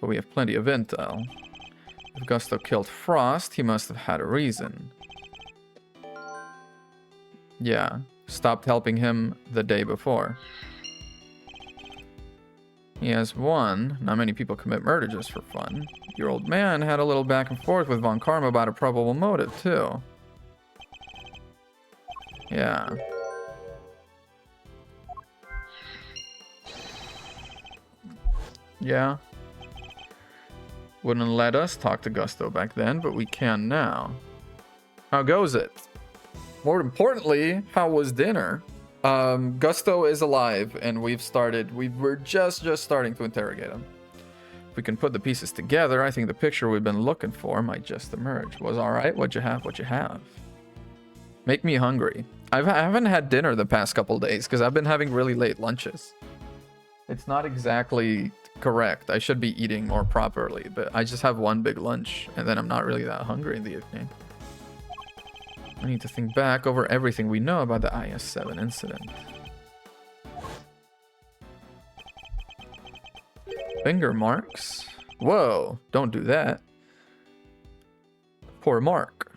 But we have plenty of intel. If Gusto killed Frost, he must have had a reason. Yeah, stopped helping him the day before. He has one. Not many people commit murder just for fun. Your old man had a little back and forth with Von Karma about a probable motive, too. Yeah. Yeah. Wouldn't let us talk to Gusto back then, but we can now. How goes it? More importantly, how was dinner? Gusto is alive, and we're just starting to interrogate him. If we can put the pieces together, I think the picture we've been looking for might just emerge. Was alright? What'd you have? What you have? Make me hungry. I haven't had dinner the past couple days because I've been having really late lunches. It's not exactly correct. I should be eating more properly, but I just have one big lunch, and then I'm not really that hungry in the evening. I need to think back over everything we know about the IS-7 incident. Finger marks? Whoa, don't do that. Poor Mark.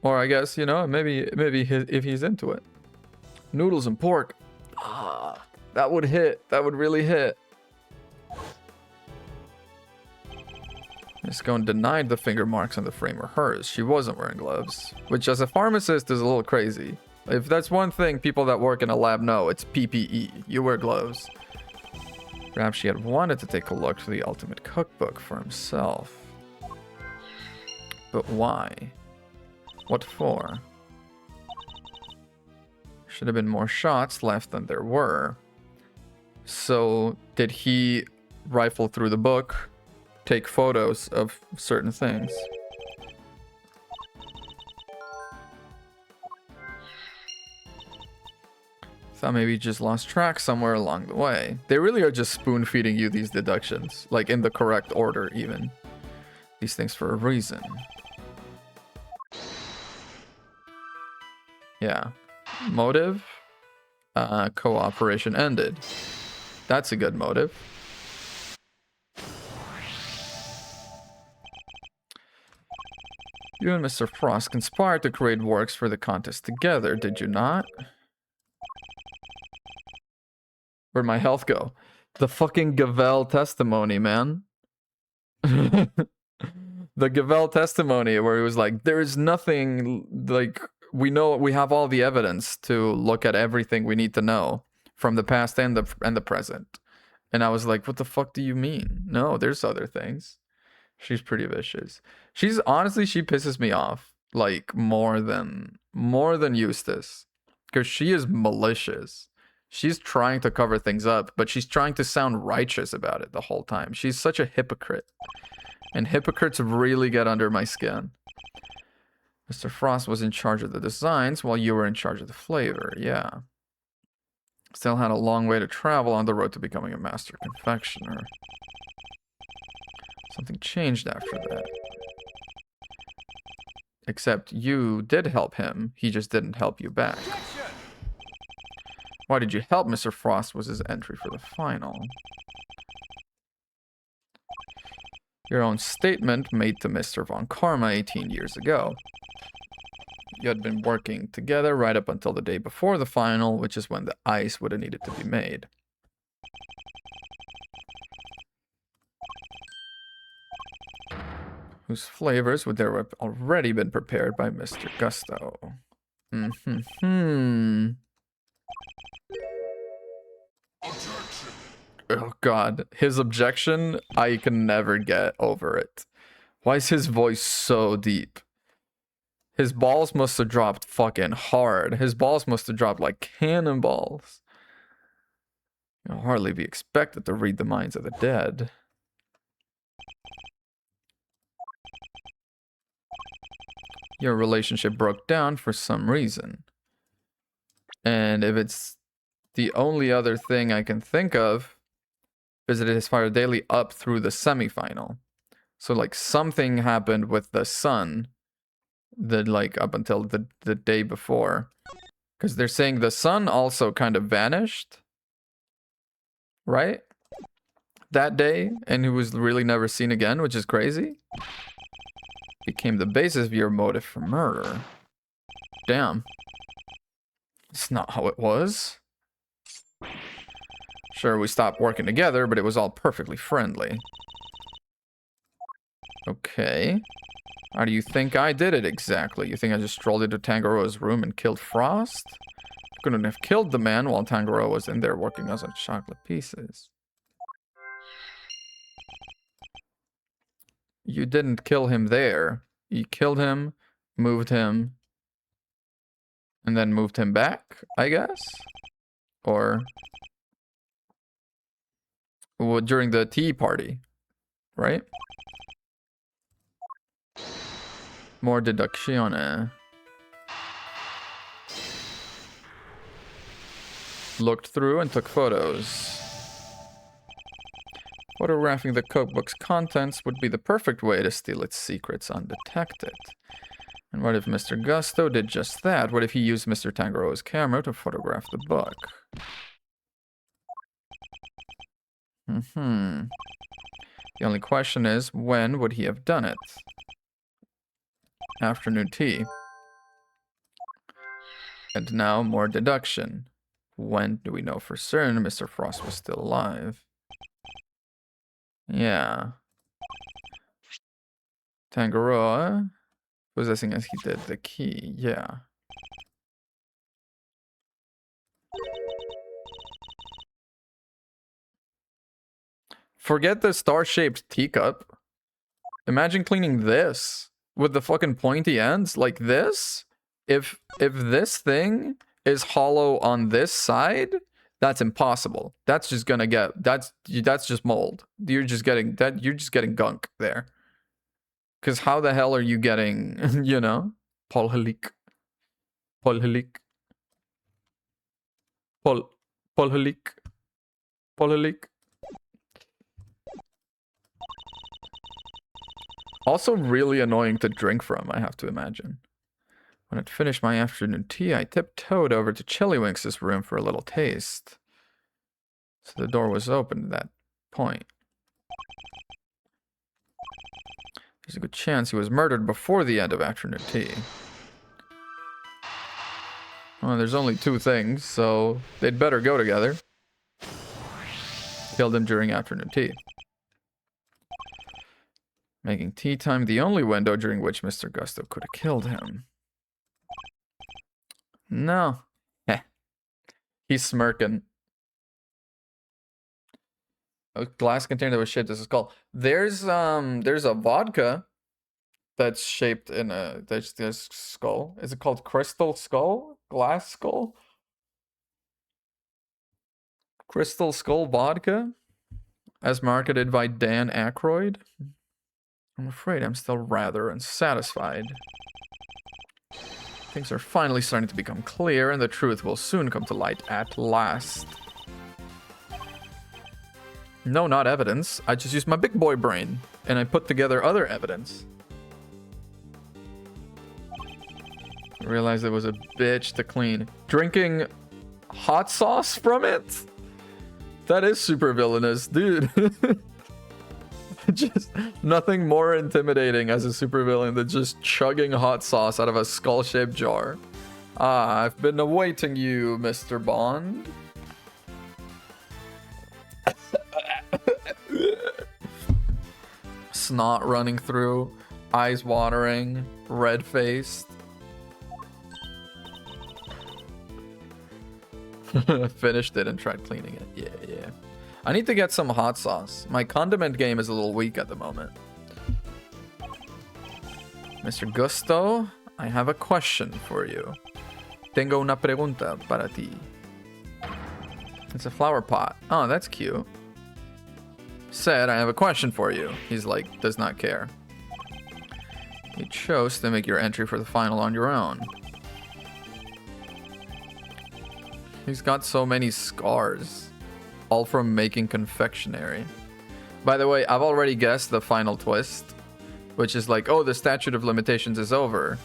Or I guess, you know, maybe if he's into it. Noodles and pork. Ah, that would hit. That would really hit. Miss Scone denied the finger marks on the frame were hers. She wasn't wearing gloves, which as a pharmacist is a little crazy. If that's one thing people that work in a lab know, it's PPE. You wear gloves. Perhaps she had wanted to take a look through the ultimate cookbook for himself. But why? What for? Should have been more shots left than there were. So, did he rifle through the book, take photos of certain things? Thought maybe he just lost track somewhere along the way. They really are just spoon-feeding you these deductions, like in the correct order even. These things for a reason. Yeah. Motive? Cooperation ended. That's a good motive. You and Mr. Frost conspired to create works for the contest together, did you not? Where'd my health go? The fucking Gavel testimony, man. The Gavel testimony where he was like, there is nothing like we know we have all the evidence to look at everything we need to know from the past and the present. And I was like, what the fuck do you mean? No, there's other things. She's pretty vicious. She's honestly, she pisses me off like more than Eustace, because she is malicious. She's trying to cover things up, but she's trying to sound righteous about it the whole time. She's such a hypocrite. And hypocrites really get under my skin. Mr. Frost was in charge of the designs while you were in charge of the flavor. Yeah. Still had a long way to travel on the road to becoming a master confectioner. Something changed after that. Except you did help him. He just didn't help you back. Objection! Why did you help Mr. Frost was his entry for the final. Your own statement made to Mr. Von Karma 18 years ago. You had been working together right up until the day before the final, which is when the ice would have needed to be made. Whose flavors would there have already been prepared by Mr. Gusto. Oh god, his objection, I can never get over it. Why is his voice so deep? His balls must have dropped fucking hard. His balls must have dropped like cannonballs. You'll hardly be expected to read the minds of the dead. Your relationship broke down for some reason. And if it's the only other thing I can think of, visited his father daily up through the semifinal. So like something happened with the sun that like up until the day before. Because they're saying the sun also kind of vanished. Right? That day, and he was really never seen again, which is crazy. Became the basis of your motive for murder. Damn. It's not how it was. Sure, we stopped working together, but it was all perfectly friendly. Okay. How do you think I did it exactly? You think I just strolled into Tangaroa's room and killed Frost? Couldn't have killed the man while Tangaroa was in there working us on chocolate pieces. You didn't kill him there. You killed him, moved him, and then moved him back, I guess? Or... well, during the tea party, right? More deduction. Looked through and took photos. Photographing the cookbook's contents would be the perfect way to steal its secrets undetected. And what if Mr. Gusto did just that? What if he used Mr. Tangaroa's camera to photograph the book? The only question is, when would he have done it? Afternoon tea. And now more deduction. When do we know for certain Mr. Frost was still alive? Yeah. Tangaroa possessing as he did the key. Yeah. Forget the star-shaped teacup. Imagine cleaning this with the fucking pointy ends like this. If this thing is hollow on this side, that's impossible. That's just gonna get that's just mold. You're just getting gunk there. Cause how the hell are you getting, you know, polhelic. Also really annoying to drink from, I have to imagine. When I'd finished my afternoon tea, I tiptoed over to Chillywinks' room for a little taste. So the door was open at that point. There's a good chance he was murdered before the end of afternoon tea. Well, there's only two things, so they'd better go together. Killed him during afternoon tea. Making tea time the only window during which Mr. Gusto could have killed him. No. Heh. He's smirking. A glass container that was shaped as a skull. There's a vodka that's shaped in a this skull. Is it called Crystal Skull? Glass Skull? Crystal Skull vodka? As marketed by Dan Aykroyd? I'm afraid I'm still rather unsatisfied. Things are finally starting to become clear, and the truth will soon come to light at last. No, not evidence. I just used my big boy brain, and I put together other evidence. I realized it was a bitch to clean. Drinking hot sauce from it? That is super villainous, dude. Just nothing more intimidating as a supervillain than just chugging hot sauce out of a skull-shaped jar. Ah, I've been awaiting you, Mr. Bond. Snot running through, eyes watering, red-faced. Finished it and tried cleaning it. Yeah. I need to get some hot sauce. My condiment game is a little weak at the moment. Mr. Gusto, I have a question for you. Tengo una pregunta para ti. It's a flower pot. Oh, that's cute. Said, I have a question for you. He's like, does not care. You chose to make your entry for the final on your own. He's got so many scars. All from making confectionery. By the way, I've already guessed the final twist, which is like, oh, the statute of limitations is over.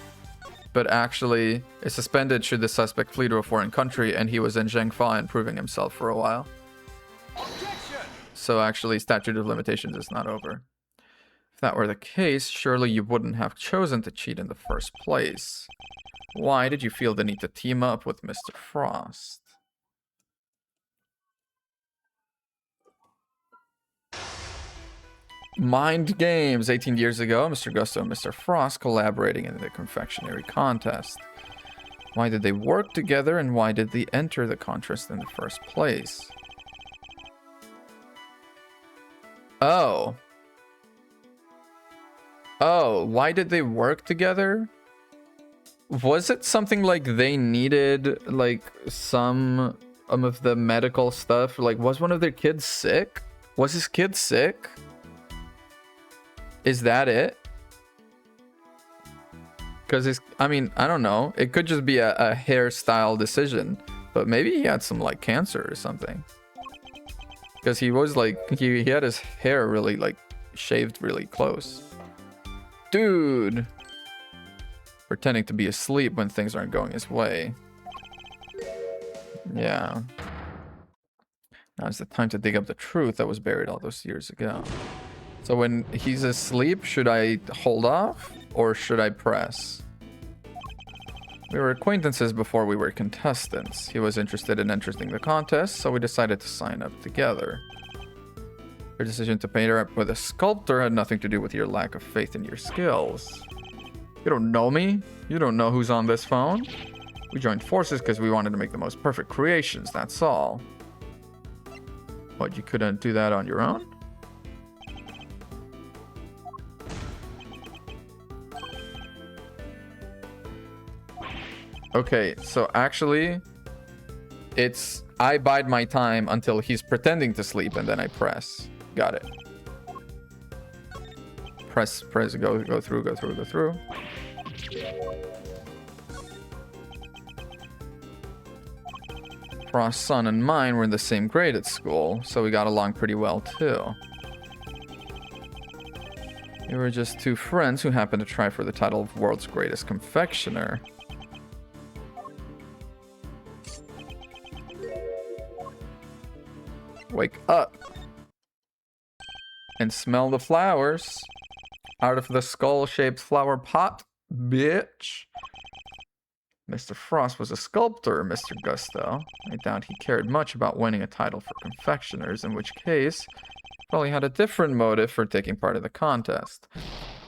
But actually, it's suspended should the suspect flee to a foreign country, and he was in Zhengfa and proving himself for a while. Objection! So actually, statute of limitations is not over. If that were the case, surely you wouldn't have chosen to cheat in the first place. Why did you feel the need to team up with Mr. Frost? Mind games. 18 years ago, Mr. Gusto and Mr. Frost collaborating in the confectionery contest. Why did they work together, and why did they enter the contest in the first place? Oh, why did they work together? Was it something like they needed like some of the medical stuff? Like, was one of their kids sick? Was his kid sick? Is that it? Because I mean, I don't know. It could just be a hairstyle decision, but maybe he had some like cancer or something. Because he was like, he had his hair really like shaved really close. Dude. Pretending to be asleep when things aren't going his way. Yeah. Now's the time to dig up the truth that was buried all those years ago. So when he's asleep, should I hold off or should I press? We were acquaintances before we were contestants. He was interested in entering the contest, so we decided to sign up together. Your decision to pair up with a sculptor had nothing to do with your lack of faith in your skills. You don't know me. You don't know who's on this phone. We joined forces because we wanted to make the most perfect creations, that's all. What, you couldn't do that on your own? Okay, so actually, it's I bide my time until he's pretending to sleep and then I press. Got it. Press, go through. Frost's son and mine were in the same grade at school, so we got along pretty well too. We were just two friends who happened to try for the title of world's greatest confectioner. Wake up and smell the flowers out of the skull-shaped flower pot, bitch. Mr. Frost was a sculptor, Mr. Gusto. I doubt he cared much about winning a title for confectioners, in which case, probably had a different motive for taking part in the contest.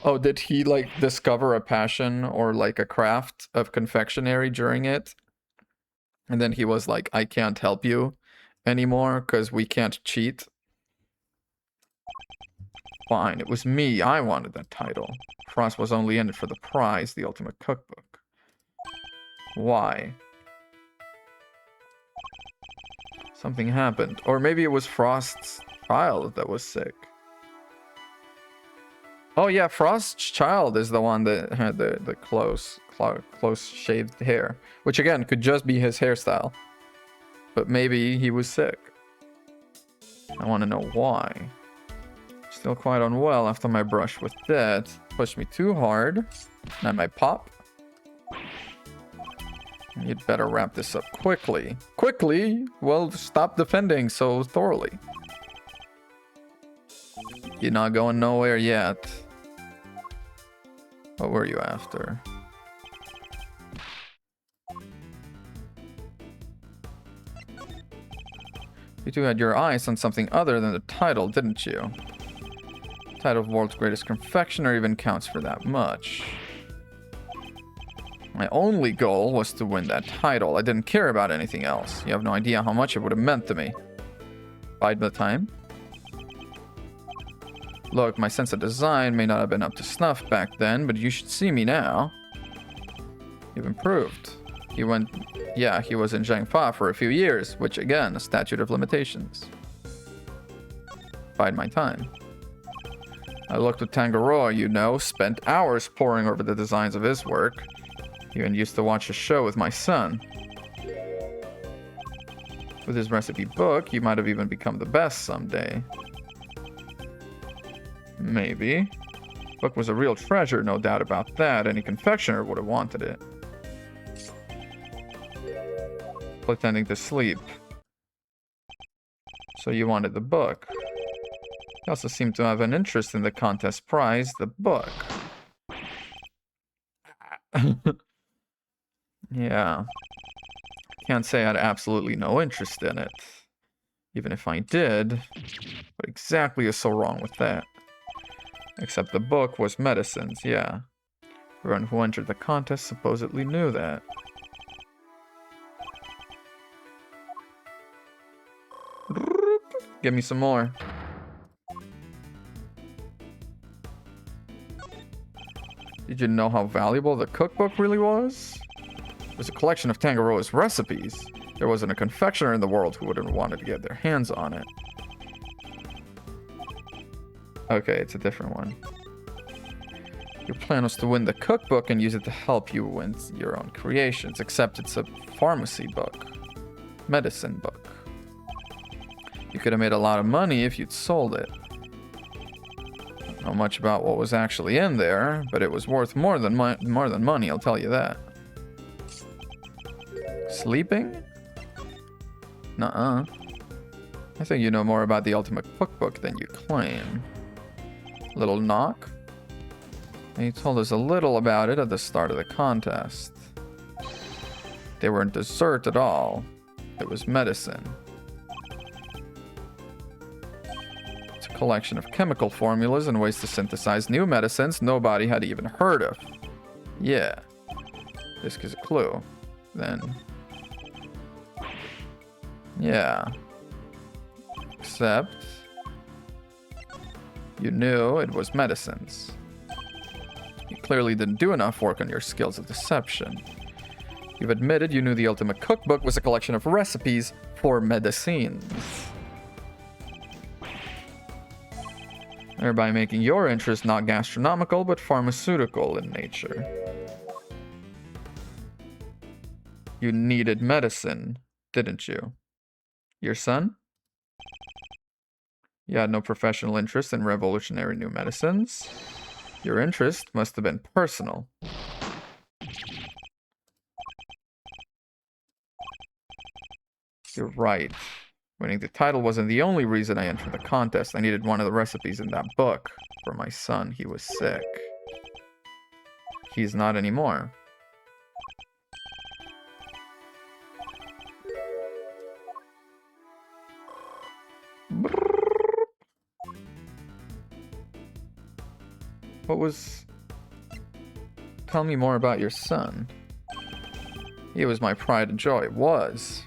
Oh, did he, like, discover a passion or, like, a craft of confectionery during it? And then he was like, I can't help you anymore because we can't cheat. Fine, it was me. I wanted that title. Frost was only in it for the prize, the ultimate cookbook. Why? Something happened. Or maybe it was Frost's child that was sick. Oh yeah, Frost's child is the one that had the close shaved hair. Which again, could just be his hairstyle. But maybe he was sick. I want to know why. Still quite unwell after my brush with death. Pushed me too hard. I might pop. You'd better wrap this up quickly. Quickly? Well, stop defending so thoroughly. You're not going nowhere yet. What were you after? You two had your eyes on something other than the title, didn't you? The title of World's Greatest Confectioner even counts for that much. My only goal was to win that title. I didn't care about anything else. You have no idea how much it would have meant to me. Bide the time. Look, my sense of design may not have been up to snuff back then, but you should see me now. You've improved. He was in Zhangfa for a few years, which again, a statute of limitations. Bide my time. I looked with Tangaroa, you know, spent hours poring over the designs of his work. Even used to watch a show with my son. With his recipe book, you might have even become the best someday. Maybe. Book was a real treasure, no doubt about that. Any confectioner would have wanted it. Pretending to sleep. So you wanted the book. You also seem to have an interest in the contest prize, the book. Yeah. Can't say I had absolutely no interest in it. Even if I did. What exactly is so wrong with that? Except the book was medicines, yeah. Everyone who entered the contest supposedly knew that. Give me some more. Did you know how valuable the cookbook really was? It was a collection of Tangaroa's recipes. There wasn't a confectioner in the world who wouldn't have wanted to get their hands on it. Okay, it's a different one. Your plan was to win the cookbook and use it to help you win your own creations, except it's a pharmacy book. Medicine book. You could have made a lot of money if you'd sold it. Don't know much about what was actually in there, but it was worth more than money, I'll tell you that. Sleeping? Nuh-uh. I think you know more about the ultimate cookbook than you claim. Little knock? And you told us a little about it at the start of the contest. They weren't dessert at all. It was medicine. It's a collection of chemical formulas and ways to synthesize new medicines nobody had even heard of. Yeah. This gives a clue. Then... yeah. Except... you knew it was medicines. You clearly didn't do enough work on your skills of deception. You've admitted you knew the ultimate cookbook was a collection of recipes for medicines. Thereby making your interest not gastronomical but pharmaceutical in nature. You needed medicine, didn't you? Your son? You had no professional interest in revolutionary new medicines. Your interest must have been personal. You're right. Winning the title wasn't the only reason I entered the contest. I needed one of the recipes in that book. For my son, he was sick. He's not anymore. What was... tell me more about your son. He was my pride and joy. Was.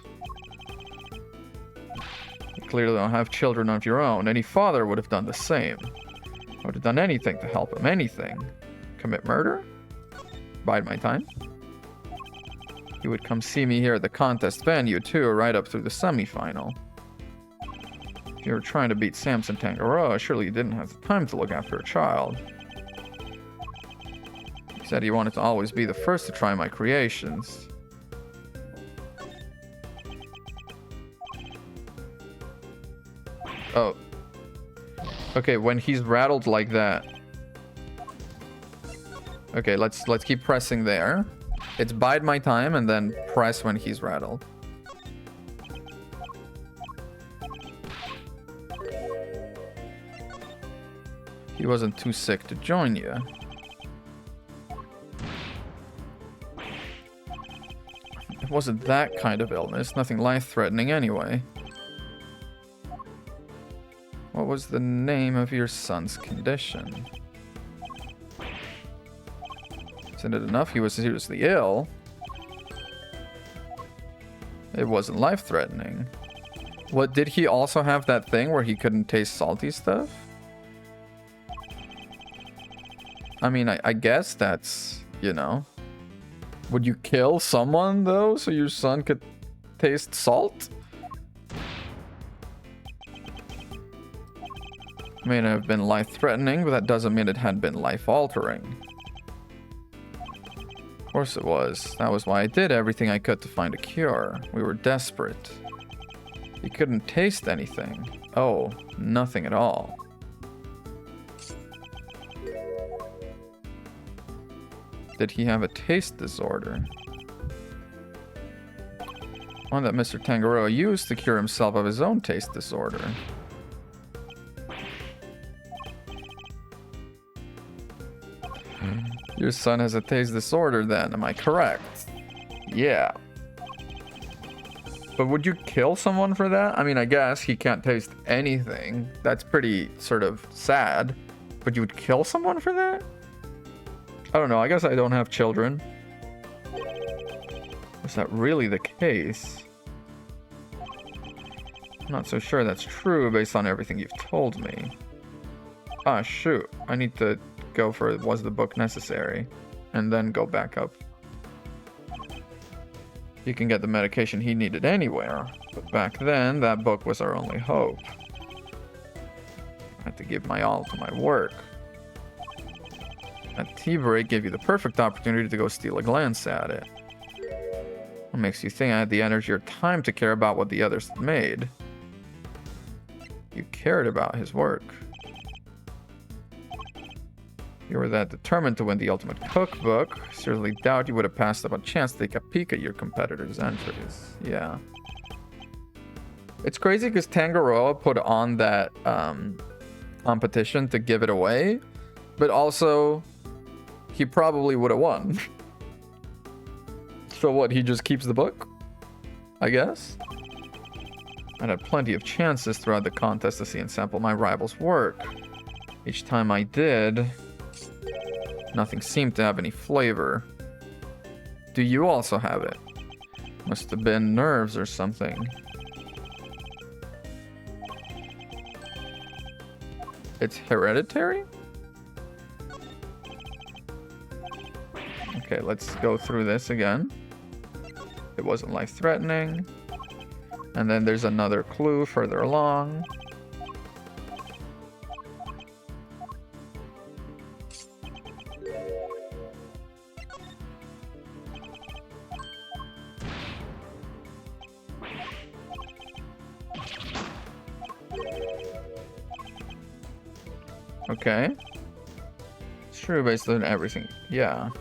You clearly don't have children of your own. Any father would have done the same. I would have done anything to help him. Anything. Commit murder? Bide my time? You would come see me here at the contest venue too, right up through the semi-final. If you were trying to beat Samson Tangaroa, surely you didn't have the time to look after a child. He said he wanted to always be the first to try my creations. Oh. Okay, when he's rattled like that. Okay, let's keep pressing there. It's bide my time and then press when he's rattled. He wasn't too sick to join you. It wasn't that kind of illness, nothing life-threatening anyway. What was the name of your son's condition? Isn't it enough he was seriously ill? It wasn't life-threatening. What, did he also have that thing where he couldn't taste salty stuff? I mean, I guess that's, you know. Would you kill someone, though, so your son could taste salt? May not have been life-threatening, but that doesn't mean it had been life-altering. Of course it was. That was why I did everything I could to find a cure. We were desperate. He couldn't taste anything. Oh, nothing at all. Did he have a taste disorder? One that Mr. Tangaroa used to cure himself of his own taste disorder. Your son has a taste disorder then, am I correct? Yeah. But would you kill someone for that? I mean, I guess he can't taste anything. That's pretty sort of sad. But you would kill someone for that? I don't know, I guess I don't have children. Is that really the case? I'm not so sure that's true based on everything you've told me. Ah, shoot. I need to go for was the book necessary and then go back up. You can get the medication he needed anywhere, but back then that book was our only hope. I had to give my all to my work. That tea break gave you the perfect opportunity to go steal a glance at it. What makes you think I had the energy or time to care about what the others had made? You cared about his work. You were that determined to win the ultimate cookbook. Seriously doubt you would have passed up a chance to take a peek at your competitors' entries. Yeah. It's crazy because Tangaroa put on that competition to give it away, but also he probably would have won. So what, he just keeps the book? I guess? I had plenty of chances throughout the contest to see and sample my rival's work. Each time I did, nothing seemed to have any flavor. Do you also have it? Must have been nerves or something. It's hereditary? Okay, let's go through this again. It wasn't life-threatening. And then there's another clue further along. Okay. It's true based on everything. Yeah.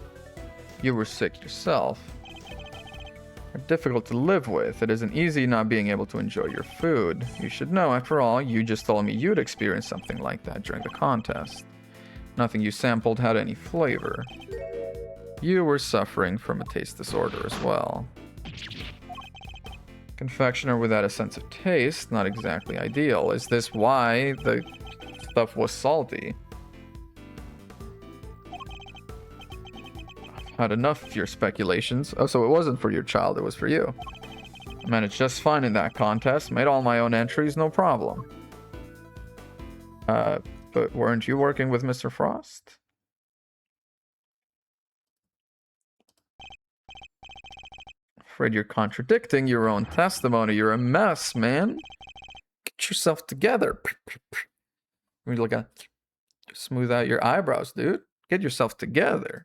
You were sick yourself. Are difficult to live with. It isn't easy not being able to enjoy your food. You should know, after all, you just told me you'd experienced something like that during the contest. Nothing you sampled had any flavor. You were suffering from a taste disorder as well. Confectioner without a sense of taste, not exactly ideal. Is this why the stuff was salty? Had enough of your speculations. Oh, so it wasn't for your child, it was for you. I managed just fine in that contest. Made all my own entries, no problem. But weren't you working with Mr. Frost? Afraid you're contradicting your own testimony. You're a mess, man. Get yourself together. We look at smooth out your eyebrows, dude. Get yourself together.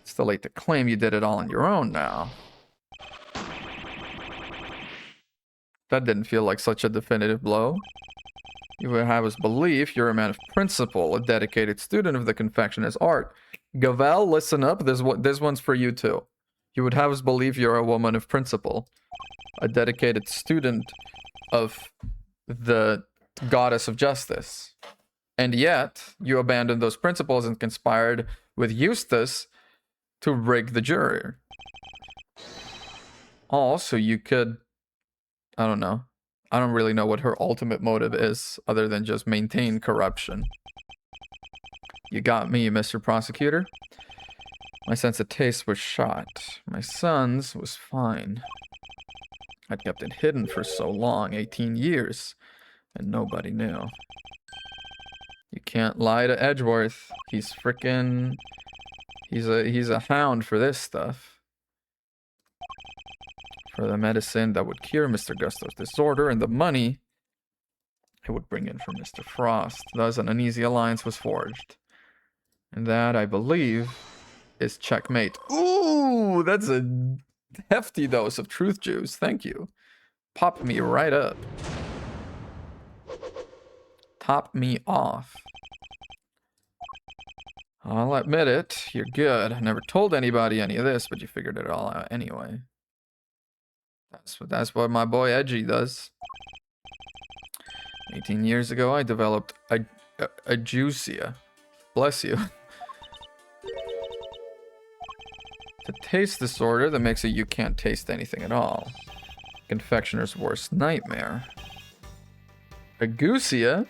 It's too late to claim you did it all on your own now. That didn't feel like such a definitive blow. You would have us believe you're a man of principle, a dedicated student of the confectioner's art. Gavel, listen up. This one's for you too. You would have us believe you're a woman of principle, a dedicated student of the goddess of justice. And yet, you abandoned those principles and conspired with Eustace to rig the jury. Also, you could... I don't know. I don't really know what her ultimate motive is, other than just maintain corruption. You got me, Mr. Prosecutor. My sense of taste was shot. My son's was fine. I'd kept it hidden for so long, 18 years, and nobody knew. You can't lie to Edgeworth. He's frickin'... He's a hound for this stuff. For the medicine that would cure Mr. Gusto's disorder and the money it would bring in from Mr. Frost. Thus, an uneasy alliance was forged. And that, I believe, is checkmate. Ooh, that's a hefty dose of truth juice. Thank you. Pop me right up. Top me off. I'll admit it, you're good. I never told anybody any of this, but you figured it all out anyway. That's what my boy Edgy does. 18 years ago, I developed a juicia. Bless you. It's a taste disorder that makes it you can't taste anything at all. Confectioner's worst nightmare. Agusia?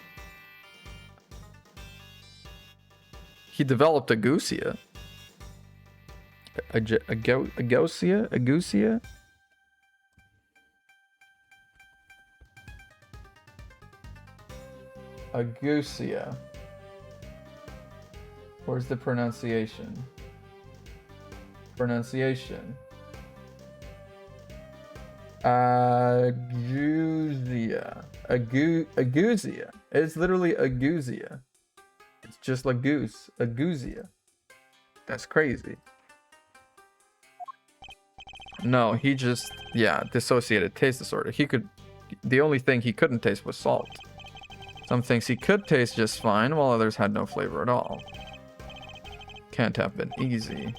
He developed agusia. Agusia? Agusia? Agusia. Where's the pronunciation? Pronunciation. Agusia. Agusia. It's literally agusia. It's just like goose. Agusia. That's crazy. No, he just... Yeah, dissociated taste disorder. He could... The only thing he couldn't taste was salt. Some things he could taste just fine, while others had no flavor at all. Can't have been easy.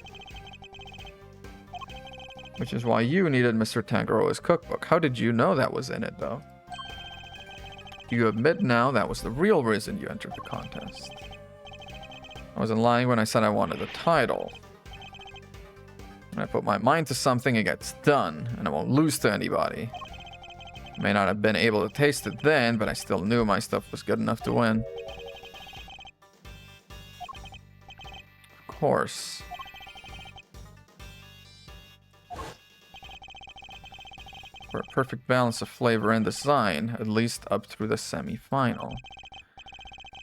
Which is why you needed Mr. Tangaroa's cookbook. How did you know that was in it, though? You admit now that was the real reason you entered the contest. I wasn't lying when I said I wanted the title. When I put my mind to something, it gets done, and I won't lose to anybody. I may not have been able to taste it then, but I still knew my stuff was good enough to win. Of course. For a perfect balance of flavor and design, at least up through the semi-final.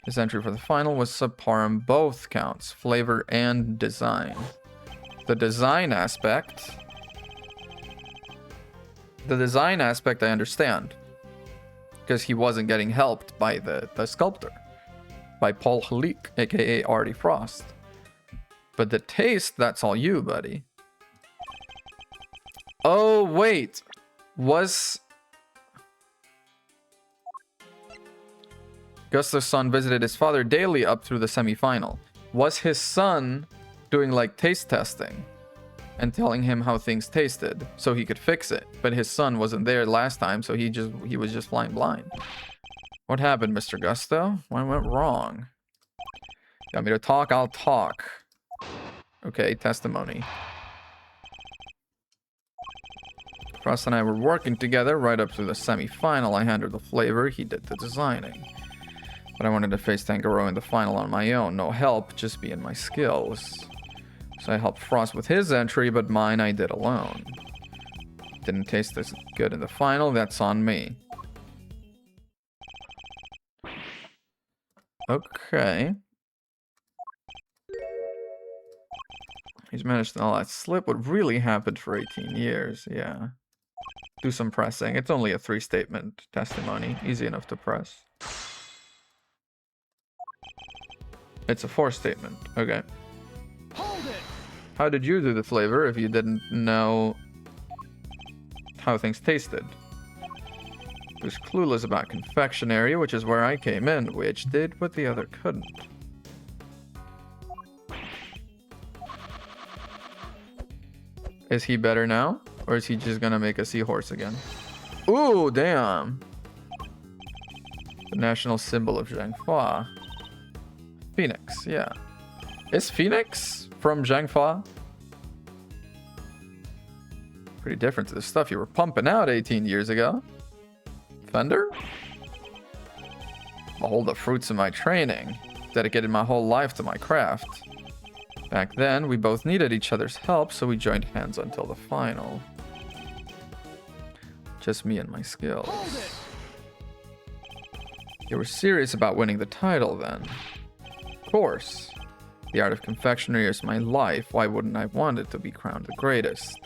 His entry for the final was subpar on both counts, flavor and design. The design aspect I understand. Because he wasn't getting helped by the sculptor. By Paul Halik, aka Artie Frost. But the taste, that's all you, buddy. Oh, wait. Was... Gusto's son visited his father daily up through the semi-final. Was his son doing like taste testing and telling him how things tasted so he could fix it? But his son wasn't there last time, so he was just flying blind. What happened, Mr. Gusto? What went wrong? You want me to talk? I'll talk. Okay, testimony. Frost and I were working together right up through the semi-final. I handled the flavor, he did the designing. But I wanted to face Tangaroa in the final on my own. No help, just me and my skills. So I helped Frost with his entry, but mine I did alone. Didn't taste as good in the final, that's on me. Okay. He's managed to let slip what really happened for 18 years, yeah. Do some pressing. It's only a 3-statement testimony. Easy enough to press. It's a 4-statement. Okay. Hold it. How did you do the flavor if you didn't know how things tasted? He was clueless about confectionery, which is where I came in, which did what the other couldn't. Is he better now? Or is he just gonna make a seahorse again? Ooh, damn. The national symbol of Zhangfa. Phoenix, yeah. Is Phoenix from Zhangfa? Pretty different to the stuff you were pumping out 18 years ago. Thunder? All the fruits of my training. Dedicated my whole life to my craft. Back then, we both needed each other's help, so we joined hands until the final. Just me and my skills. You were serious about winning the title then. Of course. The art of confectionery is my life. Why wouldn't I want it to be crowned the greatest?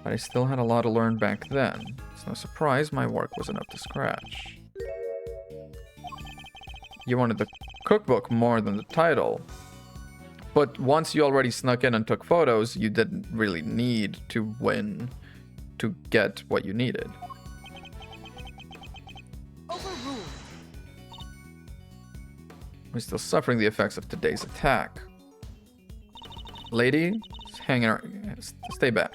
But I still had a lot to learn back then. It's no surprise my work wasn't up to scratch. You wanted the cookbook more than the title. But once you already snuck in and took photos, you didn't really need to win to get what you needed. Overruled. We're still suffering the effects of today's attack. Lady, hang around. Stay back.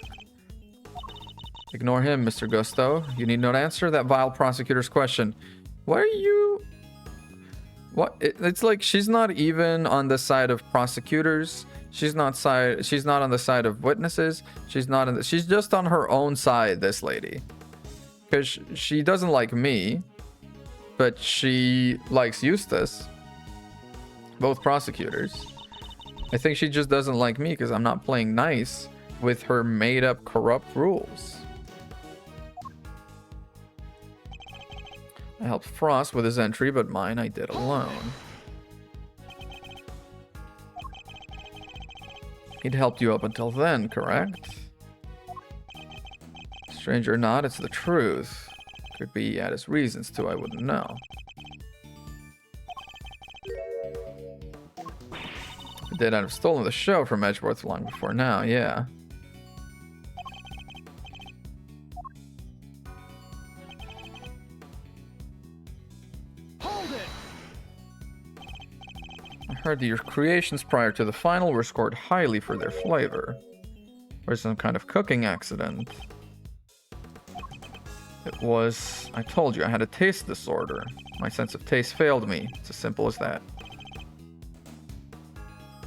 Ignore him, Mr. Gusto. You need not answer that vile prosecutor's question. Why are you... What? It's like she's not even on the side of prosecutors. She's not on the side of witnesses. She's just on her own side, this lady. Because she doesn't like me, but she likes Eustace. Both prosecutors. I think she just doesn't like me because I'm not playing nice with her made-up corrupt rules. I helped Frost with his entry, but mine I did alone. He'd helped you up until then, correct? Strange or not, it's the truth. Could be he had his reasons too, I wouldn't know. I did I'd have stolen the show from Edgeworth long before now, yeah. I heard that your creations prior to the final were scored highly for their flavor. Or some kind of cooking accident. It was... I told you, I had a taste disorder. My sense of taste failed me. It's as simple as that.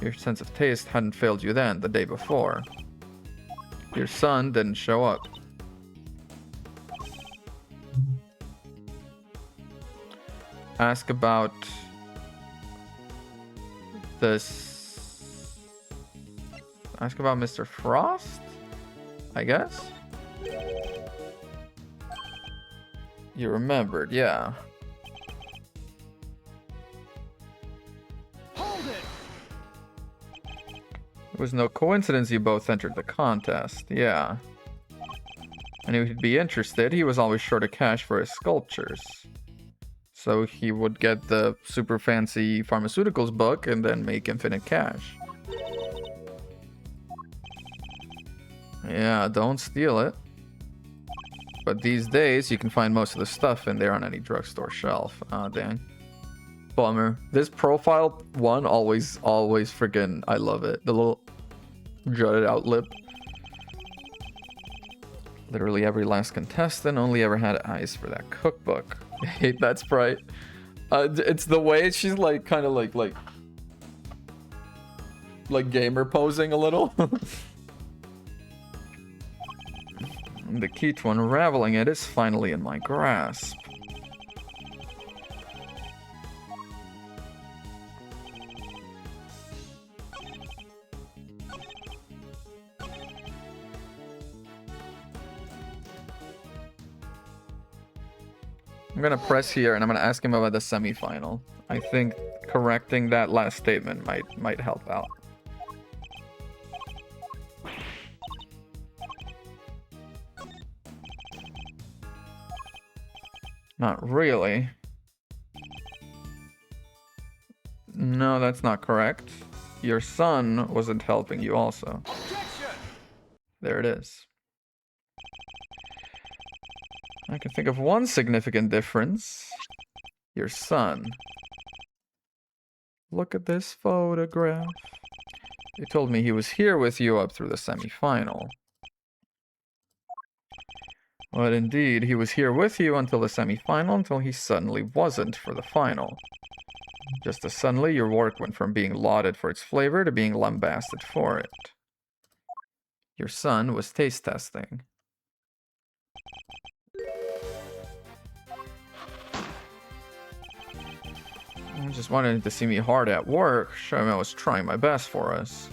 Your sense of taste hadn't failed you then, the day before. Your son didn't show up. Ask about... this... Ask about Mr. Frost? I guess? You remembered, yeah. Hold it. It was no coincidence you both entered the contest, yeah. I knew he'd be interested. He was always short of cash for his sculptures. So he would get the super fancy pharmaceuticals book and then make infinite cash. Yeah, don't steal it. But these days, you can find most of the stuff in there on any drugstore shelf. Ah, dang. Bummer. This profile one always friggin' I love it. The little jutted out lip. Literally every last contestant only ever had eyes for that cookbook. I hate that sprite. It's the way she's like kind of like gamer posing a little. The key to unraveling it is finally in my grasp. I'm gonna press here and I'm gonna ask him about the semifinal. I think correcting that last statement might help out. Not really. No, that's not correct. Your son wasn't helping you also. Objection! There it is. I can think of one significant difference. Your son. Look at this photograph. He told me he was here with you up through the semifinal. But indeed, he was here with you until the semifinal, until he suddenly wasn't for the final. Just as suddenly, your work went from being lauded for its flavor to being lambasted for it. Your son was taste testing. I just wanted to see me hard at work, show him I was trying my best for us.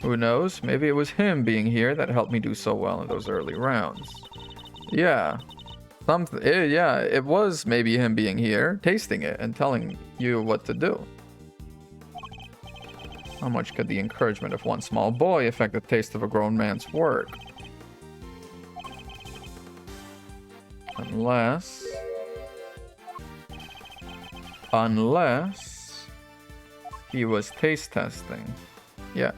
Who knows, maybe it was him being here that helped me do so well in those early rounds. Yeah. It was maybe him being here, tasting it, and telling you what to do. How much could the encouragement of one small boy affect the taste of a grown man's work? Unless he was taste testing. Yeah.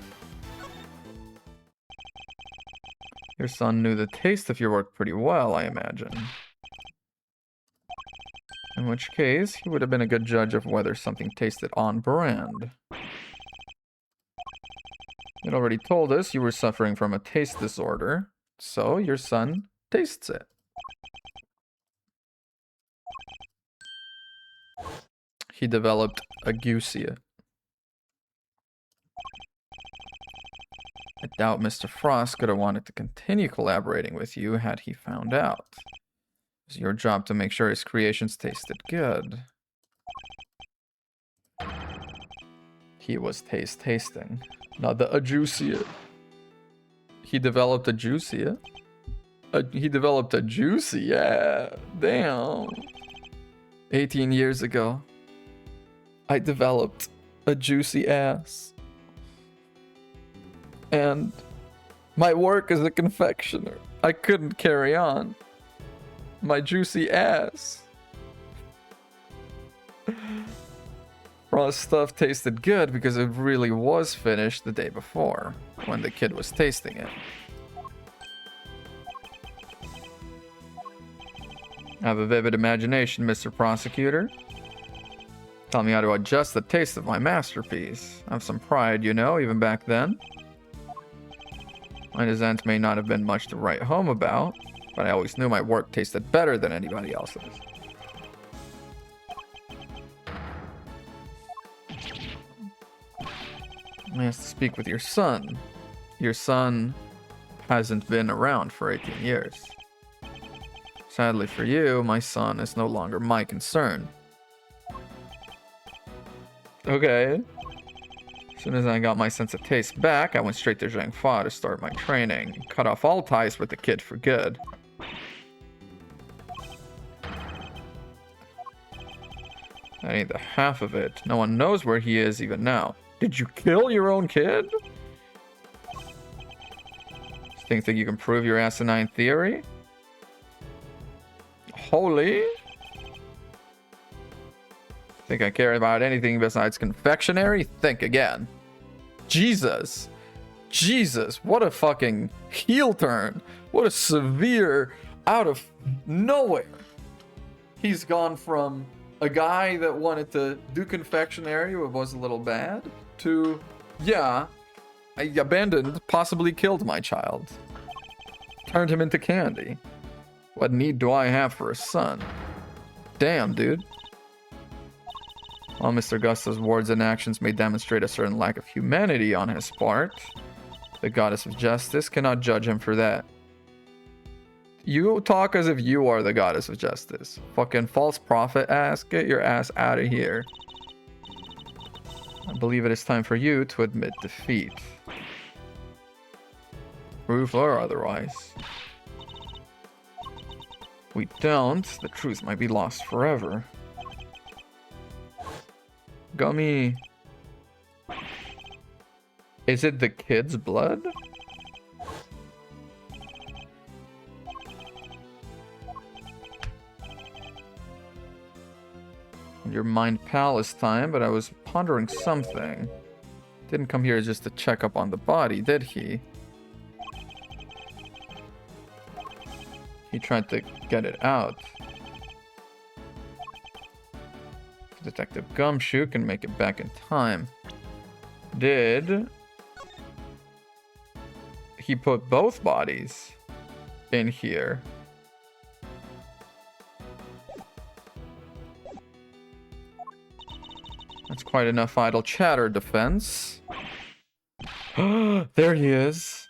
Your son knew the taste of your work pretty well, I imagine. In which case, he would have been a good judge of whether something tasted on brand. You'd already told us you were suffering from a taste disorder, so your son tastes it. He developed agusia. I doubt Mr. Frost could have wanted to continue collaborating with you had he found out. It was your job to make sure his creations tasted good. He was tasting. Not the agusia. He developed a juicia? He developed a juicy, yeah. Damn. 18 years ago, I developed a juicy ass. And my work as a confectioner, I couldn't carry on. My juicy ass. Raw's stuff tasted good because it really was finished the day before, when the kid was tasting it. I have a vivid imagination, Mr. Prosecutor. Tell me how to adjust the taste of my masterpiece. I have some pride, you know, even back then. My descent may not have been much to write home about, but I always knew my work tasted better than anybody else's. I have to speak with your son. Your son hasn't been around for 18 years. Sadly for you, my son is no longer my concern. Okay. As soon as I got my sense of taste back, I went straight to Zhang Fa to start my training. Cut off all ties with the kid for good. That ain't the half of it. No one knows where he is even now. Did you kill your own kid? Think that you can prove your asinine theory? Holy? Think I care about anything besides confectionery? Think again. Jesus. Jesus, what a fucking heel turn. What a severe, out of nowhere. He's gone from a guy that wanted to do confectionery, but was a little bad, to, yeah, I abandoned, possibly killed my child. Turned him into candy. What need do I have for a son? Damn, dude. While Mr. Gusta's words and actions may demonstrate a certain lack of humanity on his part, the goddess of justice cannot judge him for that. You talk as if you are the goddess of justice. Fucking false prophet ass, get your ass out of here. I believe it is time for you to admit defeat. Proof or otherwise. we don't, the truth might be lost forever. Gummy. Is it the kid's blood? Your mind palace time, but I was pondering something. Didn't come here just to check up on the body, did he? He tried to get it out. Detective Gumshoe can make it back in time. Did he put both bodies in here? That's quite enough idle chatter, defense. There he is.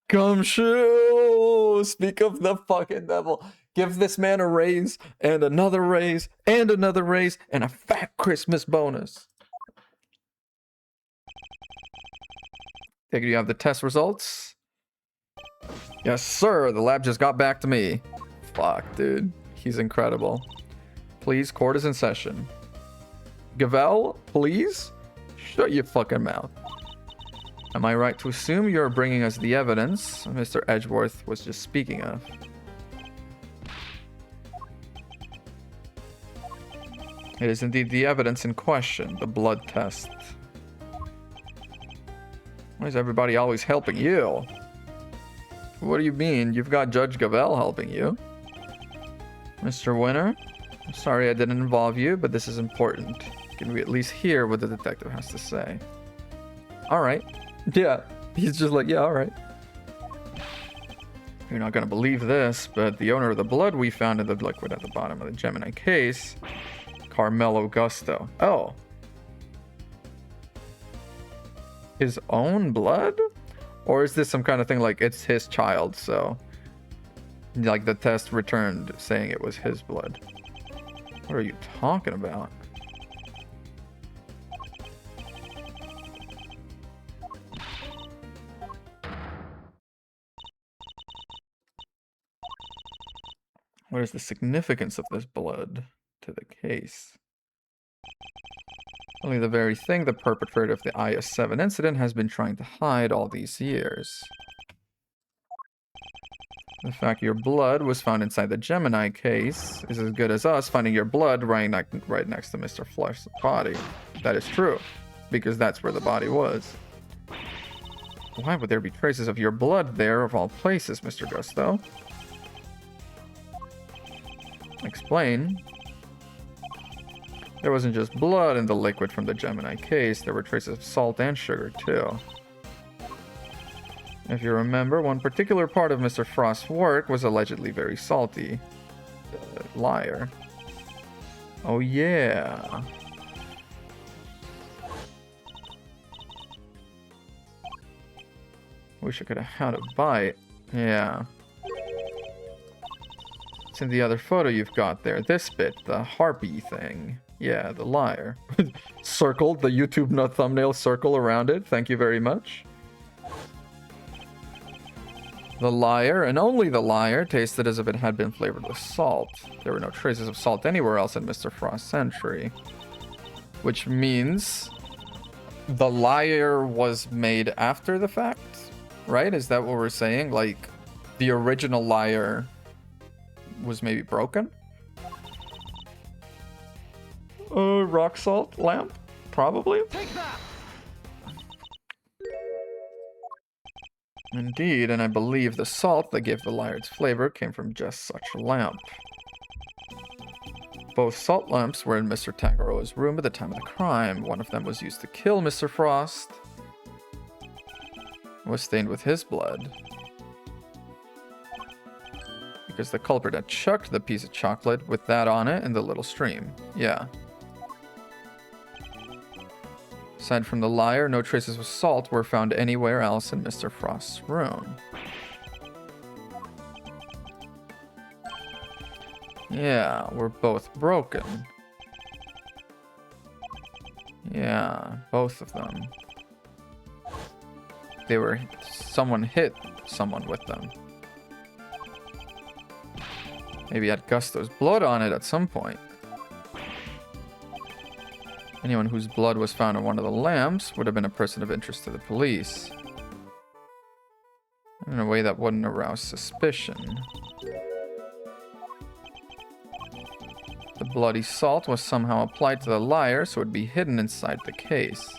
Gumshoe! Speak of the fucking devil. Give this man a raise, and another raise, and another raise, and a fat Christmas bonus. Think you have the test results? Yes, sir. The lab just got back to me. Fuck, dude. He's incredible. Please, court is in session. Gavel, please? Shut your fucking mouth. Am I right to assume you're bringing us the evidence Mr. Edgeworth was just speaking of? It is indeed the evidence in question, the blood test. Why is everybody always helping you? What do you mean? You've got Judge Gavel helping you. Mr. Winner, I'm sorry I didn't involve you, but this is important. Can we at least hear what the detective has to say? Alright. Yeah. He's just like, yeah, alright. You're not gonna believe this, but the owner of the blood we found in the liquid at the bottom of the Gemini case, Carmelo Gusto. Oh. His own blood? Or is this some kind of thing like it's his child, so like the test returned saying it was his blood? What are you talking about? What is the significance of this blood to the case? Only the very thing the perpetrator of the IS-7 incident has been trying to hide all these years. The fact your blood was found inside the Gemini case is as good as us finding your blood right next to Mr. Flush's body. That is true, because that's where the body was. Why would there be traces of your blood there of all places, Mr. Gusto? Explain. There wasn't just blood in the liquid from the Gemini case, there were traces of salt and sugar too. If you remember, one particular part of Mr. Frost's work was allegedly very salty. Liar. Oh yeah. Wish I could have had a bite. Yeah. It's in the other photo you've got there. This bit, the harpy thing. Yeah, the liar. Circled, the YouTube thumbnail circle around it. Thank you very much. The liar, and only the liar, tasted as if it had been flavored with salt. There were no traces of salt anywhere else in Mr. Frost's entry. Which means the liar was made after the fact, right? Is that what we're saying? Like, the original liar was maybe broken? Rock salt lamp? Probably? Take that! Indeed, and I believe the salt that gave the liar its flavor came from just such a lamp. Both salt lamps were in Mr. Tangaroa's room at the time of the crime. One of them was used to kill Mr. Frost. It was stained with his blood. Because the culprit had chucked the piece of chocolate with that on it in the little stream. Yeah. Aside from the liar, no traces of salt were found anywhere else in Mr. Frost's room. Yeah, we're both broken. Yeah, both of them. They were... someone hit someone with them. Maybe had Gusto's blood on it at some point. Anyone whose blood was found on one of the lamps would have been a person of interest to the police. In a way that wouldn't arouse suspicion. The bloody salt was somehow applied to the lyre, so it would be hidden inside the case.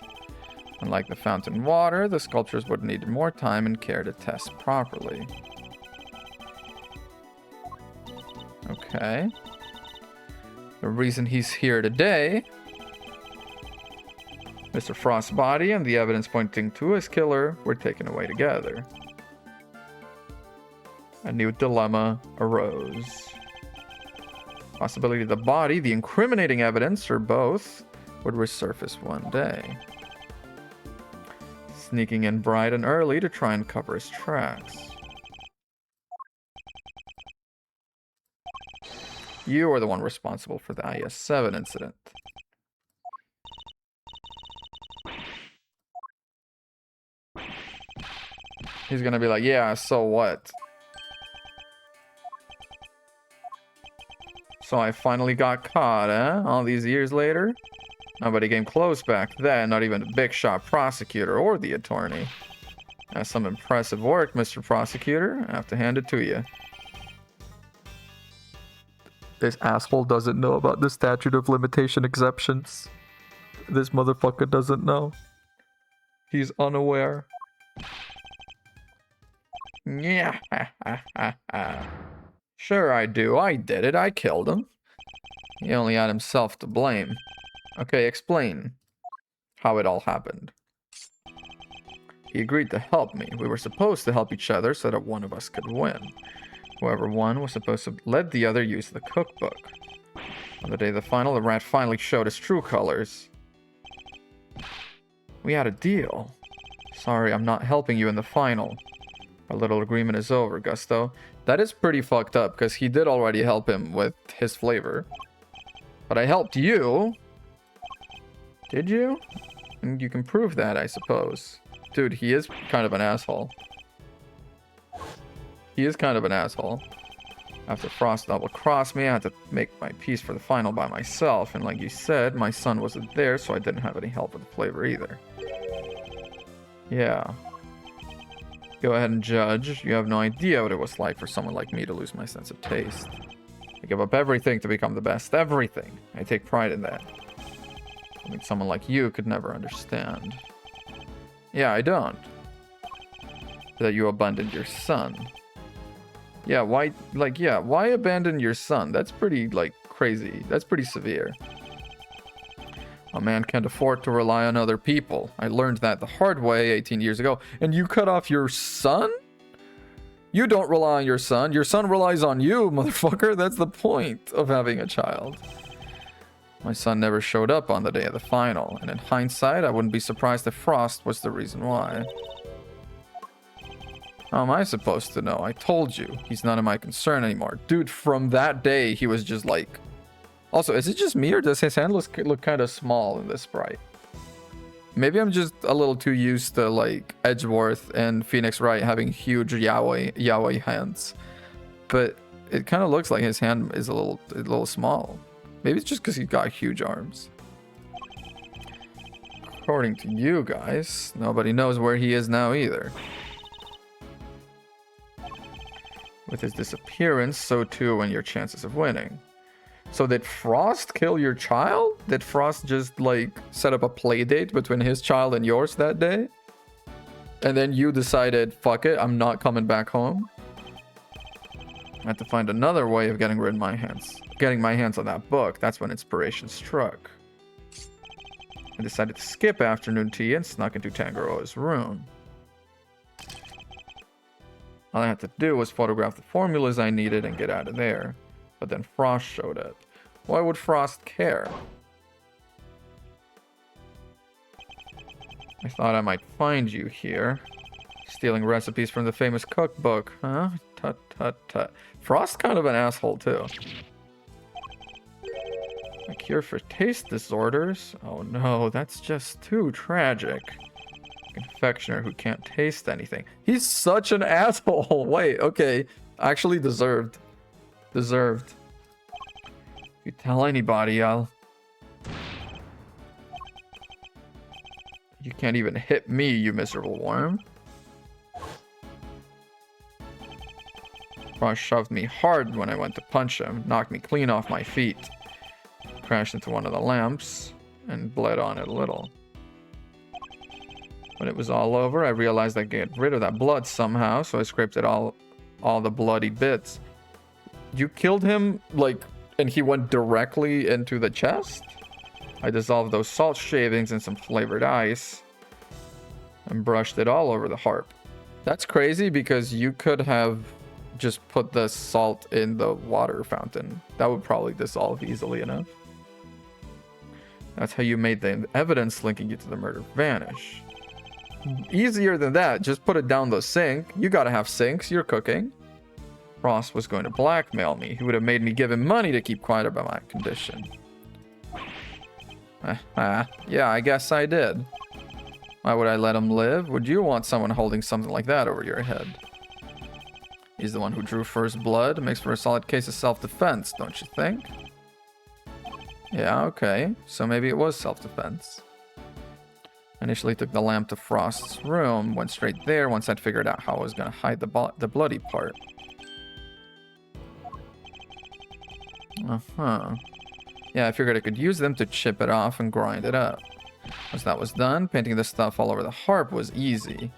Unlike the fountain water, the sculptures would need more time and care to test properly. Okay. The reason he's here today... Mr. Frost's body and the evidence pointing to his killer were taken away together. A new dilemma arose. Possibility the body, the incriminating evidence, or both, would resurface one day. Sneaking in bright and early to try and cover his tracks. You are the one responsible for the IS-7 incident. He's gonna be like, yeah, so what? So I finally got caught, eh? All these years later? Nobody came close back then, not even a big shot prosecutor or the attorney. That's some impressive work, Mr. Prosecutor. I have to hand it to you. This asshole doesn't know about the statute of limitation exceptions. This motherfucker doesn't know. He's unaware. Yeah. Sure I do. I did it. I killed him. He only had himself to blame. Okay, explain how it all happened. He agreed to help me. We were supposed to help each other so that one of us could win. Whoever won was supposed to let the other use the cookbook. On the day of the final, the rat finally showed his true colors. We had a deal. Sorry, I'm not helping you in the final. Our little agreement is over, Gusto. That is pretty fucked up, because he did already help him with his flavor. But I helped you. Did you? And you can prove that, I suppose. Dude, he is kind of an asshole. He is kind of an asshole. After Frost double-crossed me, I had to make my piece for the final by myself. And like you said, my son wasn't there, so I didn't have any help with the flavor either. Yeah. Go ahead and judge. You have no idea what it was like for someone like me to lose my sense of taste. I give up everything to become the best. Everything. I take pride in that. I mean, someone like you could never understand. Yeah, I don't. That you abandoned your son. Yeah, why, like, yeah, why abandon your son? That's pretty, like, crazy. That's pretty severe. A man can't afford to rely on other people. I learned that the hard way 18 years ago. And you cut off your son? You don't rely on your son. Your son relies on you, motherfucker. That's the point of having a child. My son never showed up on the day of the final. And in hindsight, I wouldn't be surprised if Frost was the reason why. How am I supposed to know? I told you. He's none of my concern anymore. Dude, from that day, he was just like... Also, is it just me or does his hand look kind of small in this sprite? Maybe I'm just a little too used to like Edgeworth and Phoenix Wright having huge yaoi hands. But it kind of looks like his hand is a little small. Maybe it's just because he's got huge arms. According to you guys, nobody knows where he is now either. With his disappearance, so too are your chances of winning. So did Frost kill your child? Did Frost just like set up a play date between his child and yours that day? And then you decided, fuck it, I'm not coming back home? I had to find another way of getting my hands on that book. That's when inspiration struck. I decided to skip afternoon tea and snuck into Tangaroa's room. All I had to do was photograph the formulas I needed and get out of there. But then Frost showed up. Why would Frost care? I thought I might find you here. Stealing recipes from the famous cookbook, huh? Tut tut tut. Frost kind of an asshole too. A cure for taste disorders? Oh no, that's just too tragic. Confectioner who can't taste anything. He's such an asshole. Wait, okay. Actually deserved. Deserved. If you tell anybody, I'll... You can't even hit me, you miserable worm. Frost shoved me hard when I went to punch him, knocked me clean off my feet. Crashed into one of the lamps and bled on it a little. When it was all over, I realized I could get rid of that blood somehow, so I scraped it all the bloody bits. You killed him, like, and he went directly into the chest? I dissolved those salt shavings in some flavored ice and brushed it all over the harp. That's crazy because you could have just put the salt in the water fountain. That would probably dissolve easily enough. That's how you made the evidence linking you to the murder vanish. Easier than that, just put it down the sink. You gotta have sinks, you're cooking. Frost was going to blackmail me. He would have made me give him money to keep quiet about my condition. Yeah, I guess I did. Why would I let him live? Would you want someone holding something like that over your head? He's the one who drew first blood. It makes for a solid case of self-defense, don't you think? Yeah, okay. So maybe it was self-defense. Initially took the lamp to Frost's room, went straight there once I'd figured out how I was going to hide the bloody part. Yeah, I figured I could use them to chip it off and grind it up. Once that was done, painting the stuff all over the harp was easy.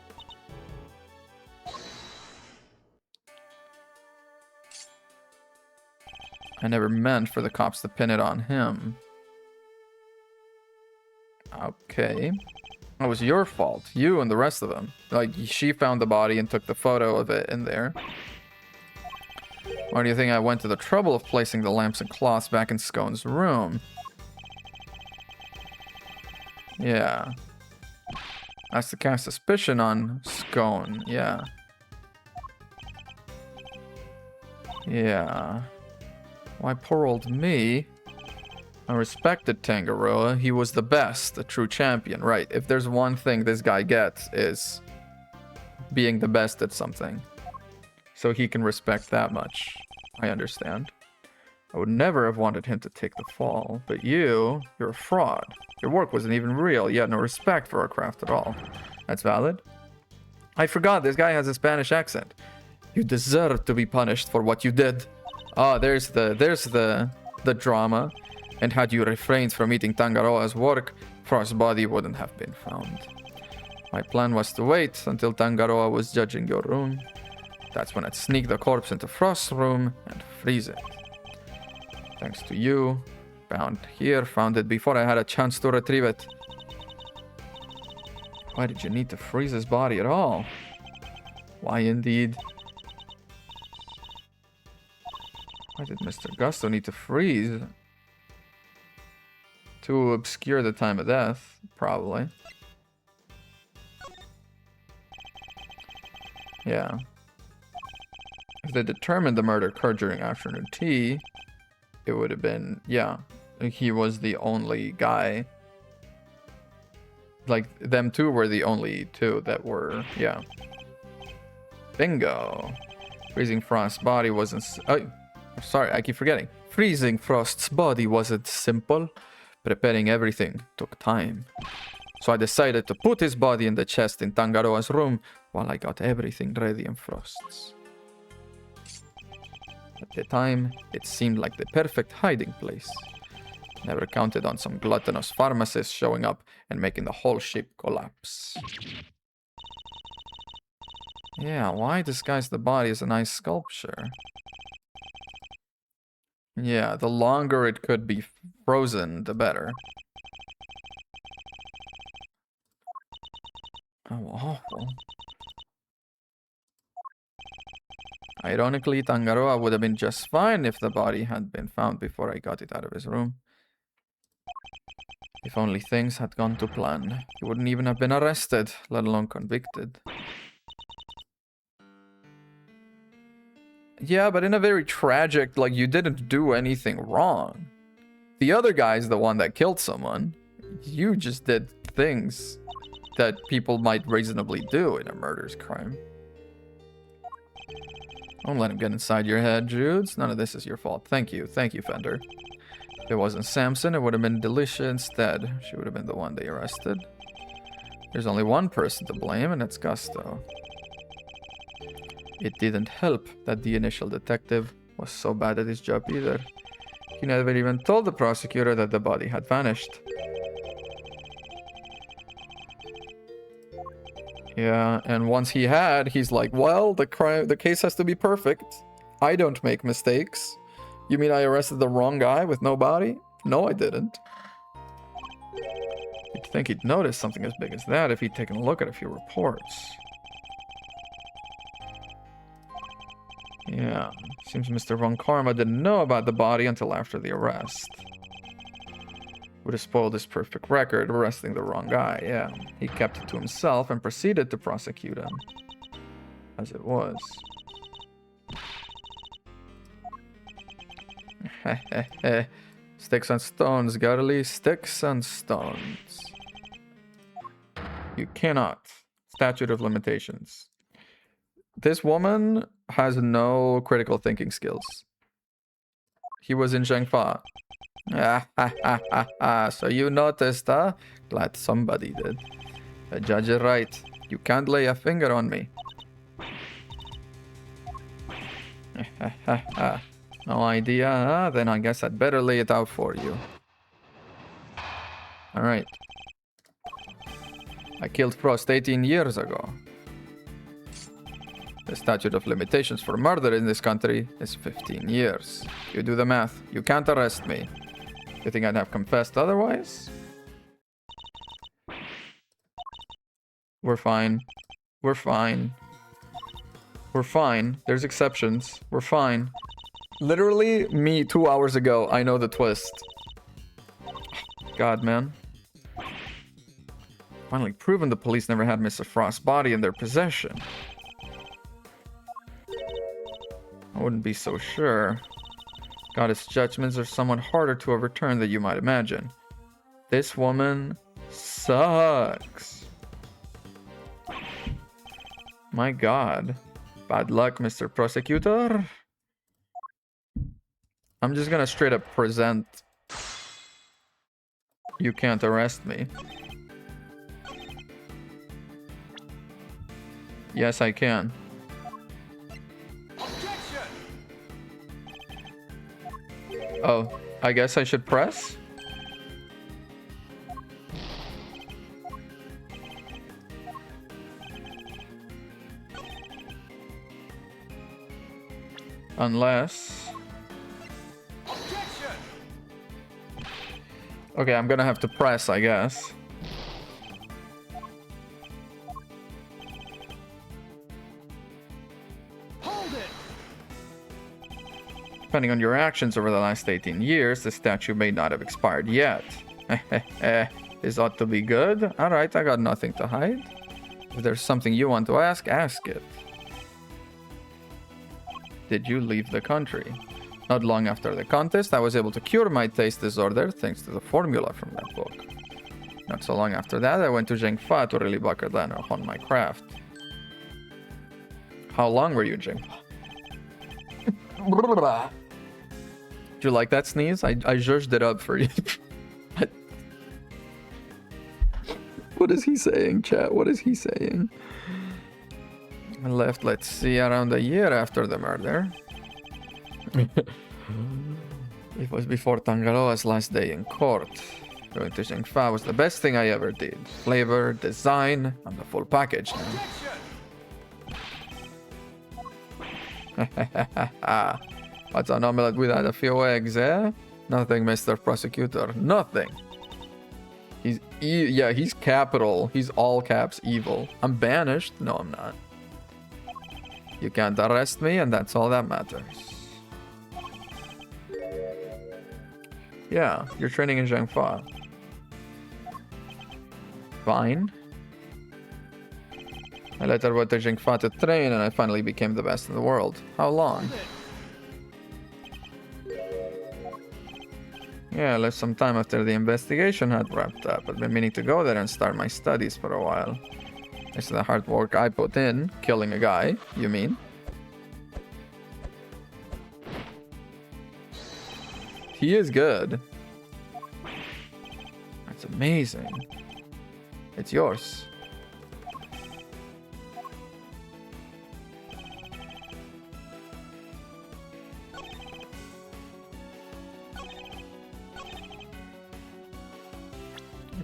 I never meant for the cops to pin it on him. Okay. That was your fault. You and the rest of them. Like, she found the body and took the photo of it in there. Why do you think I went to the trouble of placing the lamps and cloths back in Scone's room? Yeah. That's to cast suspicion on Scone. Yeah. Yeah. Why, poor old me. I respected Tangaroa. He was the best, a true champion, right? If there's one thing this guy gets is being the best at something. So he can respect that much. I understand. I would never have wanted him to take the fall. But you're a fraud. Your work wasn't even real. You had no respect for our craft at all. That's valid. I forgot this guy has a Spanish accent. You deserve to be punished for what you did. Oh, there's the drama. And had you refrained from eating Tangaroa's work, Frost's body wouldn't have been found. My plan was to wait until Tangaroa was judging your room. That's when I'd sneak the corpse into Frost's room and freeze it. Thanks to you, found it before I had a chance to retrieve it. Why did you need to freeze his body at all? Why indeed? Why did Mr. Gusto need to freeze? To obscure the time of death, probably. Yeah. If they determined the murder occurred during afternoon tea, it would have been, yeah, he was the only guy. Like, them two were the only two that were, yeah. Bingo. Freezing Frost's body wasn't, oh, sorry, I keep forgetting. Freezing Frost's body wasn't simple. Preparing everything took time. So I decided to put his body in the chest in Tangaroa's room while I got everything ready in Frost's. At the time, it seemed like the perfect hiding place. Never counted on some gluttonous pharmacist showing up and making the whole ship collapse. Yeah, why disguise the body as a nice sculpture? Yeah, the longer it could be frozen, the better. Oh, awful. Ironically, Tangaroa would have been just fine if the body had been found before I got it out of his room. If only things had gone to plan, he wouldn't even have been arrested, let alone convicted. Yeah, but in a very tragic, like, you didn't do anything wrong. The other guy's the one that killed someone. You just did things that people might reasonably do in a murder's crime. Don't let him get inside your head, Judes. None of this is your fault. Thank you. Thank you, Fender. If it wasn't Samson, it would have been Delicia instead. She would have been the one they arrested. There's only one person to blame, and it's Gusto. It didn't help that the initial detective was so bad at his job either. He never even told the prosecutor that the body had vanished. Yeah, and once he had, he's like, well, the case has to be perfect. I don't make mistakes. You mean I arrested the wrong guy with no body? No, I didn't. You'd think he'd notice something as big as that if he'd taken a look at a few reports. Yeah, seems Mr. Von Karma didn't know about the body until after the arrest. Would have spoiled his perfect record, arresting the wrong guy, yeah. He kept it to himself and proceeded to prosecute him. As it was. Sticks and stones, Garly. Sticks and stones. You cannot. Statute of limitations. This woman has no critical thinking skills. He was in Zhengfa. So you noticed, huh? Glad somebody did. The judge is right. You can't lay a finger on me. No idea, huh? Then I guess I'd better lay it out for you. Alright. I killed Prost 18 years ago. The statute of limitations for murder in this country is 15 years. You do the math. You can't arrest me. You think I'd have confessed otherwise? We're fine. We're fine. We're fine. There's exceptions. We're fine. Literally, me 2 hours ago, I know the twist. God, man. Finally proven the police never had Mr. Frost's body in their possession. I wouldn't be so sure. Goddess judgments are somewhat harder to overturn than you might imagine. This woman sucks. My god. Bad luck, Mr. Prosecutor. I'm just gonna straight up present. You can't arrest me. Yes, I can. Oh, I guess I should press? Unless... Okay, I'm gonna have to press, I guess. Depending on your actions over the last 18 years, the statute may not have expired yet. This ought to be good. Alright, I got nothing to hide. If there's something you want to ask it. Did you leave the country? Not long after the contest, I was able to cure my taste disorder thanks to the formula from that book. Not so long after that, I went to Zhengfa to really buckle down upon my craft. How long were you in Zhengfa? Do you like that sneeze? I zhuzhed it up for you. What is he saying, chat? What is he saying? I left, let's see, around a year after the murder. It was before Tangaloa's last day in court. Going to Zhengfa was the best thing I ever did. Flavor, design, and the full package now. What's an omelette without a few eggs, eh? Nothing, Mr. Prosecutor. Nothing. He's capital. He's all caps evil. I'm banished? No, I'm not. You can't arrest me, and that's all that matters. Yeah, you're training in Zhengfa. Fine. I later went to Zhengfa to train, and I finally became the best in the world. How long? Yeah, I left some time after the investigation had wrapped up. I've been meaning to go there and start my studies for a while. Thanks to the hard work I put in, killing a guy, you mean? He is good. That's amazing. It's yours.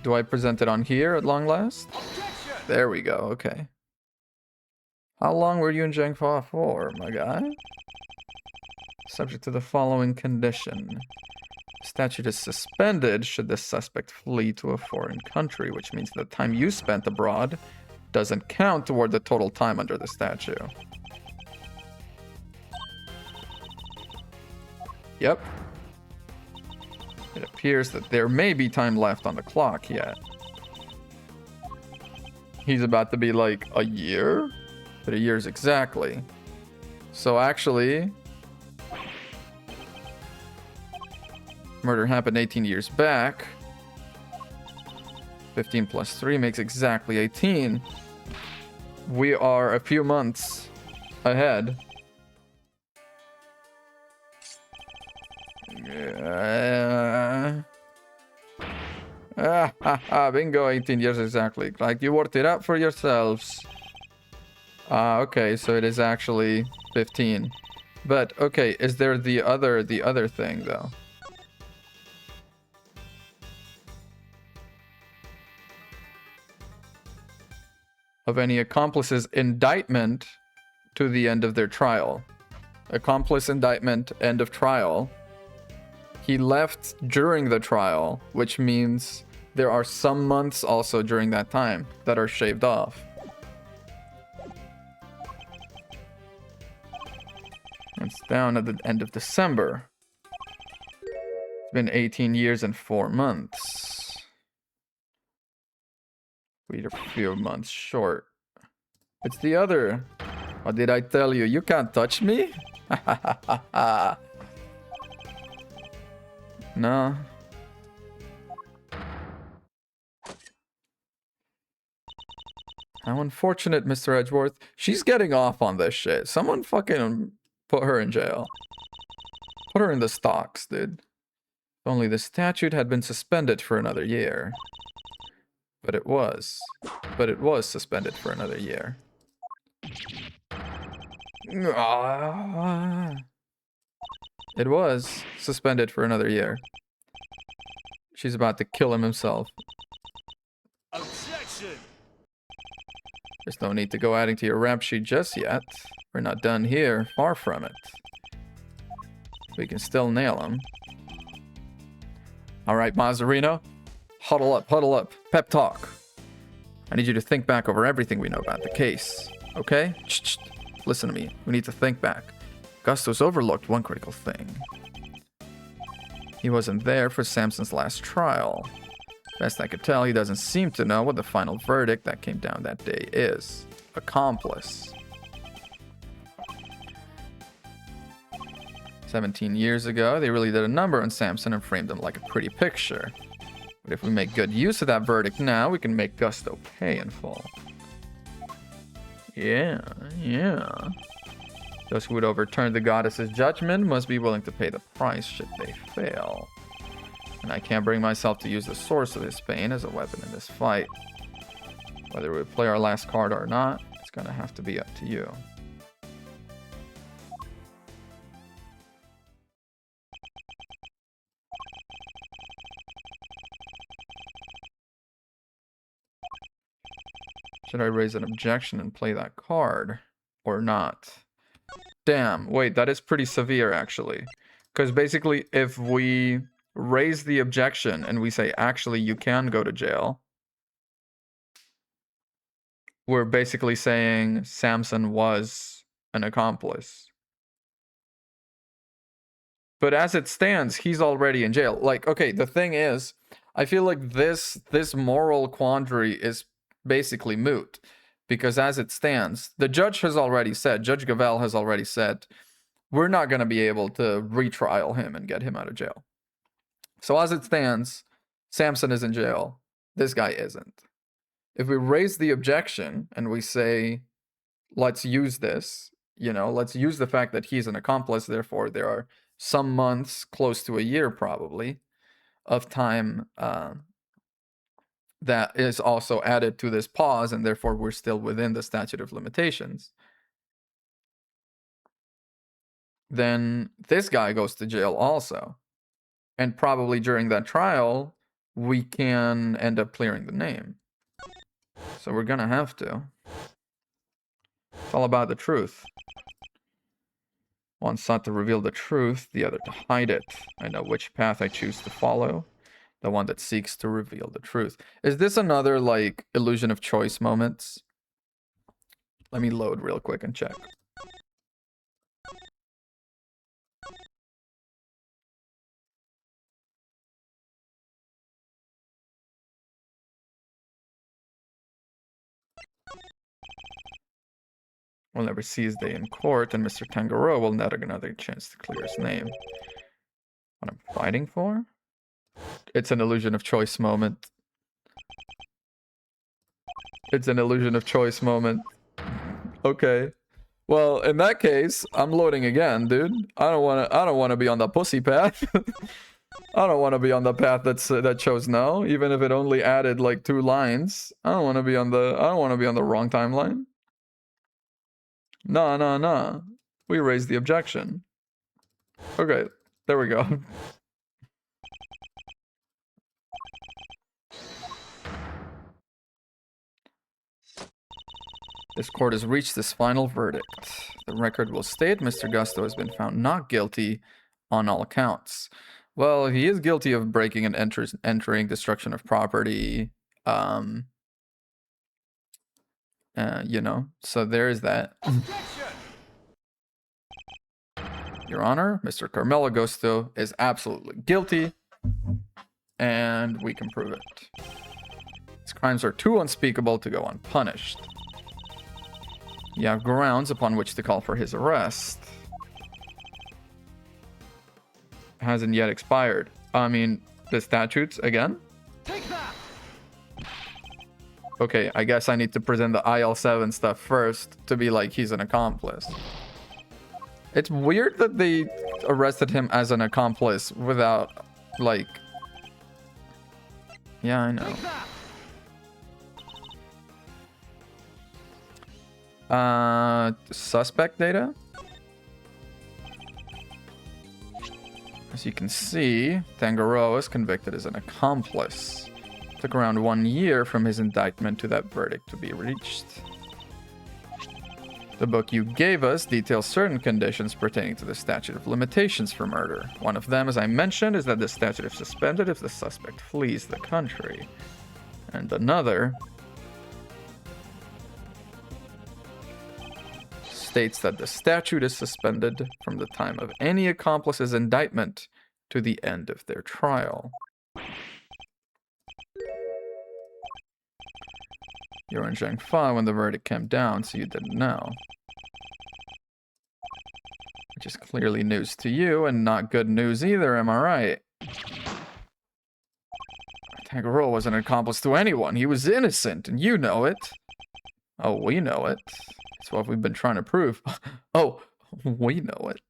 Do I present it on here at long last? Objection! There we go, okay. How long were you in Zhengfa for, my guy? Subject to the following condition. Statute is suspended should the suspect flee to a foreign country, which means the time you spent abroad doesn't count toward the total time under the statute. Yep. It appears that there may be time left on the clock yet. He's about to be like a year? But a year's exactly. So actually, murder happened 18 years back. 15 plus 3 makes exactly 18. We are a few months ahead. Bingo, 18 years exactly. Like you worked it out for yourselves. Okay, so it is actually 15. But okay, is there the other thing though? Of any accomplice's indictment to the end of their trial. Accomplice indictment, end of trial. He left during the trial, which means there are some months also during that time that are shaved off. It's down at the end of December. It's been 18 years and 4 months. We're a few months short. It's the other. What did I tell you? You can't touch me? No. How unfortunate, Mr. Edgeworth. She's getting off on this shit. Someone fucking put her in jail. Put her in the stocks, dude. If only the statute had been suspended for another year. But it was. But it was suspended for another year. It was suspended for another year. She's about to kill him himself. Objection! There's no need to go adding to your rap sheet just yet. We're not done here. Far from it. We can still nail him. Alright, Mazzarino. Huddle up, huddle up. Pep talk. I need you to think back over everything we know about the case. Okay? Shh. Listen to me. We need to think back. Gustos overlooked one critical thing. He wasn't there for Samson's last trial. Best I could tell, he doesn't seem to know what the final verdict that came down that day is. Accomplice. 17 years ago, they really did a number on Samson and framed him like a pretty picture. But if we make good use of that verdict now, we can make Gusto pay in full. Yeah. Those who would overturn the goddess's judgment must be willing to pay the price should they fail. And I can't bring myself to use the source of his pain as a weapon in this fight. Whether we play our last card or not, it's gonna have to be up to you. Should I raise an objection and play that card? Or not? Damn, wait, that is pretty severe actually. Because basically, if we raise the objection and we say, actually, you can go to jail, we're basically saying Samson was an accomplice. But as it stands, he's already in jail. Like, okay, the thing is, I feel like this moral quandary is basically moot. Because as it stands, the judge has already said, Judge Gavel has already said, we're not going to be able to retrial him and get him out of jail. So as it stands, Samson is in jail. This guy isn't. If we raise the objection and we say, let's use this, let's use the fact that he's an accomplice, therefore there are some months, close to a year probably, of time that is also added to this pause, and therefore we're still within the statute of limitations, then this guy goes to jail also. And probably during that trial, we can end up clearing the name. So we're gonna have to. It's all about the truth. One sought to reveal the truth, the other to hide it. I know which path I choose to follow. The one that seeks to reveal the truth. Is this another, like, illusion of choice moments? Let me load real quick and check. Will never see his day in court, and Mr. Tangaroa will never get another chance to clear his name. What I'm fighting for? It's an illusion of choice moment. It's an illusion of choice moment. Okay. Well, in that case, I'm loading again, dude. I don't wanna be on the pussy path. I don't wanna be on the path that chose no, even if it only added like 2 lines. I don't wanna be on the wrong timeline. No. We raised the objection. Okay, there we go. This court has reached this final verdict. The record will state Mr. Gusto has been found not guilty on all counts. Well, he is guilty of breaking and entering, destruction of property, you know, so there is that. Your Honor, Mr. Carmelo Gusto is absolutely guilty, and we can prove it. His crimes are too unspeakable to go unpunished. You have grounds upon which to call for his arrest. Hasn't yet expired. I mean, the statutes again? Take that! Okay, I guess I need to present the IL-7 stuff first to be like he's an accomplice. It's weird that they arrested him as an accomplice without, like... Yeah, I know. Suspect data? As you can see, Tangaroa is convicted as an accomplice. It took around 1 year from his indictment to that verdict to be reached. The book you gave us details certain conditions pertaining to the statute of limitations for murder. One of them, as I mentioned, is that the statute is suspended if the suspect flees the country. And another states that the statute is suspended from the time of any accomplice's indictment to the end of their trial. You were in Zhengfa when the verdict came down, so you didn't know. Which is clearly news to you, and not good news either, am I right? Tangaroa wasn't an accomplice to anyone. He was innocent, and you know it. Oh, we know it. That's what we've been trying to prove. Oh, we know it.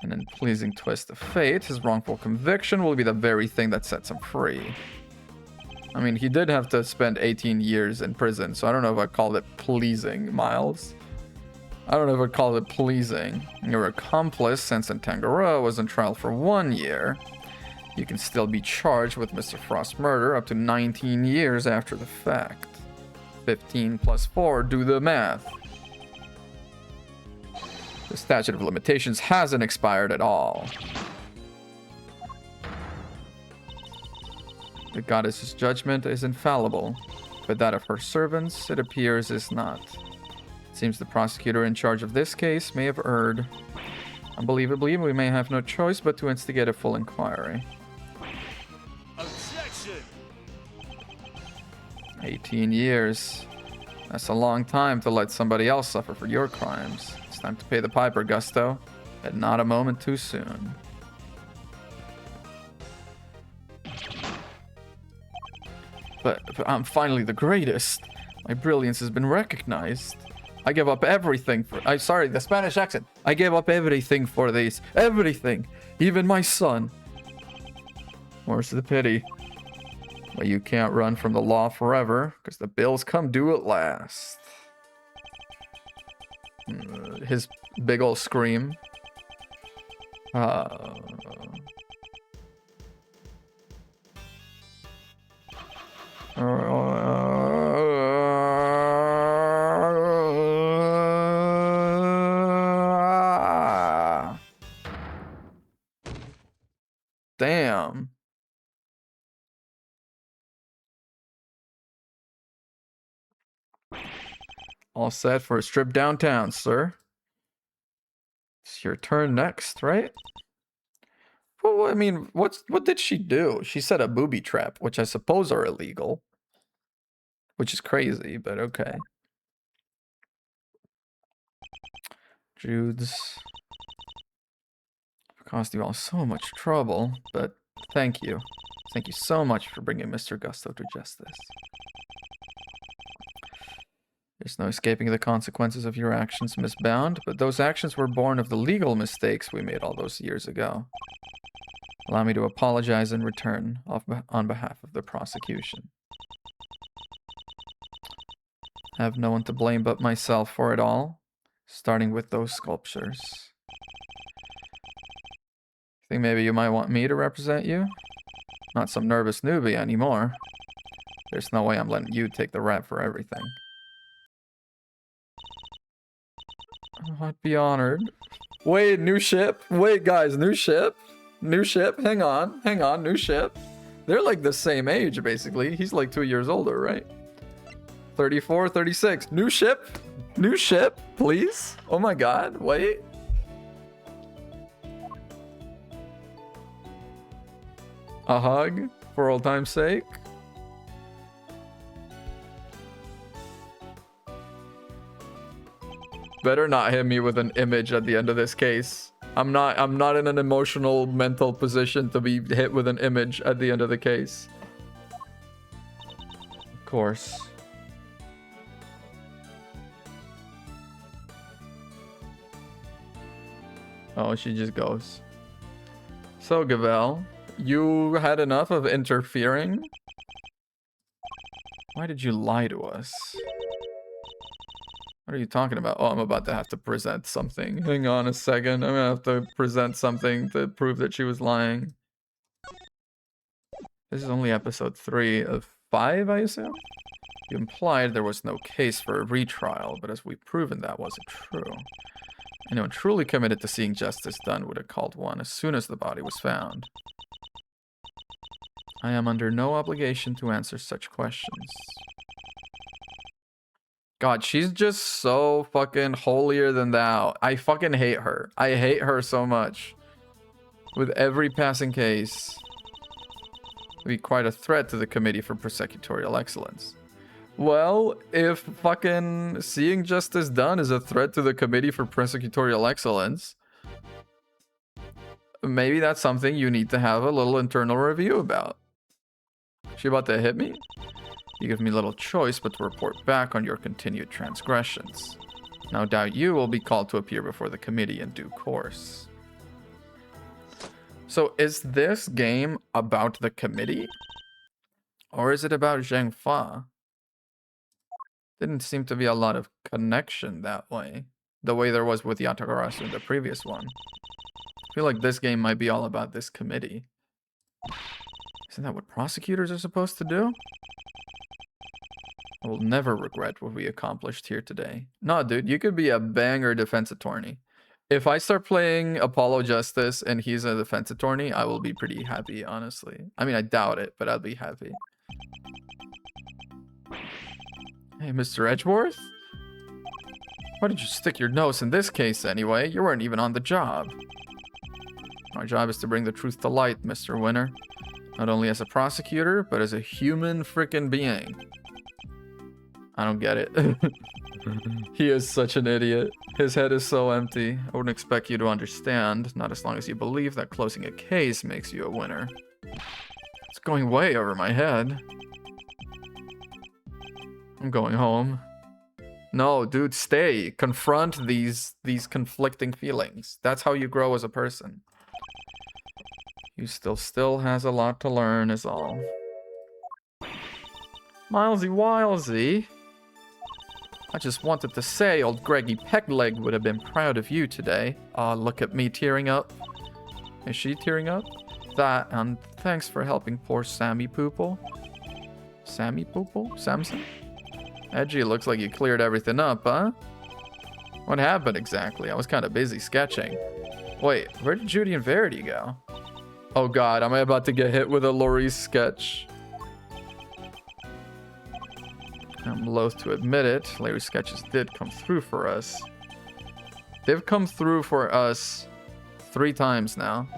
And in a pleasing twist of fate, his wrongful conviction will be the very thing that sets him free. I mean, he did have to spend 18 years in prison, so I don't know if I'd call it pleasing, Miles. I don't know if I'd call it pleasing. Your accomplice, Sensen Tangaroa, was on trial for 1 year. You can still be charged with Mr. Frost's murder up to 19 years after the fact. 15 plus 4, do the math. The statute of limitations hasn't expired at all. The goddess's judgment is infallible, but that of her servants, it appears, is not. It seems the prosecutor in charge of this case may have erred. Unbelievably, we may have no choice but to instigate a full inquiry. Objection! 18 years. That's a long time to let somebody else suffer for your crimes. It's time to pay the piper, Gusto, and not a moment too soon. But I'm finally the greatest. My brilliance has been recognized. I give up everything for... sorry, the Spanish accent. I gave up everything for these. Everything. Even my son. More's the pity. But you can't run from the law forever, because the bills come due at last. His big ol' scream. Damn. All set for a trip downtown, sir. It's your turn next, right? Well, I mean, what did she do? She set a booby trap, which I suppose are illegal. Which is crazy, but okay. Jude's caused you all so much trouble, but thank you. Thank you so much for bringing Mr. Gusto to justice. There's no escaping the consequences of your actions, Miss Bound, but those actions were born of the legal mistakes we made all those years ago. Allow me to apologize in return on behalf of the prosecution. I have no one to blame but myself for it all, starting with those sculptures. Think maybe you might want me to represent you? Not some nervous newbie anymore. There's no way I'm letting you take the rap for everything. Oh, I'd be honored. Wait, new ship? Wait, guys, new ship? New ship? Hang on, new ship. They're like the same age, basically. He's like 2 years older, right? 34, 36. New ship? New ship, please? Oh my god, wait. A hug for old time's sake. Better not hit me with an image at the end of this case. I'm not in an emotional, mental position to be hit with an image at the end of the case. Of course. Oh, she just goes. So, Gavel, you had enough of interfering? Why did you lie to us? What are you talking about? Oh, I'm about to have to present something. Hang on a second. I'm gonna have to present something to prove that she was lying. This is only episode 3 of 5, I assume? You implied there was no case for a retrial, but as we've proven that wasn't true. Anyone truly committed to seeing justice done would have called one as soon as the body was found. I am under no obligation to answer such questions. God, she's just so fucking holier than thou. I fucking hate her. I hate her so much. With every passing case. It'd be quite a threat to the Committee for Prosecutorial Excellence. Well, if fucking seeing justice done is a threat to the Committee for Prosecutorial Excellence, maybe that's something you need to have a little internal review about. She about to hit me? You give me little choice but to report back on your continued transgressions. No doubt you will be called to appear before the committee in due course. So is this game about the committee? Or is it about Zheng Fa? Didn't seem to be a lot of connection that way. The way there was with Yatagarasu in the previous one. I feel like this game might be all about this committee. Isn't that what prosecutors are supposed to do? I will never regret what we accomplished here today. No, dude, you could be a banger defense attorney. If I start playing Apollo Justice and he's a defense attorney, I will be pretty happy, honestly. I mean, I doubt it, but I'll be happy. Hey, Mr. Edgeworth? Why did you stick your nose in this case anyway? You weren't even on the job. My job is to bring the truth to light, Mr. Winner. Not only as a prosecutor, but as a human frickin' being. I don't get it. He is such an idiot. His head is so empty. I wouldn't expect you to understand, not as long as you believe that closing a case makes you a winner. It's going way over my head. I'm going home. No, dude, stay. Confront these conflicting feelings. That's how you grow as a person. You still has a lot to learn is all. Milesy Wilesy. I just wanted to say old Greggy Pegleg would have been proud of you today. Aw, look at me tearing up. Is she tearing up? That, and thanks for helping poor Sammy Poople. Sammy Poople? Samson? Edgy, looks like you cleared everything up, huh? What happened exactly? I was kind of busy sketching. Wait, where did Judy and Verity go? Oh god, am I about to get hit with a Laurie's sketch? I'm loath to admit it. Larry's sketches did come through for us. They've come through for us 3 times now.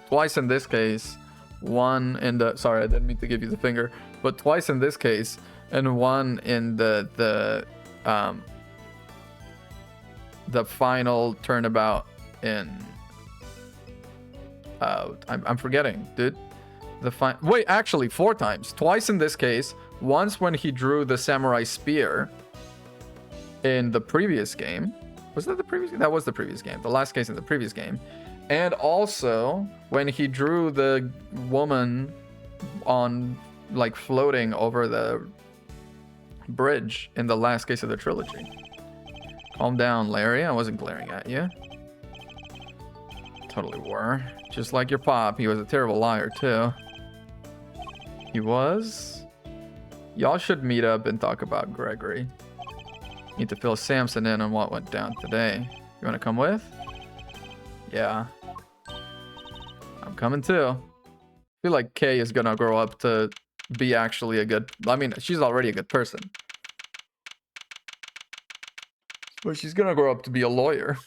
Twice in this case. One in the... Sorry, I didn't mean to give you the finger. But twice in this case. And one in the final turnabout in... I'm forgetting, dude. Wait, actually, 4 times. Twice in this case. Once when he drew the samurai spear in the previous game. Was that the previous game? That was the previous game. The last case in the previous game. And also when he drew the woman on, like, floating over the bridge in the last case of the trilogy. Calm down, Larry. I wasn't glaring at you. Totally were. Just like your pop, he was a terrible liar, too. He was? Y'all should meet up and talk about Gregory. Need to fill Samson in on what went down today. You want to come with? Yeah. I'm coming too. I feel like Kay is gonna grow up to be actually a good... I mean, she's already a good person. But she's gonna grow up to be a lawyer.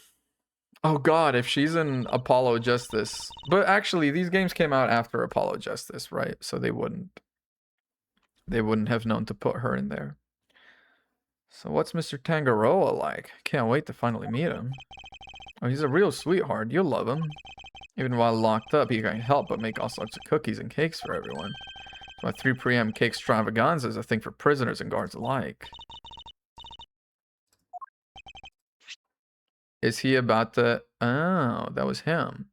Oh god, if she's in Apollo Justice... But actually, these games came out after Apollo Justice, right? So they wouldn't have known to put her in there. So what's Mr. Tangaroa like? Can't wait to finally meet him. Oh, he's a real sweetheart. You'll love him. Even while locked up, he can't help but make all sorts of cookies and cakes for everyone. So my 3 p.m. cake extravaganza is a thing for prisoners and guards alike. Is he about to... Oh, that was him.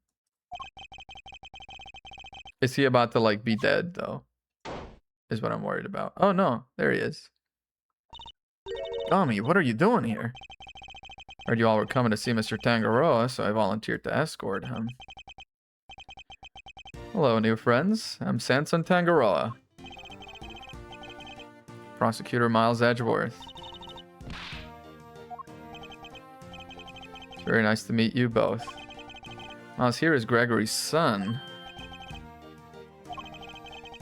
Is he about to, like, be dead, though? Is what I'm worried about. Oh, no. There he is. Tommy, what are you doing here? Heard you all were coming to see Mr. Tangaroa, so I volunteered to escort him. Hello, new friends. I'm Samson Tangaroa. Prosecutor Miles Edgeworth. It's very nice to meet you both. Miles here is Gregory's son.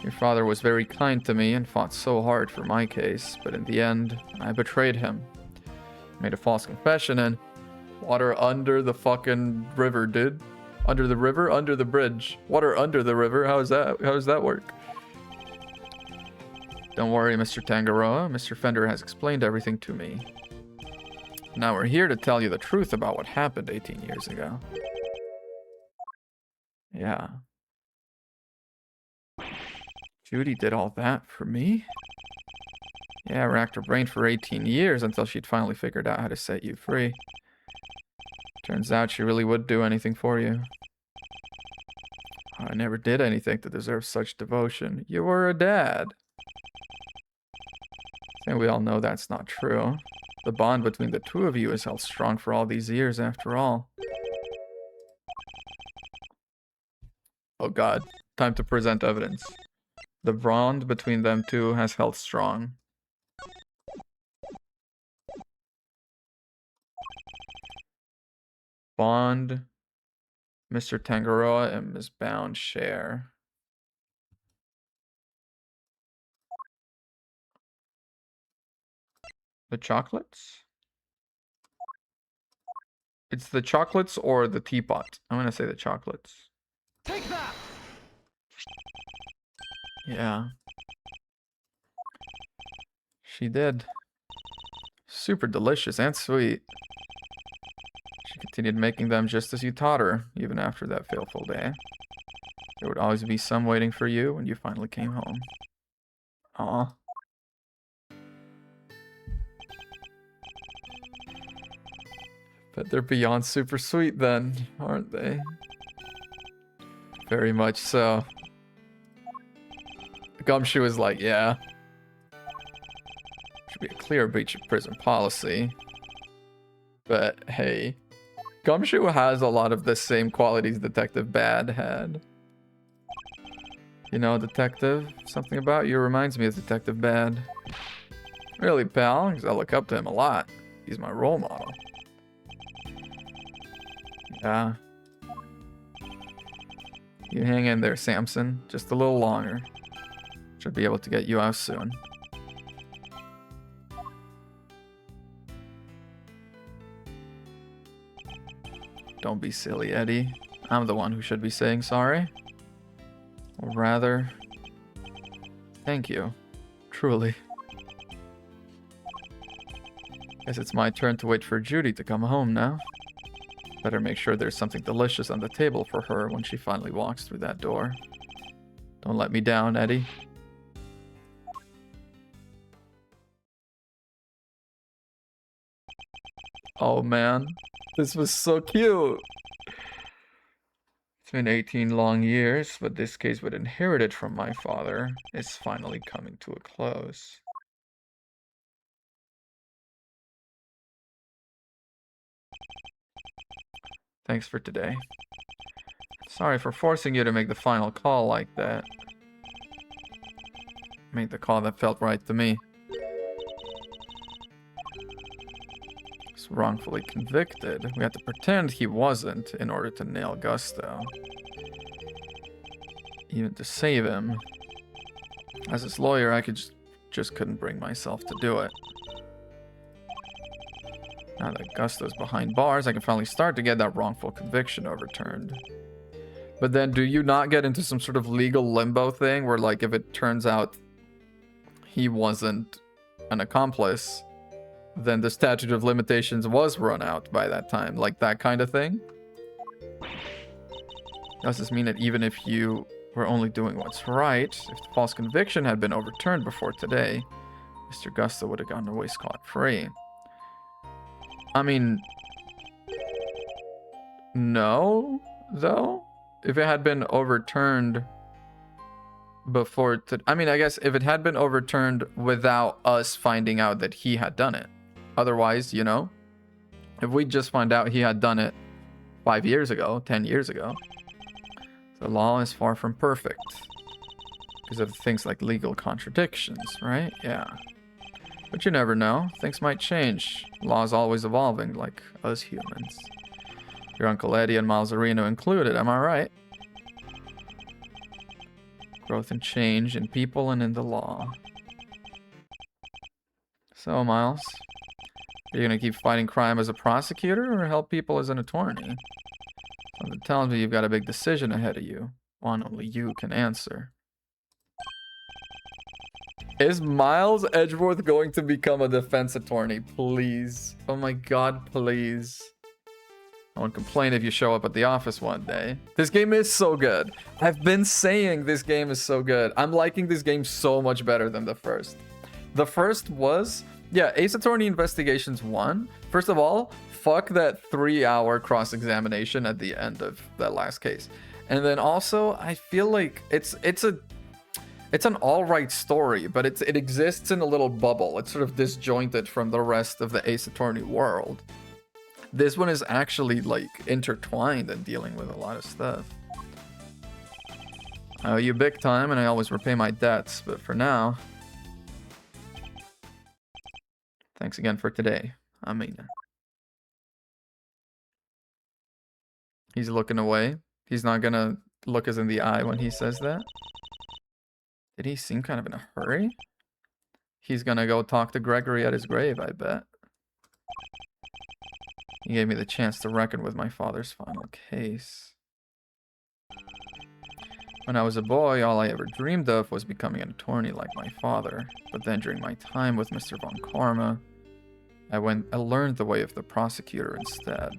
Your father was very kind to me and fought so hard for my case, but in the end, I betrayed him. Made a false confession and... Water under the fucking river, dude. Under the river? Under the bridge. Water under the river? How does that work? Don't worry, Mr. Tangaroa. Mr. Fender has explained everything to me. Now we're here to tell you the truth about what happened 18 years ago. Yeah. Judy did all that for me? Yeah, I racked her brain for 18 years until she'd finally figured out how to set you free. Turns out she really would do anything for you. I never did anything to deserve such devotion. You were a dad. I think we all know that's not true. The bond between the two of you has held strong for all these years after all. Oh god, time to present evidence. The bond between them two has held strong. Bond, Mr. Tangaroa and Ms. Bound share. The chocolates? It's the chocolates or the teapot? I'm gonna say the chocolates. Take that! Yeah. She did. Super delicious and sweet. She continued making them just as you taught her, even after that fateful day. There would always be some waiting for you when you finally came home. Aw. Bet they're beyond super sweet then, aren't they? Very much so. Gumshoe is like, yeah. Should be a clear breach of prison policy. But hey, Gumshoe has a lot of the same qualities Detective Bad had. You know, Detective, something about you reminds me of Detective Bad. Really, pal, because I look up to him a lot. He's my role model. Yeah. You hang in there, Samson. Just a little longer. Should be able to get you out soon. Don't be silly, Eddie. I'm the one who should be saying sorry. Or rather, thank you. Truly. Guess it's my turn to wait for Judy to come home now. Better make sure there's something delicious on the table for her when she finally walks through that door. Don't let me down, Eddie. Oh man, this was so cute. It's been 18 long years, but this case we inherited from my father is finally coming to a close. Thanks for today. Sorry for forcing you to make the final call like that. Made the call that felt right to me. He's wrongfully convicted. We had to pretend he wasn't in order to nail Gusto. Even to save him. As his lawyer, I just couldn't bring myself to do it. Now that Gusto's behind bars, I can finally start to get that wrongful conviction overturned. But then do you not get into some sort of legal limbo thing where, like, if it turns out he wasn't an accomplice, then the statute of limitations was run out by that time? Like that kind of thing? Does this mean that even if you were only doing what's right, if the false conviction had been overturned before today, Mr. Gusto would have gotten away scot-free? I mean, no, though. If it had been overturned before, I mean, I guess if it had been overturned without us finding out that he had done it. Otherwise, you know, if we just find out he had done it 5 years ago, 10 years ago, the law is far from perfect because of things like legal contradictions, right? Yeah. But you never know. Things might change. Law is always evolving, like us humans. Your Uncle Eddie and Miles Areno included, am I right? Growth and change in people and in the law. So, Miles, are you gonna keep fighting crime as a prosecutor or help people as an attorney? Something tells me you've got a big decision ahead of you. One only you can answer. Is Miles Edgeworth going to become a defense attorney? Please. Oh my god, please. I won't complain if you show up at the office one day. This game is so good. I've been saying this game is so good. I'm liking this game so much better than the first. The first was, yeah, Ace Attorney Investigations 1. First of all, fuck that 3-hour cross-examination at the end of that last case. And then also, I feel like it's an alright story, but it exists in a little bubble. It's sort of disjointed from the rest of the Ace Attorney world. This one is actually, like, intertwined and dealing with a lot of stuff. I owe you big time, and I always repay my debts, but for now... Thanks again for today. I mean it. He's looking away. He's not gonna look us in the eye when he says that. Did he seem kind of in a hurry? He's gonna go talk to Gregory at his grave, I bet. He gave me the chance to reckon with my father's final case. When I was a boy, all I ever dreamed of was becoming an attorney like my father. But then during my time with Mr. Von Karma, I learned the way of the prosecutor instead.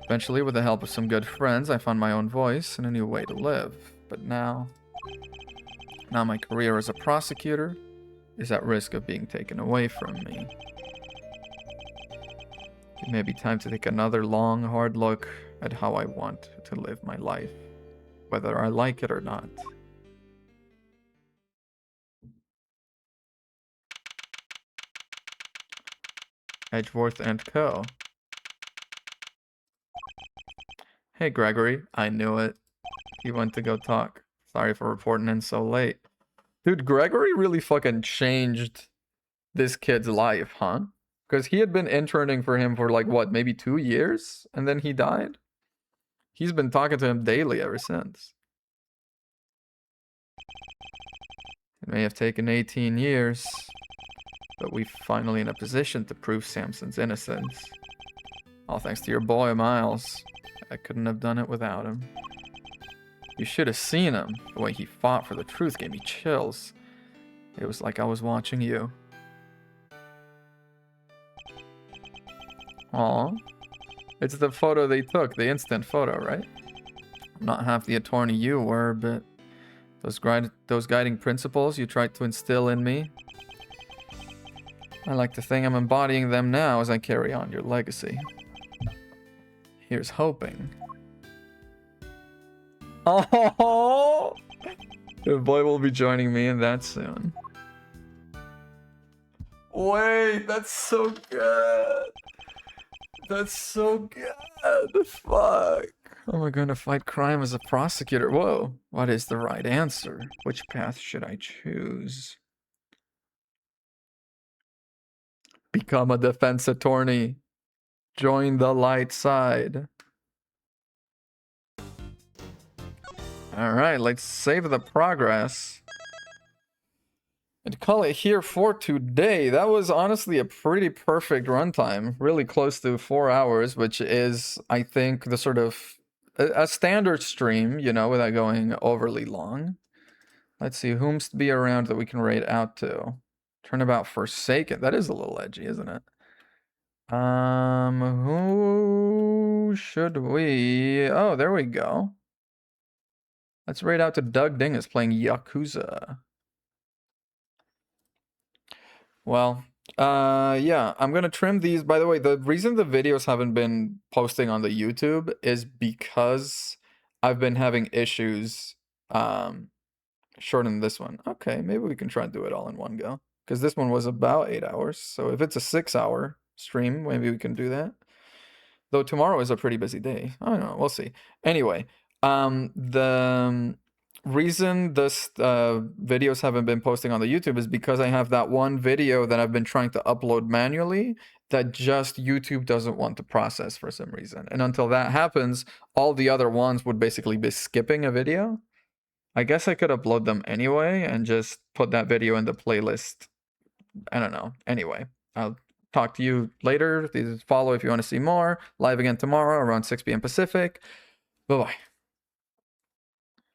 Eventually, with the help of some good friends, I found my own voice and a new way to live. But now my career as a prosecutor is at risk of being taken away from me. It may be time to take another long, hard look at how I want to live my life, whether I like it or not. Edgeworth and Co. Hey, Gregory. I knew it. You went to go talk. Sorry for reporting in so late. Dude, Gregory really fucking changed this kid's life, huh? Because he had been interning for him for like, what, maybe 2 years? And then he died? He's been talking to him daily ever since. It may have taken 18 years, but we're finally in a position to prove Samson's innocence. All thanks to your boy, Miles. I couldn't have done it without him. You should have seen him. The way he fought for the truth gave me chills. It was like I was watching you. Aw. It's the photo they took, the instant photo, right? I'm not half the attorney you were, but those guiding principles you tried to instill in me, I like to think I'm embodying them now as I carry on your legacy. Here's hoping. Oh, the boy will be joining me in that soon. Wait, that's so good. That's so good. Fuck. How am I going to fight crime as a prosecutor? Whoa. What is the right answer? Which path should I choose? Become a defense attorney. Join the light side. Alright, let's save the progress. And call it here for today. That was honestly a pretty perfect runtime. Really close to 4 hours, which is, I think, the sort of a standard stream, you know, without going overly long. Let's see, whom's to be around that we can raid out to. Turnabout Forsaken. That is a little edgy, isn't it? Who should we... Oh, there we go. Let's raid out to Doug Dingus playing Yakuza. Well, yeah, I'm gonna trim these. By the way, the reason the videos haven't been posting on the YouTube is because I've been having issues shortening this one. Okay, maybe we can try and do it all in one go. Because this one was about 8 hours. So if it's a 6-hour stream, maybe we can do that. Though tomorrow is a pretty busy day. I don't know, we'll see. Anyway, the reason this videos haven't been posting on the YouTube is because I have that one video that I've been trying to upload manually that just YouTube doesn't want to process for some reason. And until that happens, all the other ones would basically be skipping a video. I guess I could upload them anyway and just put that video in the playlist. I don't know. Anyway, I'll talk to you later. Please follow if you want to see more. Live again tomorrow around 6 p.m. Pacific. Bye-bye.